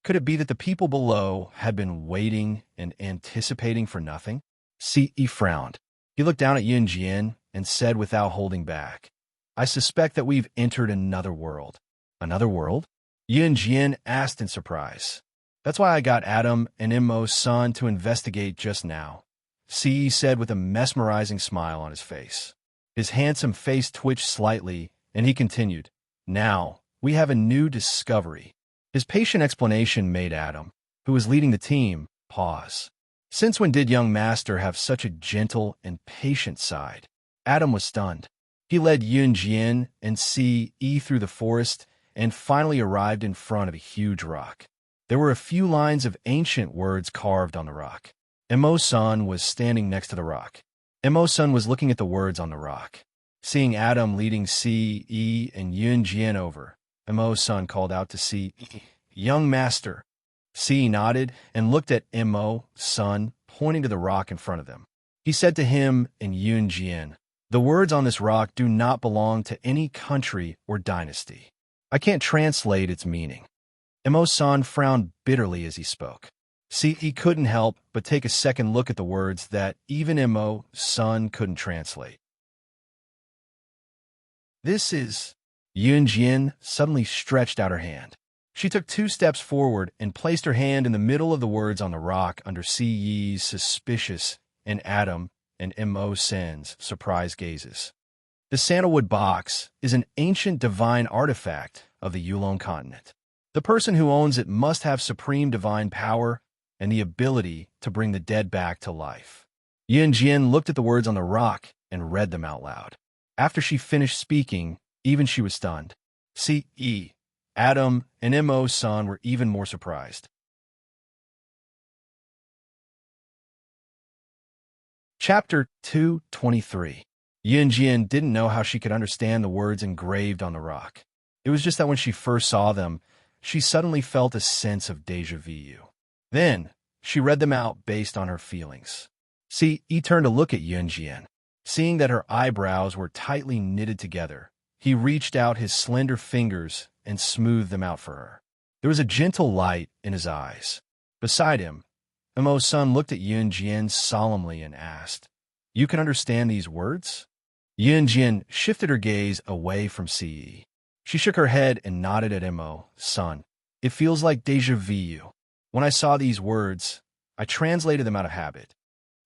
Could it be that the people below had been waiting and anticipating for nothing?" Ce frowned. He looked down at Yunjian and said without holding back, "I suspect that we've entered another world." Another world? Yunjian asked in surprise. "That's why I got Adam and Immo's son to investigate just now," Ce said with a mesmerizing smile on his face. His handsome face twitched slightly, and he continued, "Now, we have a new discovery." His patient explanation made Adam, who was leading the team, pause. Since when did young master have such a gentle and patient side? Adam was stunned. He led Yunjian and Ce through the forest and finally arrived in front of a huge rock. There were a few lines of ancient words carved on the rock. Immo-san was standing next to the rock. Immo-san was looking at the words on the rock. Seeing Adam leading Ce and Yunjian over, Immo-san called out to Ce, "Young master." Ce nodded and looked at Immo-san, pointing to the rock in front of them. He said to him and Yunjian, "The words on this rock do not belong to any country or dynasty. I can't translate its meaning." Immo-san frowned bitterly as he spoke. Ce couldn't help but take a second look at the words that even Immo-san couldn't translate. "This is..." Yunjian suddenly stretched out her hand. She took 2 steps forward and placed her hand in the middle of the words on the rock under Ce's suspicious and Adam and Immo-san's surprised gazes. "The sandalwood box is an ancient divine artifact of the Yulon continent. The person who owns it must have supreme divine power and the ability to bring the dead back to life." Yunjian looked at the words on the rock and read them out loud. After she finished speaking, even she was stunned. Ce, Adam, and Immo-san were even more surprised. Chapter 223. Yunjian didn't know how she could understand the words engraved on the rock. It was just that when she first saw them, she suddenly felt a sense of déjà vu. Then, she read them out based on her feelings. Ce turned to look at Yunjian. Seeing that her eyebrows were tightly knitted together, he reached out his slender fingers and smoothed them out for her. There was a gentle light in his eyes. Beside him, Immo-san looked at Yunjian solemnly and asked, "You can understand these words?" Yunjian shifted her gaze away from Ce. She shook her head and nodded at Immo-san. "It feels like déjà vu. When I saw these words, I translated them out of habit."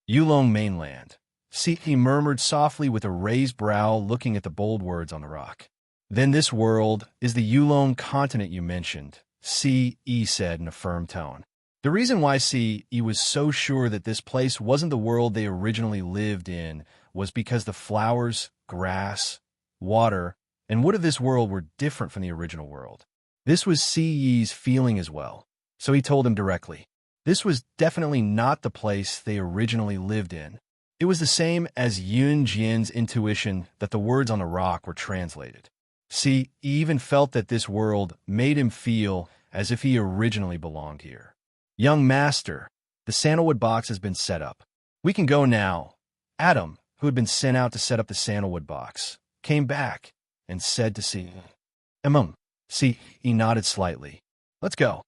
"Yulon mainland," Ce murmured softly with a raised brow looking at the bold words on the rock. "Then this world is the Yulon continent you mentioned," Ce said in a firm tone. The reason why Ce was so sure that this place wasn't the world they originally lived in was because the flowers, grass, water, and wood of this world were different from the original world. This was Ce's feeling as well, so he told him directly. This was definitely not the place they originally lived in. It was the same as Yunjian's intuition that the words on the rock were translated. Ce even felt that this world made him feel as if he originally belonged here. "Young master, the sandalwood box has been set up. We can go now." Adam, who had been sent out to set up the sandalwood box, came back and said to Ce, Ce nodded slightly. "Let's go."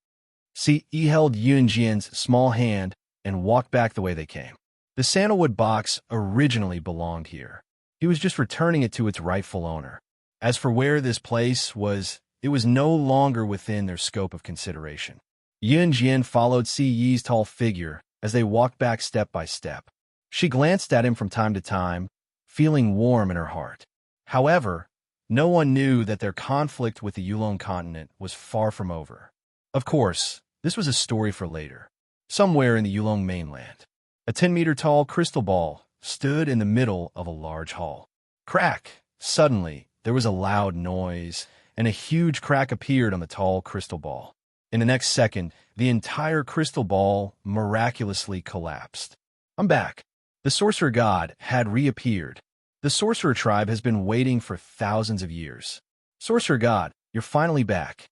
Ce held Yunjian's small hand and walked back the way they came. The sandalwood box originally belonged here. He was just returning it to its rightful owner. As for where this place was, it was no longer within their scope of consideration. Yunjian followed Ce's tall figure as they walked back step by step. She glanced at him from time to time, feeling warm in her heart. However, no one knew that their conflict with the Yulon continent was far from over. Of course, this was a story for later. somewhere in the Yulong mainland. A 10-meter-tall crystal ball stood in the middle of a large hall. Crack! Suddenly, there was a loud noise, and a huge crack appeared on the tall crystal ball. In the next second, the entire crystal ball miraculously collapsed. I'm back. The sorcerer god had reappeared. The sorcerer tribe has been waiting for thousands of years. Sorcerer god, you're finally back.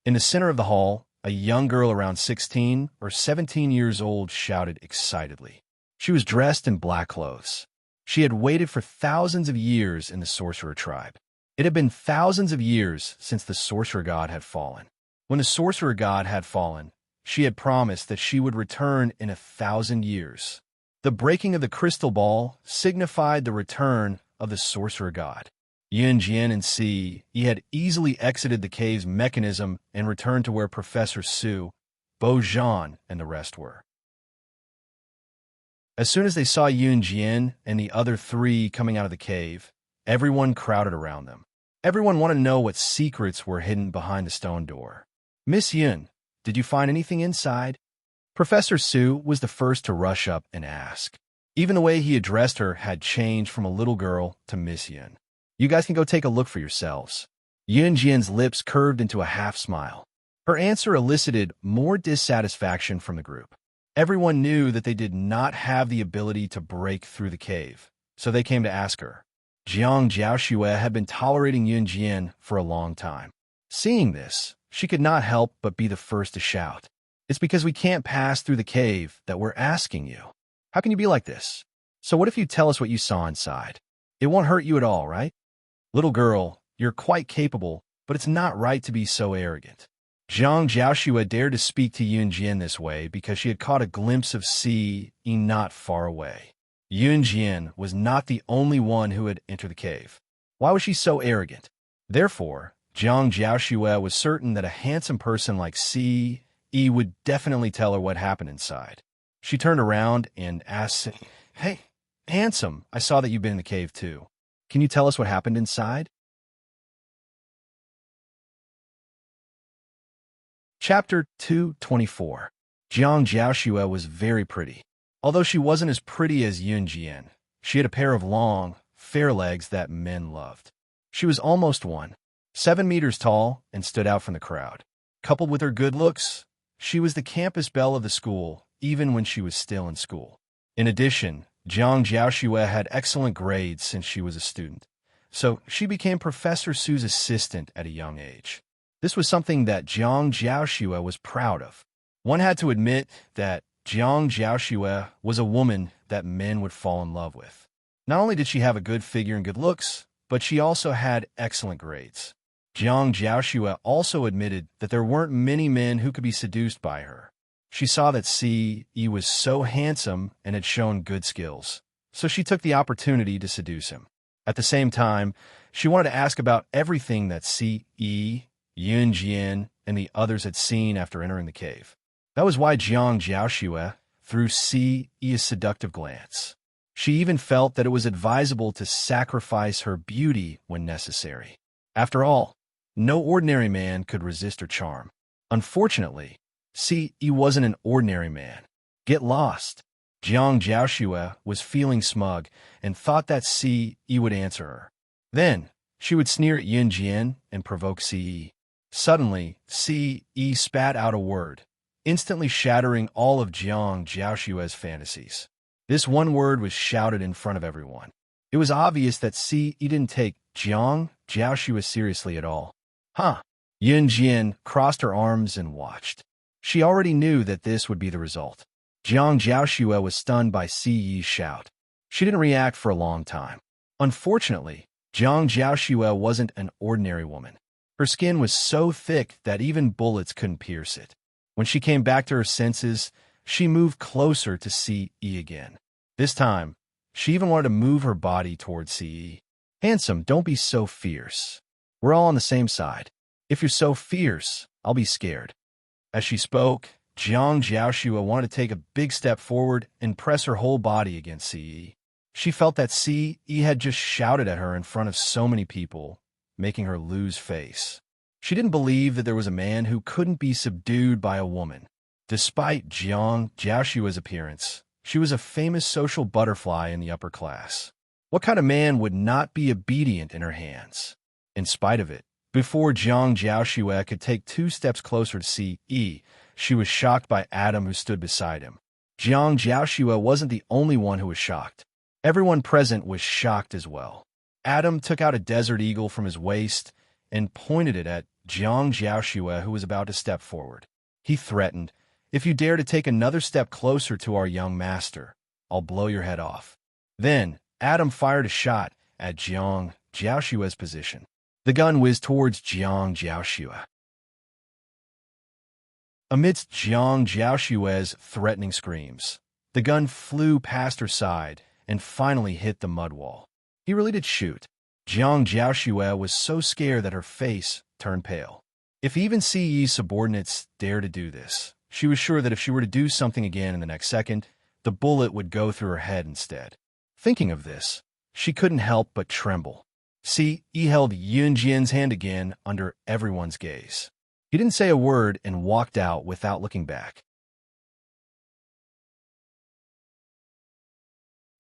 In the center of the hall, a young girl around 16 or 17 years old shouted excitedly. She was dressed in black clothes. She had waited for thousands of years in the sorcerer tribe. It had been thousands of years since the sorcerer god had fallen. When the sorcerer god had fallen, she had promised that she would return in 1,000 years. The breaking of the crystal ball signified the return of the sorcerer god. Yunjian and Si had easily exited the cave's mechanism and returned to where Professor Su, Bo Zhan, and the rest were. As soon as they saw Yunjian and the other three coming out of the cave, everyone crowded around them. Everyone wanted to know what secrets were hidden behind the stone door. Miss Yun, did you find anything inside? Professor Su was the first to rush up and ask. Even the way he addressed her had changed from a little girl to Miss Yun. You guys can go take a look for yourselves. Yunjian's lips curved into a half smile. Her answer elicited more dissatisfaction from the group. Everyone knew that they did not have the ability to break through the cave, so they came to ask her. Jiang Jiaoxue had been tolerating Yunjian for a long time. Seeing this, she could not help but be the first to shout. It's because we can't pass through the cave that we're asking you. How can you be like this? So what if you tell us what you saw inside? It won't hurt you at all, right? Little girl, you're quite capable, but it's not right to be so arrogant. Jiang Jiaoxue dared to speak to Yunjian this way because she had caught a glimpse of Si not far away. Yunjian was not the only one who had entered the cave. Why was she so arrogant? Therefore, Jiang Jiaoxue was certain that a handsome person like Si would definitely tell her what happened inside. She turned around and asked, Hey, handsome, I saw that you've been in the cave too. Can you tell us what happened inside? Chapter 224. Jiang Jiaoxue was very pretty. Although she wasn't as pretty as Yunjian, she had a pair of long, fair legs that men loved. She was almost 7 meters tall and stood out from the crowd. Coupled with her good looks, she was the campus belle of the school, even when she was still in school. In addition, Jiang Jiaoxue had excellent grades since she was a student, so she became Professor Su's assistant at a young age. This was something that Jiang Jiaoxue was proud of. One had to admit that Jiang Jiaoxue was a woman that men would fall in love with. Not only did she have a good figure and good looks, but she also had excellent grades. Jiang Jiaoxue also admitted that there weren't many men who could be seduced by her. She saw that Si was so handsome and had shown good skills, so she took the opportunity to seduce him. At the same time, she wanted to ask about everything that Si, Yunjian, and the others had seen after entering the cave. That was why Jiang Jiaoxue threw Si a seductive glance. She even felt that it was advisable to sacrifice her beauty when necessary. After all, no ordinary man could resist her charm. Unfortunately, Si wasn't an ordinary man. Get lost. Jiang Jiaoxue was feeling smug and thought that Si would answer her. Then, she would sneer at Yunjian and provoke Si. Suddenly, Si spat out a word, instantly shattering all of Jiang Jiaoxue's fantasies. This one word was shouted in front of everyone. It was obvious that Si didn't take Jiang Jiaoxue seriously at all. Yunjian crossed her arms and watched. She already knew that this would be the result. Jiang Jiaoxue was stunned by Si's shout. She didn't react for a long time. Unfortunately, Jiang Jiaoxue wasn't an ordinary woman. Her skin was so thick that even bullets couldn't pierce it. When she came back to her senses, she moved closer to Si again. This time, she even wanted to move her body towards Si. Handsome, don't be so fierce. We're all on the same side. If you're so fierce, I'll be scared. As she spoke, Jiang Jiaoxue wanted to take a big step forward and press her whole body against Si. She felt that Si had just shouted at her in front of so many people, making her lose face. She didn't believe that there was a man who couldn't be subdued by a woman. Despite Jiang Jiaoshua's appearance, she was a famous social butterfly in the upper class. What kind of man would not be obedient in her hands? In spite of it, before Jiang Jiaoshua could take 2 steps closer to see Yi, she was shocked by Adam, who stood beside him. Jiang Jiaoshua wasn't the only one who was shocked. Everyone present was shocked as well. Adam took out a desert eagle from his waist and pointed it at Jiang Jiaoshua, who was about to step forward. He threatened, "If you dare to take another step closer to our young master, I'll blow your head off." Then, Adam fired a shot at Jiang Jiaoshua's position. The gun whizzed towards Jiang Jiaoshua. Amidst Jiang Jiaoshua's threatening screams, the gun flew past her side and finally hit the mud wall. He really did shoot. Jiang Jiaoshua was so scared that her face turned pale. If even CE's subordinates dared to do this, she was sure that if she were to do something again in the next second, the bullet would go through her head instead. Thinking of this, she couldn't help but tremble. CE held Yunjian's hand again under everyone's gaze. He didn't say a word and walked out without looking back.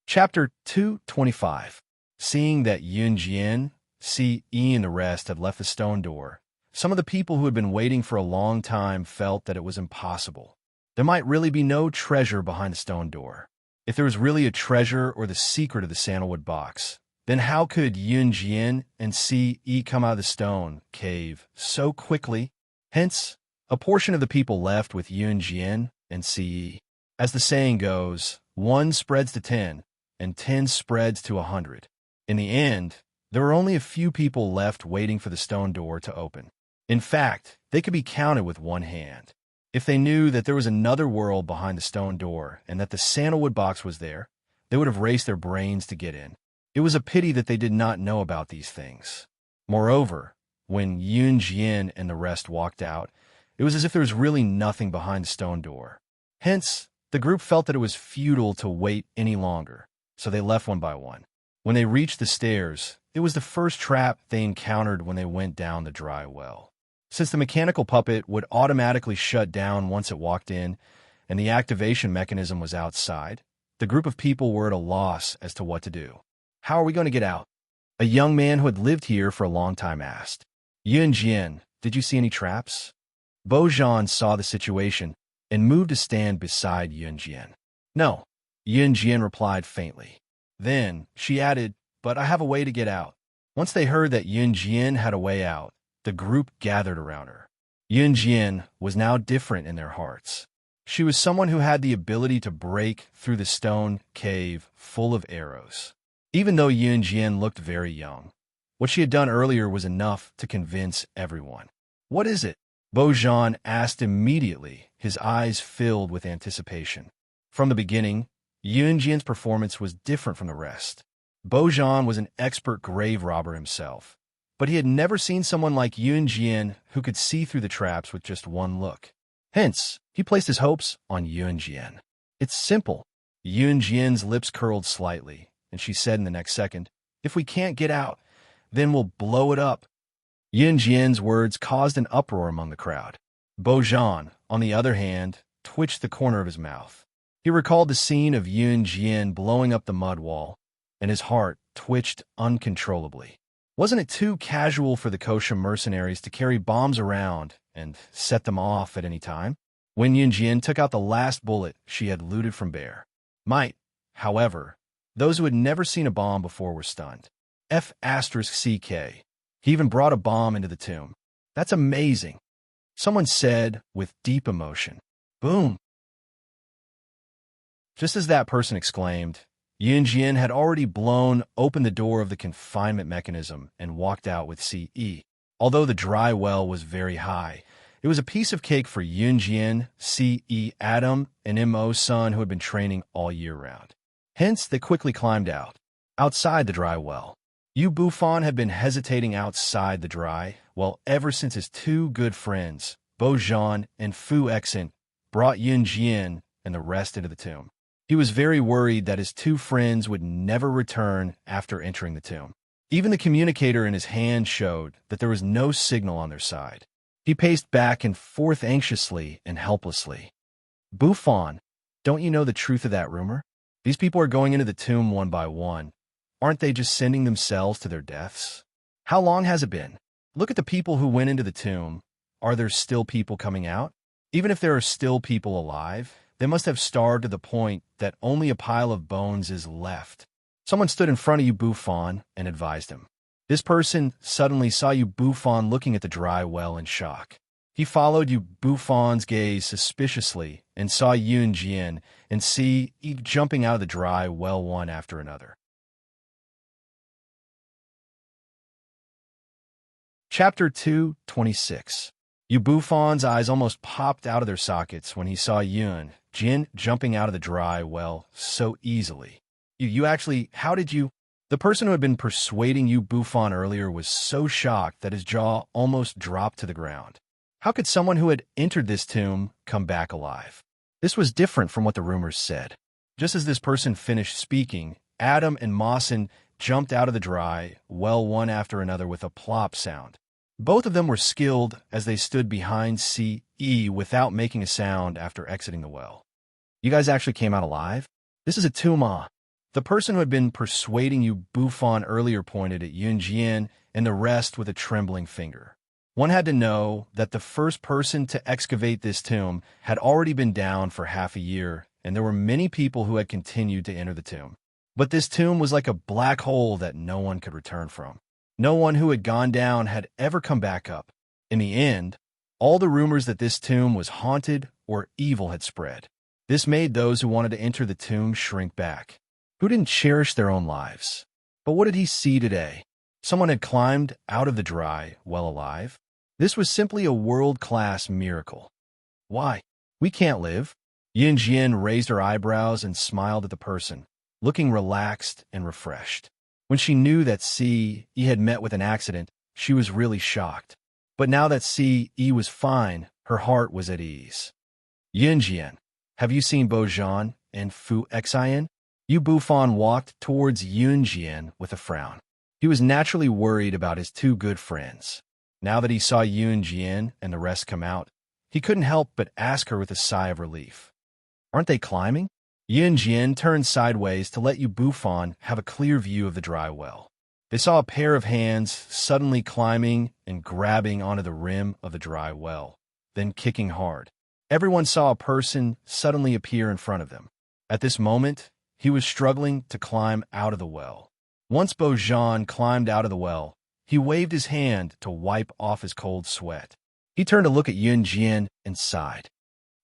Chapter 225. Seeing that Yunjian, CE, and the rest had left the stone door, some of the people who had been waiting for a long time felt that it was impossible. There might really be no treasure behind the stone door. If there was really a treasure or the secret of the sandalwood box, then how could Yunjian and CE come out of the stone cave so quickly? Hence, a portion of the people left with Yunjian and CE. As the saying goes, 1 spreads to 10, and 10 spreads to 100. In the end, there were only a few people left waiting for the stone door to open. In fact, they could be counted with one hand. If they knew that there was another world behind the stone door and that the sandalwood box was there, they would have raced their brains to get in. It was a pity that they did not know about these things. Moreover, when Yunjian and the rest walked out, it was as if there was really nothing behind the stone door. Hence, the group felt that it was futile to wait any longer, so they left one by one. When they reached the stairs, it was the first trap they encountered when they went down the dry well. Since the mechanical puppet would automatically shut down once it walked in, and the activation mechanism was outside, the group of people were at a loss as to what to do. "How are we going to get out?" A young man who had lived here for a long time asked. "Yunjian, did you see any traps?" Bojan saw the situation and moved to stand beside Yunjian. "No," Yunjian replied faintly. Then she added, "But I have a way to get out." Once they heard that Yunjian had a way out, the group gathered around her. Yunjian was now different in their hearts. She was someone who had the ability to break through the stone cave full of arrows. Even though Yunjian looked very young, what she had done earlier was enough to convince everyone. "What is it?" Bojan asked immediately, his eyes filled with anticipation. From the beginning, Yunjian's performance was different from the rest. Bojan was an expert grave robber himself, but he had never seen someone like Yunjian who could see through the traps with just one look. Hence, he placed his hopes on Yunjian. "It's simple." Yunjian's lips curled slightly, and she said in the next second, "If we can't get out, then we'll blow it up." Yunjian's words caused an uproar among the crowd. Bojan, on the other hand, twitched the corner of his mouth. He recalled the scene of Yunjian blowing up the mud wall, and his heart twitched uncontrollably. Wasn't it too casual for the Kosha mercenaries to carry bombs around and set them off at any time? When Yunjian took out the last bullet she had looted from Bear. However, those who had never seen a bomb before were stunned. F***CK. He even brought a bomb into the tomb. "That's amazing," someone said with deep emotion. "Boom." Just as that person exclaimed, Yunjian had already blown open the door of the confinement mechanism and walked out with CE. Although the dry well was very high, it was a piece of cake for Yunjian, CE, Adam, and Immerse son who had been training all year round. Hence, they quickly climbed out. Outside the dry well, Yu Bufan had been hesitating outside the dry well ever since his 2 good friends, Bojan and Fu Exant, brought Yunjian and the rest into the tomb. He was very worried that his 2 friends would never return after entering the tomb. Even the communicator in his hand showed that there was no signal on their side. He paced back and forth anxiously and helplessly. Buffon, don't you know the truth of that rumor? These people are going into the tomb one by one. Aren't they just sending themselves to their deaths? How long has it been? Look at the people who went into the tomb. Are there still people coming out? Even if there are still people alive, they must have starved to the point that only a pile of bones is left. Someone stood in front of you, Buffon, and advised him. This person suddenly saw you, Buffon, looking at the dry well in shock. He followed you, Buffon's gaze, suspiciously, and saw Yun Jian and Si jumping out of the dry well one after another. Chapter 2:26. Yu Buffon's eyes almost popped out of their sockets when he saw Yun Jian jumping out of the dry well so easily. You actually, how did you? The person who had been persuading you, Buffon, earlier was so shocked that his jaw almost dropped to the ground. How could someone who had entered this tomb come back alive? This was different from what the rumors said. Just as this person finished speaking, Adam and Mawson jumped out of the dry well one after another with a plop sound. Both of them were skilled as they stood behind CE without making a sound after exiting the well. You guys actually came out alive? This is a tomb. The person who had been persuading you, Buffon, earlier pointed at Yun Jian and the rest with a trembling finger. One had to know that the first person to excavate this tomb had already been down for half a year, and there were many people who had continued to enter the tomb. But this tomb was like a black hole that no one could return from. No one who had gone down had ever come back up. In the end, all the rumors that this tomb was haunted or evil had spread. This made those who wanted to enter the tomb shrink back, who didn't cherish their own lives. But what did he see today? Someone had climbed out of the dry well alive. This was simply a world-class miracle. Why? We can't live. Yun Jian raised her eyebrows and smiled at the person, looking relaxed and refreshed. When she knew that Ce had met with an accident, she was really shocked. But now that Ce was fine, her heart was at ease. Yun Jian, have you seen Bo Zhan and Fu Xian? Yu Buffon walked towards Yun Jian with a frown. He was naturally worried about his two good friends. Now that he saw Yun Jian and the rest come out, he couldn't help but ask her with a sigh of relief. Aren't they climbing? Yun Jian turned sideways to let Yu Buffon have a clear view of the dry well. They saw a pair of hands suddenly climbing and grabbing onto the rim of the dry well, then kicking hard. Everyone saw a person suddenly appear in front of them. At this moment, he was struggling to climb out of the well. Once Bo Zhan climbed out of the well, he waved his hand to wipe off his cold sweat. He turned to look at Yun Jian and sighed.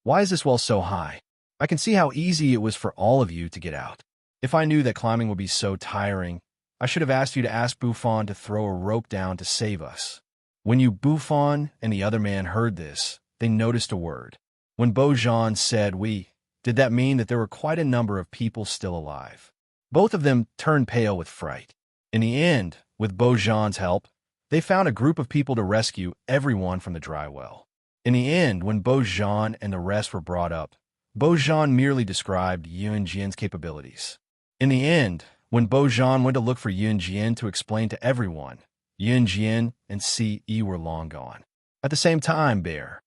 Why is this well so high? I can see how easy it was for all of you to get out. If I knew that climbing would be so tiring, I should have asked you to ask Buffon to throw a rope down to save us. When Yu Buffon and the other man heard this, they noticed a word. When Bo Zhan said we, did that mean that there were quite a number of people still alive? Both of them turned pale with fright. In the end, with Bo Zhan's help, they found a group of people to rescue everyone from the dry well. In the end, when Bo Zhan and the rest were brought up, Bo Zhan merely described Yun Jian's capabilities. In the end, when Bo Zhan went to look for Yun Jian to explain to everyone, Yun Jian and Ce were long gone. At the same time, Bear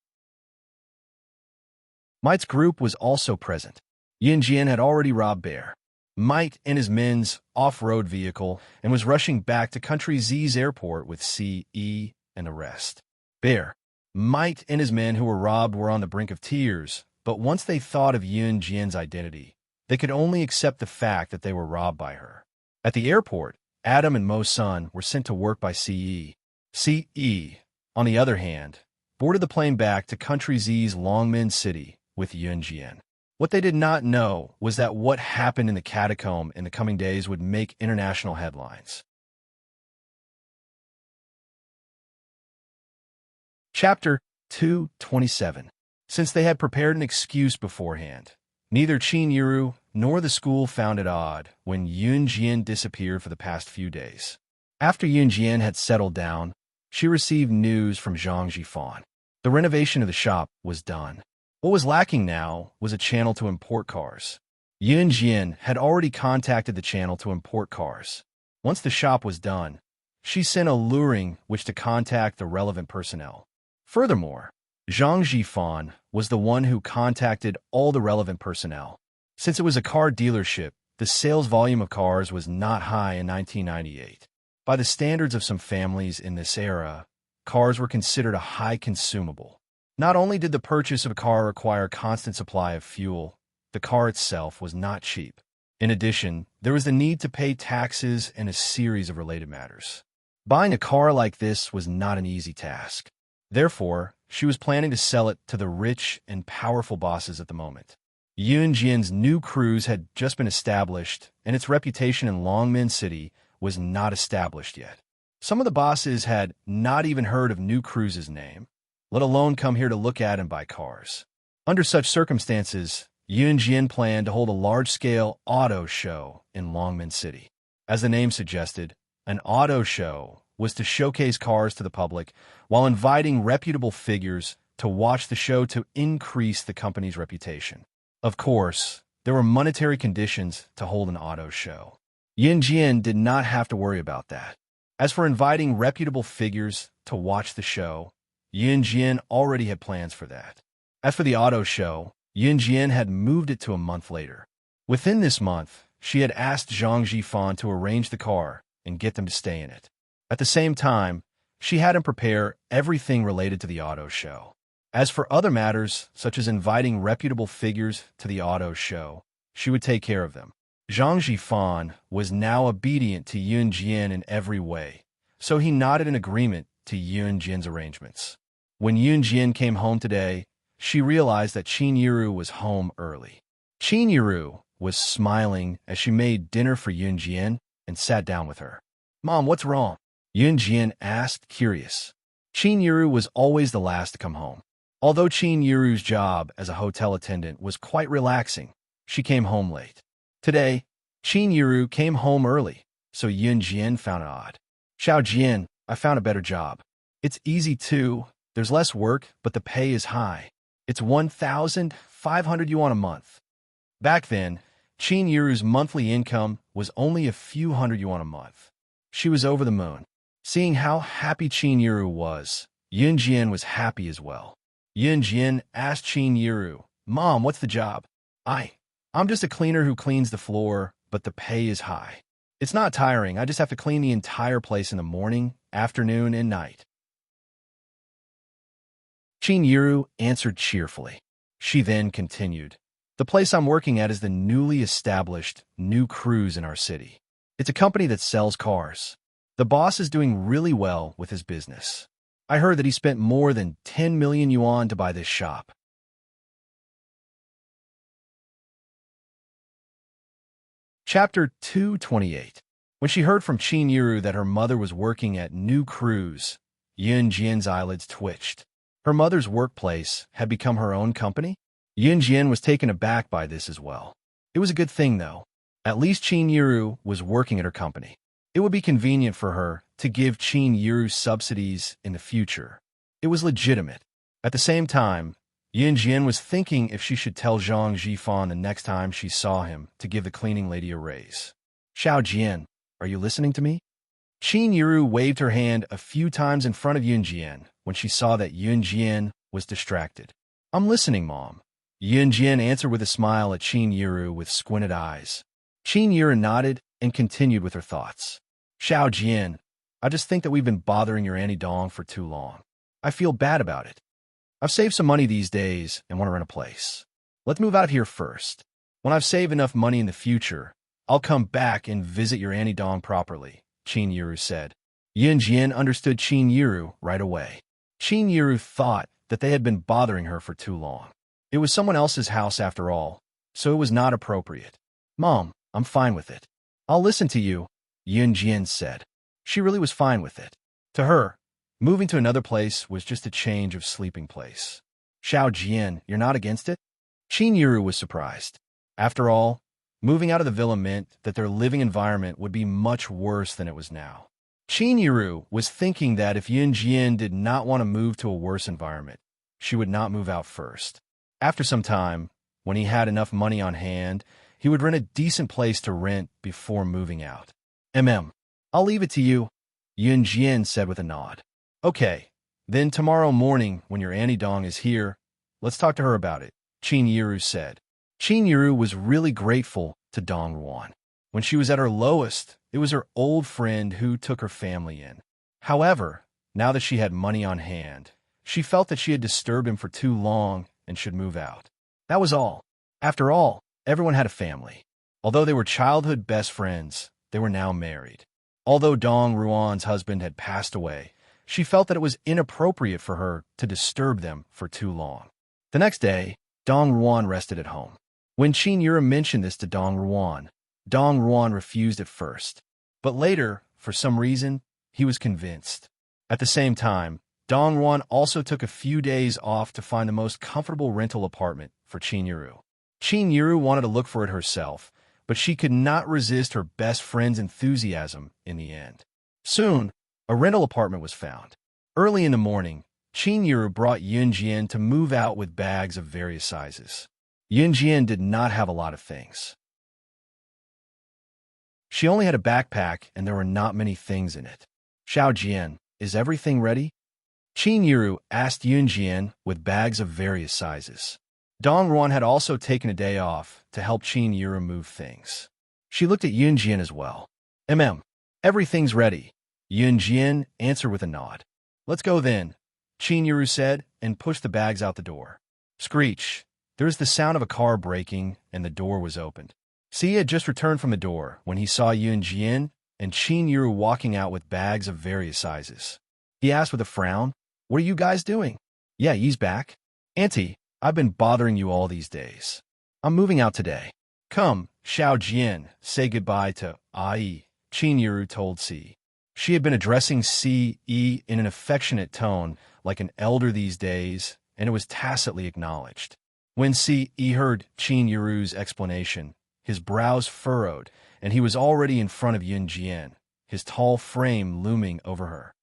Mite's group was also present. Yun Jian had already robbed Bear Mite in his men's off-road vehicle and was rushing back to Country Z's airport with Ce and the rest. Bear Mite and his men who were robbed were on the brink of tears, but once they thought of Yun Jian's identity, they could only accept the fact that they were robbed by her. At the airport, Adam and Mo Sun were sent to work by Ce. Ce, on the other hand, boarded the plane back to Country Z's Longmen City with Yun Jian. What they did not know was that what happened in the catacomb in the coming days would make international headlines. Chapter 2:27. Since they had prepared an excuse beforehand, neither Qin Yiru nor the school found it odd when Yun Jian disappeared for the past few days. After Yun Jian had settled down, she received news from Zhang Jifan. The renovation of the shop was done. What was lacking now was a channel to import cars. Yun Jian had already contacted the channel to import cars. Once the shop was done, she sent a luring which to contact the relevant personnel. Furthermore, Zhang Jifan was the one who contacted all the relevant personnel. Since it was a car dealership, the sales volume of cars was not high in 1998. By the standards of some families in this era, cars were considered a high consumable. Not only did the purchase of a car require a constant supply of fuel, the car itself was not cheap. In addition, there was the need to pay taxes and a series of related matters. Buying a car like this was not an easy task. Therefore, she was planning to sell it to the rich and powerful bosses at the moment. Yunjian's new cruise had just been established, and its reputation in Longmen City was not established yet. Some of the bosses had not even heard of New Cruise's name, let alone come here to look at and buy cars. Under such circumstances, Yunjian planned to hold a large-scale auto show in Longmen City. As the name suggested, an auto show was to showcase cars to the public while inviting reputable figures to watch the show to increase the company's reputation. Of course, there were monetary conditions to hold an auto show. Yunjian did not have to worry about that. As for inviting reputable figures to watch the show, Yunjian already had plans for that. As for the auto show, Yunjian had moved it to a month later. Within this month, she had asked Zhang Jifan to arrange the car and get them to stay in it. At the same time, she had him prepare everything related to the auto show. As for other matters, such as inviting reputable figures to the auto show, she would take care of them. Zhang Jifan was now obedient to Yunjian in every way, so he nodded in agreement to Yunjian's arrangements. When Yunjian came home today, she realized that Qin Yiru was home early. Qin Yiru was smiling as she made dinner for Yunjian and sat down with her. "Mom, what's wrong?" Yunjian asked, curious. Qin Yiru was always the last to come home. Although Qin Yiru's job as a hotel attendant was quite relaxing, she came home late. Today, Qin Yiru came home early, so Yunjian found it odd. "Xiao Jian, I found a better job. It's easy too. There's less work, but the pay is high. It's 1,500 yuan a month." Back then, Qin Yiru's monthly income was only a few hundred yuan a month. She was over the moon. Seeing how happy Qin Yiru was, Yunjian was happy as well. Yunjian asked Qin Yiru, "Mom, what's the job?" I'm just a cleaner who cleans the floor, but the pay is high. It's not tiring. I just have to clean the entire place in the morning, afternoon, and night." Qin Yiru answered cheerfully. She then continued, "The place I'm working at is the newly established New Cruise in our city. It's a company that sells cars. The boss is doing really well with his business. I heard that he spent more than 10 million yuan to buy this shop." Chapter 228. When she heard from Qin Yiru that her mother was working at New Cruise, Yunjian's eyelids twitched. Her mother's workplace had become her own company? Yunjian was taken aback by this as well. It was a good thing, though. At least Qin Yiru was working at her company. It would be convenient for her to give Qin Yiru subsidies in the future. It was legitimate. At the same time, Yunjian was thinking if she should tell Zhang Jifan the next time she saw him to give the cleaning lady a raise. "Xiao Jian, are you listening to me?" Qin Yiru waved her hand a few times in front of Yunjian when she saw that Yunjian was distracted. "I'm listening, Mom." Yunjian answered with a smile at Qin Yiru with squinted eyes. Qin Yiru nodded and continued with her thoughts. "Xiao Jian, I just think that we've been bothering your Annie Dong for too long. I feel bad about it. I've saved some money these days and want to rent a place. Let's move out here first. When I've saved enough money in the future, I'll come back and visit your Annie Dong properly," Qin Yiru said. Yunjian understood Qin Yiru right away. Qin Yiru thought that they had been bothering her for too long. It was someone else's house after all, so it was not appropriate. "Mom, I'm fine with it. I'll listen to you," Yunjian said. She really was fine with it. To her, moving to another place was just a change of sleeping place. "Xiao Jian, you're not against it?" Qin Yiru was surprised. After all, moving out of the villa meant that their living environment would be much worse than it was now. Qin Yiru was thinking that if Yunjian did not want to move to a worse environment, she would not move out first. After some time, when he had enough money on hand, he would rent a decent place to rent before moving out. I'll leave it to you," Yunjian said with a nod. "Okay, Then tomorrow morning, when your Annie Dong is here, let's talk to her about it, Qin Yiru said. Qin Yiru was really grateful to Dong Ruan. When she was at her lowest, it was her old friend who took her family in. However, now that she had money on hand, she felt that she had disturbed him for too long and should move out. That was all. After all, everyone had a family. Although they were childhood best friends, they were now married. Although Dong Ruan's husband had passed away, she felt that it was inappropriate for her to disturb them for too long. The next day, Dong Ruan rested at home. When Qin Yiru mentioned this to Dong Ruan refused at first. But later, for some reason, he was convinced. At the same time, Dong Ruan also took a few days off to find the most comfortable rental apartment for Qin Yiru. Qin Yiru wanted to look for it herself, but she could not resist her best friend's enthusiasm in the end. Soon, a rental apartment was found. Early in the morning, Qin Yiru brought Yun Jian to move out with bags of various sizes. Yun Jian did not have a lot of things. She only had a backpack, and there were not many things in it. Xiao Jian, is everything ready? Qin Yiru asked Yun Jian with bags of various sizes. Dong Ruan had also taken a day off to help Qin Yiru move things. She looked at Yun Jian as well. Everything's ready. Yun Jian answered with a nod. Let's go then, Qin Yiru said, and pushed the bags out the door. Screech! There was the sound of a car braking, and the door was opened. Si had just returned from the door when he saw Yun Jian and Qin Yiru walking out with bags of various sizes. He asked with a frown, "What are you guys doing?" "Yeah, he's back. Auntie, I've been bothering you all these days. I'm moving out today. Come, Xiao Jian, say goodbye to Ai," Qin Yiru told Si. She had been addressing Si in an affectionate tone, like an elder these days, and it was tacitly acknowledged. When Si heard Qin Yiru's explanation, his brows furrowed, and he was already in front of Yun Jian, his tall frame looming over her.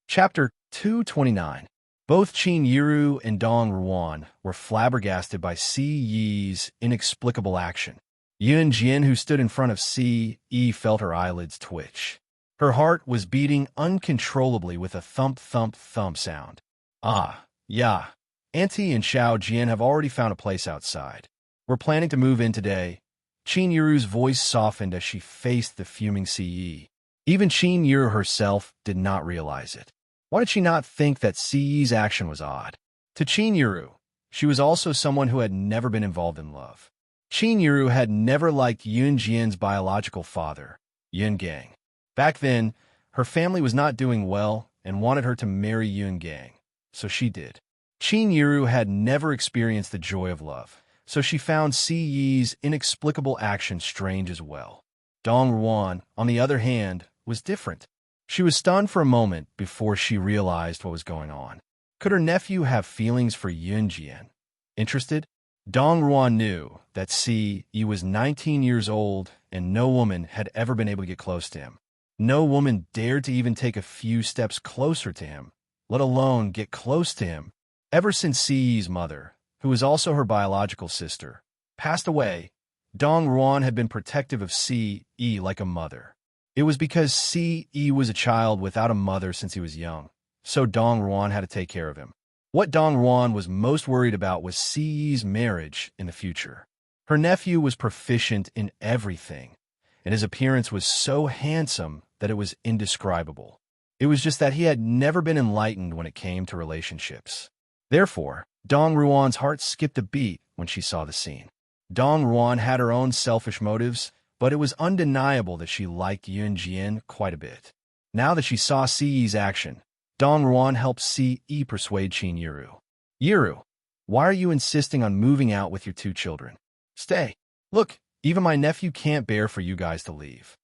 Chapter 229. Both Qin Yiru and Dong Ruan were flabbergasted by Si Yi's inexplicable action. Yun Jian, who stood in front of Si, felt her eyelids twitch. Her heart was beating uncontrollably with a thump-thump-thump sound. "Ah, yeah. Auntie and Xiao Jian have already found a place outside. We're planning to move in today." Qin Yiru's voice softened as she faced the fuming Si. Even Qin Yiru herself did not realize it. Why did she not think that Si's action was odd? To Qin Yiru, she was also someone who had never been involved in love. Qin Yiru had never liked Yun Jian's biological father, Yun Gang. Back then, her family was not doing well and wanted her to marry Yun Gang, so she did. Qin Yiru had never experienced the joy of love, so she found Si Yi's inexplicable action strange as well. Dong Ruan, on the other hand, was different. She was stunned for a moment before she realized what was going on. Could her nephew have feelings for Yun Jian? Interested? Dong Ruan knew that Si was 19 years old and no woman had ever been able to get close to him. No woman dared to even take a few steps closer to him, let alone get close to him. Ever since Si's mother, who was also her biological sister, passed away, Dong Ruan had been protective of Si like a mother. It was because Si was a child without a mother since he was young, so Dong Ruan had to take care of him. What Dong Ruan was most worried about was Si's marriage in the future. Her nephew was proficient in everything, and his appearance was so handsome that it was indescribable. It was just that he had never been enlightened when it came to relationships. Therefore, Dong Ruan's heart skipped a beat when she saw the scene. Dong Ruan had her own selfish motives, but it was undeniable that she liked Yun Jian quite a bit. Now that she saw Si's action, Dong Ruan helped Si persuade Qin Yiru. "Yiru, why are you insisting on moving out with your two children? Stay. Look, even my nephew can't bear for you guys to leave."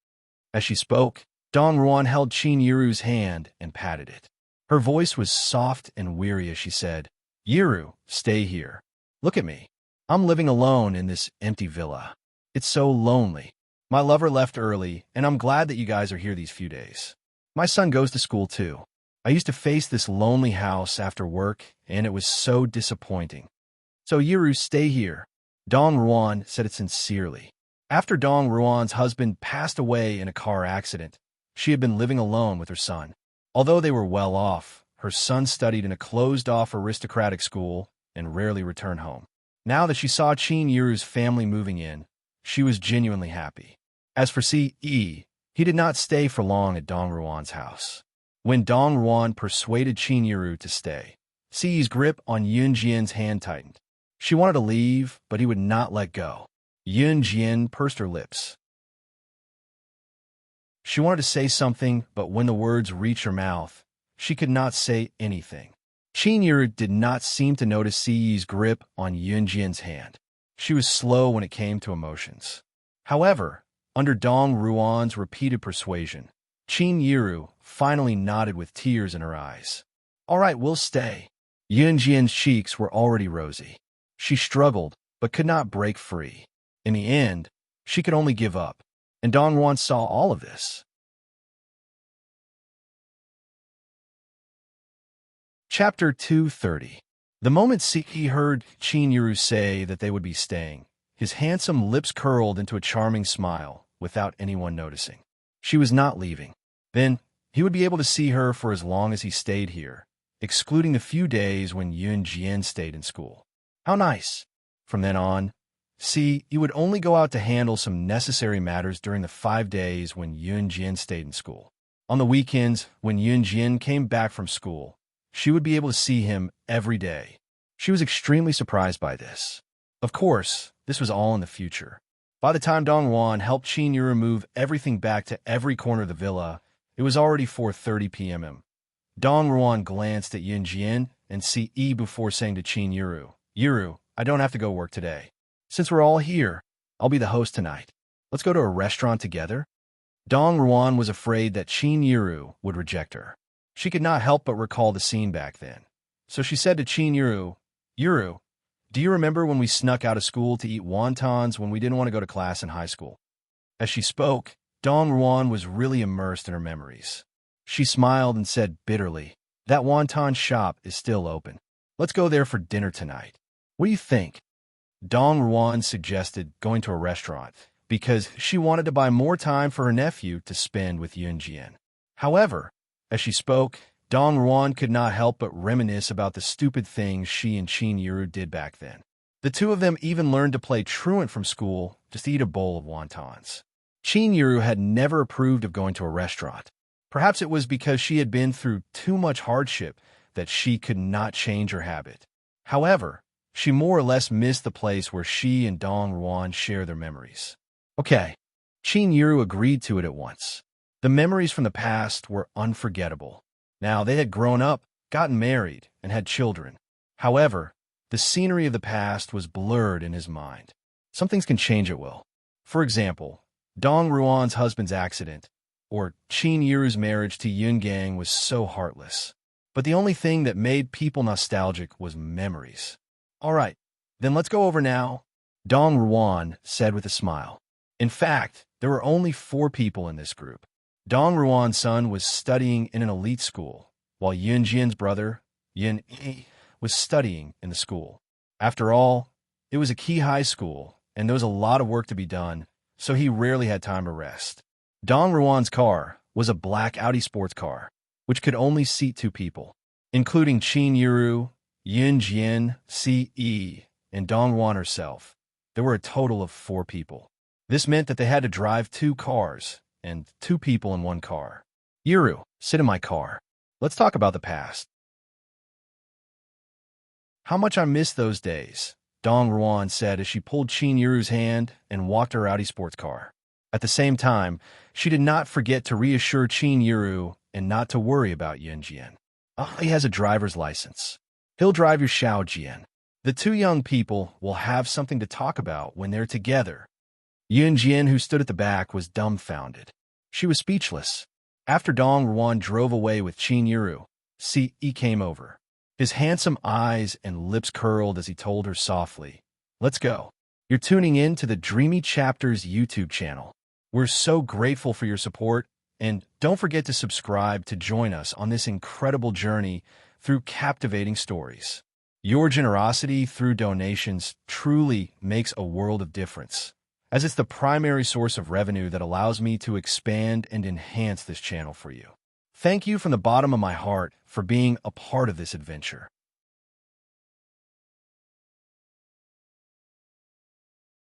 As she spoke, Dong Ruan held Qin Yiru's hand and patted it. Her voice was soft and weary as she said, "Yiru, stay here. Look at me. I'm living alone in this empty villa. It's so lonely. My lover left early, and I'm glad that you guys are here these few days. My son goes to school too. I used to face this lonely house after work, and it was so disappointing. So Yiru, stay here." Dong Ruan said it sincerely. After Dong Ruan's husband passed away in a car accident, She had been living alone with her son. Although they were well off, her son studied in a closed-off aristocratic school and rarely returned home. Now that she saw Qin Yiru's family moving in, she was genuinely happy. As for Ce, he did not stay for long at Dong Ruan's house. When Dong Ruan persuaded Qin Yiru to stay, Ce's grip on Yun Jian's hand tightened. She wanted to leave, but he would not let go. Yun Jian pursed her lips. She wanted to say something, but when the words reached her mouth, she could not say anything. Qin Yiru did not seem to notice Ce's grip on Yun Jian's hand. She was slow when it came to emotions. However, under Dong Ruan's repeated persuasion, Qin Yiru finally nodded with tears in her eyes. "All right, we'll stay." Yun Jian's cheeks were already rosy. She struggled, but could not break free. In the end, she could only give up, and Dong Ruan saw all of this. Chapter 230. The moment he heard Qin Yiru say that they would be staying, his handsome lips curled into a charming smile without anyone noticing. She was not leaving. Then, he would be able to see her for as long as he stayed here, excluding the few days when Yun Jian stayed in school. How nice! From then on, he would only go out to handle some necessary matters during the 5 days when Yun Jian stayed in school. On the weekends, when Yun Jian came back from school, she would be able to see him every day. She was extremely surprised by this. Of course, this was all in the future. By the time Dong Ruan helped Qin Yiru move everything back to every corner of the villa, it was already 4:30 p.m. Dong Ruan glanced at Yun Jian and Ce before saying to Qin Yiru, "Yiru, I don't have to go work today. Since we're all here, I'll be the host tonight. Let's go to a restaurant together." Dong Ruan was afraid that Qin Yiru would reject her. She could not help but recall the scene back then. So she said to Qin Yiru, "Yiru, do you remember when we snuck out of school to eat wontons when we didn't want to go to class in high school?" As she spoke, Dong Ruan was really immersed in her memories. She smiled and said bitterly, "That wonton shop is still open. Let's go there for dinner tonight. What do you think?" Dong Ruan suggested going to a restaurant because she wanted to buy more time for her nephew to spend with Yun Jian. However, as she spoke, Dong Ruan could not help but reminisce about the stupid things she and Qin Yiru did back then. The two of them even learned to play truant from school just to eat a bowl of wontons. Qin Yiru had never approved of going to a restaurant. Perhaps it was because she had been through too much hardship that she could not change her habit. However, she more or less missed the place where she and Dong Ruan share their memories. Okay, Qin Yiru agreed to it at once. The memories from the past were unforgettable. Now they had grown up, gotten married, and had children. However, the scenery of the past was blurred in his mind. Some things can change at will. For example, Dong Ruan's husband's accident, or Qin Yiru's marriage to Yun Gang was so heartless. But the only thing that made people nostalgic was memories. "All right, then let's go over now," Dong Ruan said with a smile. In fact, there were only 4 people in this group. Dong Ruan's son was studying in an elite school, while Yun Jian's brother, Yun was studying in the school. After all, it was a key high school, and there was a lot of work to be done, so he rarely had time to rest. Dong Ruan's car was a black Audi sports car, which could only seat 2 people, including Qin Yiru, Yun Jian, Ce, and Dong Ruan herself. There were a total of 4 people. This meant that they had to drive 2 cars, and 2 people in 1 car. "Yiru, sit in my car. Let's talk about the past." "How much I miss those days," Dong Ruan said as she pulled Qin Yiru's hand and walked her Audi sports car. At the same time, she did not forget to reassure Qin Yiru and not to worry about Yun Jian. He has a driver's license. He'll drive your Xiao Jian. The 2 young people will have something to talk about when they're together. Yun Jian, who stood at the back, was dumbfounded. She was speechless. After Dong Ruan drove away with Qin Yiru, Ce came over. His handsome eyes and lips curled as he told her softly, "Let's go." You're tuning in to the Dreamy Chapters YouTube channel. We're so grateful for your support, and don't forget to subscribe to join us on this incredible journey through captivating stories. Your generosity through donations truly makes a world of difference. as it's the primary source of revenue that allows me to expand and enhance this channel for you. Thank you from the bottom of my heart for being a part of this adventure.